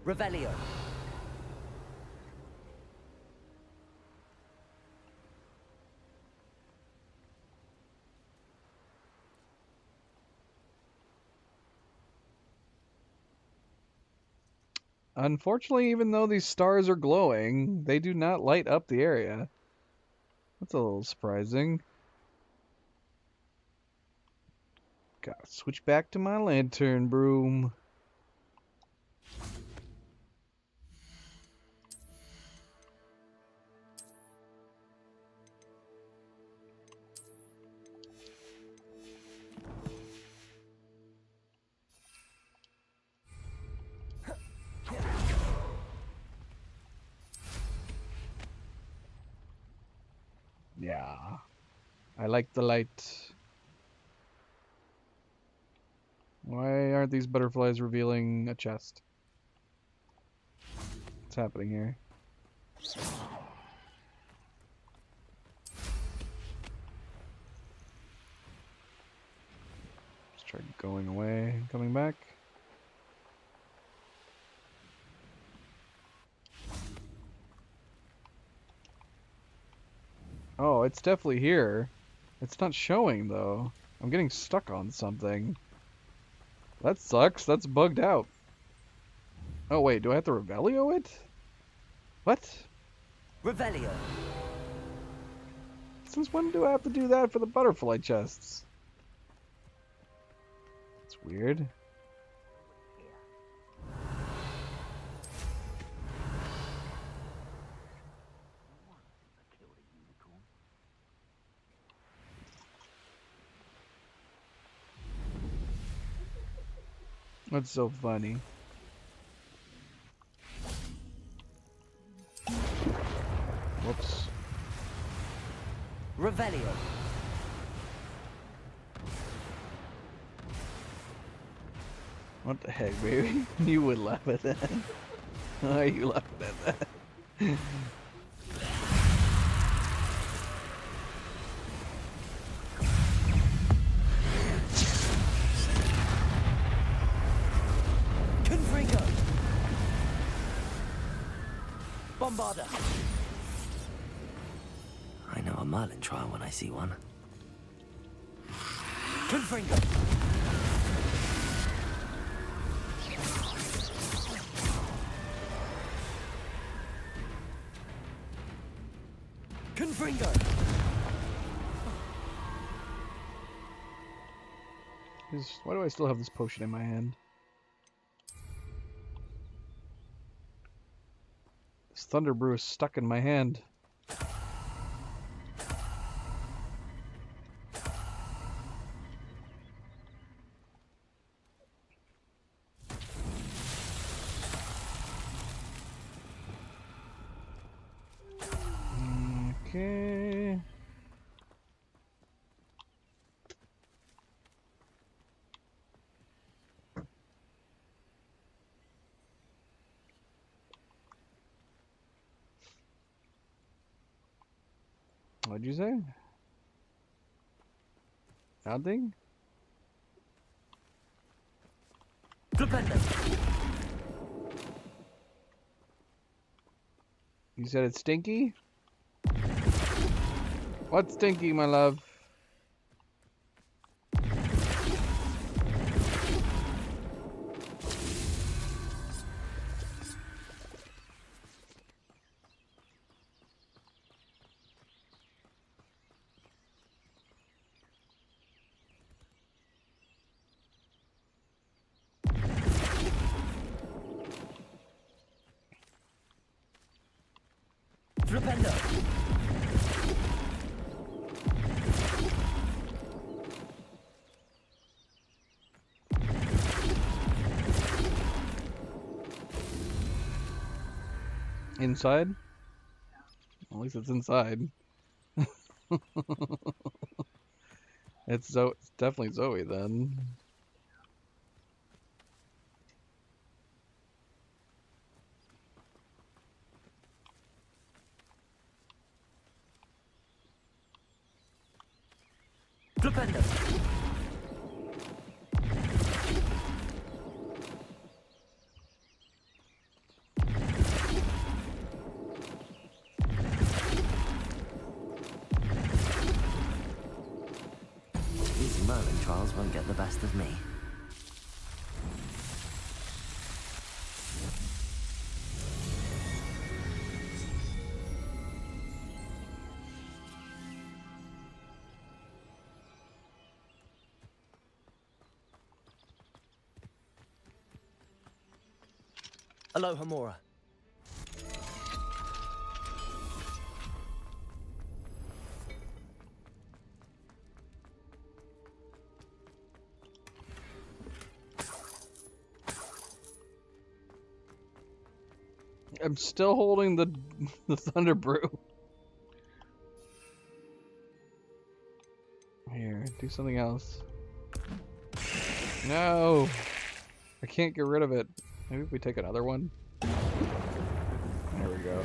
Revelio. Unfortunately, even though these stars are glowing, they do not light up the area. That's a little surprising. Gotta switch back to my lantern broom. Yeah, I like the light. Why aren't these butterflies revealing a chest? What's happening here? Just try going away and coming back. Oh, it's definitely here. It's not showing, though. I'm getting stuck on something. That sucks. That's bugged out. Oh, wait. Do I have to Revelio it? What? Revelio. Since when do I have to do that for the butterfly chests? It's weird. That's so funny. Whoops. Revelio. What the heck, baby? You would laugh at that. Why are you laughing at that? Confringo. Bombarda. I know a Merlin trial when I see one. Confringo. Confringo. Why do I still have this potion in my hand? This Thunder Brew is stuck in my hand. Okay. What'd you say? Nothing? You said it's stinky? What's stinky, my love? Flipendo. Inside? At least it's inside. It's definitely Zoe then. Flipendo. won't get the best of me. Aloha, Mora. I'm still holding the Thunder Brew. Here, do something else. No! I can't get rid of it. Maybe if we take another one? There we go.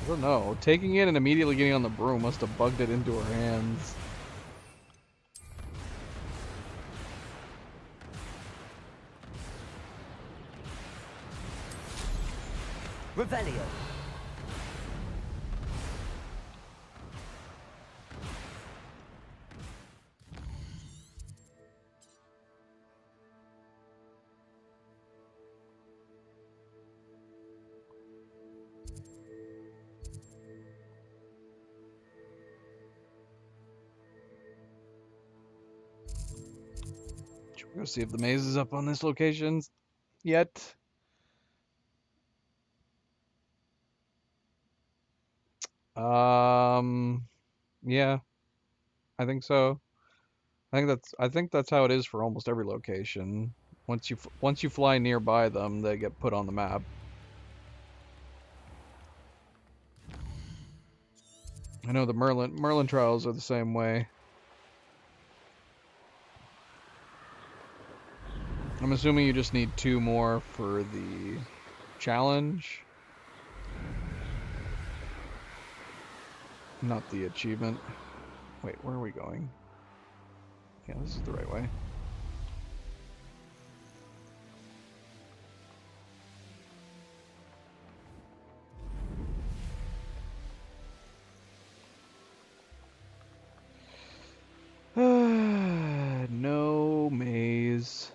I don't know. Taking it and immediately getting on the broom must have bugged it into her hands. Revelio. Should we go see if the maze is up on this location yet? Yeah, I think so. I think that's how it is for almost every location. Once you fly nearby them, they get put on the map. I know the Merlin trials are the same way. I'm assuming you just need 2 more for the challenge. Not the achievement. Wait, where are we going? Yeah, this is the right way. No maze.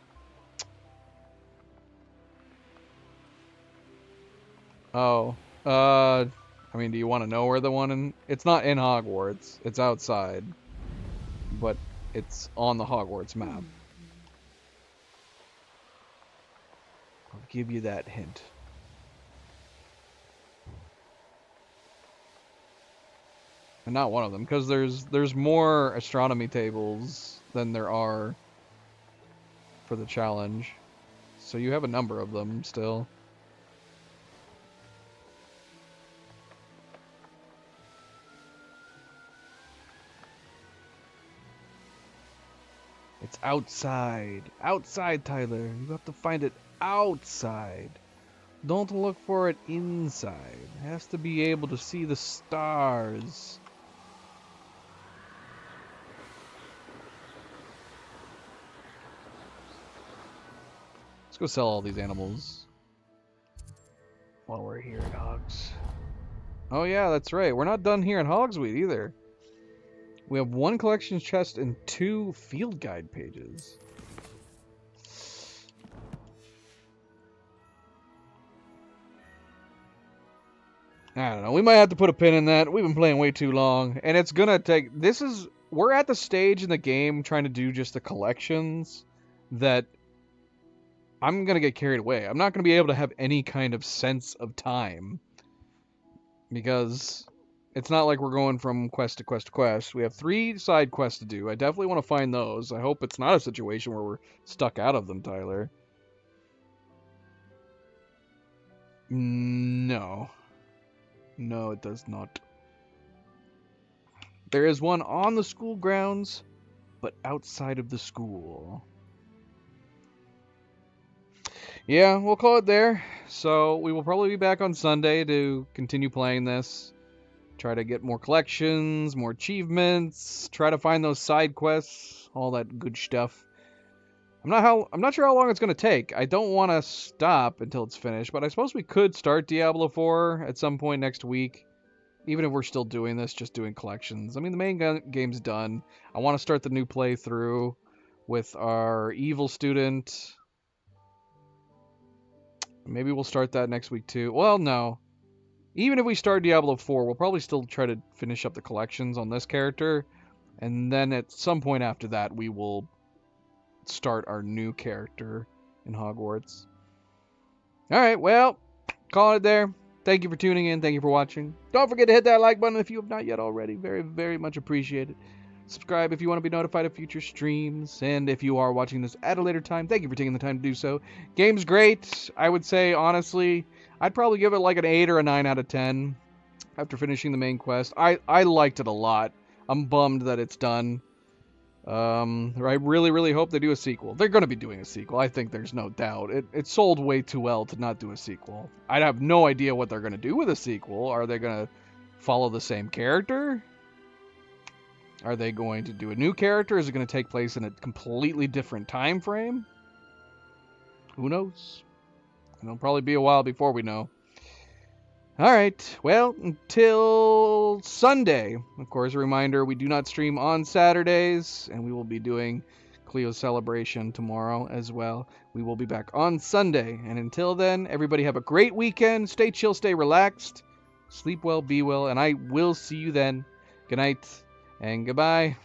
Oh, I mean, do you want to know where the one in... It's not in Hogwarts. It's outside. But it's on the Hogwarts map. I'll give you that hint. And not one of them, because there's more astronomy tables than there are for the challenge. So you have a number of them still. It's outside. Outside, Tyler. You have to find it outside. Don't look for it inside. It has to be able to see the stars. Let's go sell all these animals while we're here at Hogs. Oh yeah, that's right. We're not done here in Hogsweed either. We have 1 collection chest and 2 field guide pages. I don't know. We might have to put a pin in that. We've been playing way too long. And it's gonna take... We're at the stage in the game trying to do just the collections that I'm gonna get carried away. I'm not gonna be able to have any kind of sense of time. Because... it's not like we're going from quest to quest to quest. We have 3 side quests to do. I definitely want to find those. I hope it's not a situation where we're stuck out of them, Tyler. No. No, it does not. There is one on the school grounds, but outside of the school. Yeah, we'll call it there. So we will probably be back on Sunday to continue playing this. Try to get more collections, more achievements, try to find those side quests, all that good stuff. I'm not sure how long it's going to take. I don't want to stop until it's finished, but I suppose we could start Diablo 4 at some point next week. Even if we're still doing this, just doing collections. I mean, the main game's done. I want to start the new playthrough, with our evil student. Maybe we'll start that next week too. Well, no. Even if we start Diablo 4, we'll probably still try to finish up the collections on this character. And then at some point after that, we will start our new character in Hogwarts. Alright, well, call it there. Thank you for tuning in. Thank you for watching. Don't forget to hit that like button if you have not yet already. Very, very much appreciated. Subscribe if you want to be notified of future streams. And if you are watching this at a later time, thank you for taking the time to do so. Game's great. I would say, honestly, I'd probably give it like an 8 or a 9 out of 10 after finishing the main quest. I liked it a lot. I'm bummed that it's done. I really, really hope they do a sequel. They're going to be doing a sequel. I think there's no doubt. It sold way too well to not do a sequel. I have no idea what they're going to do with a sequel. Are they going to follow the same character? Are they going to do a new character? Is it going to take place in a completely different time frame? Who knows? It'll probably be a while before we know. Alright, well, until Sunday. Of course, a reminder, we do not stream on Saturdays, and we will be doing Cleo's Celebration tomorrow as well. We will be back on Sunday, and until then, everybody have a great weekend. Stay chill, stay relaxed, sleep well, be well, and I will see you then. Good night, and goodbye.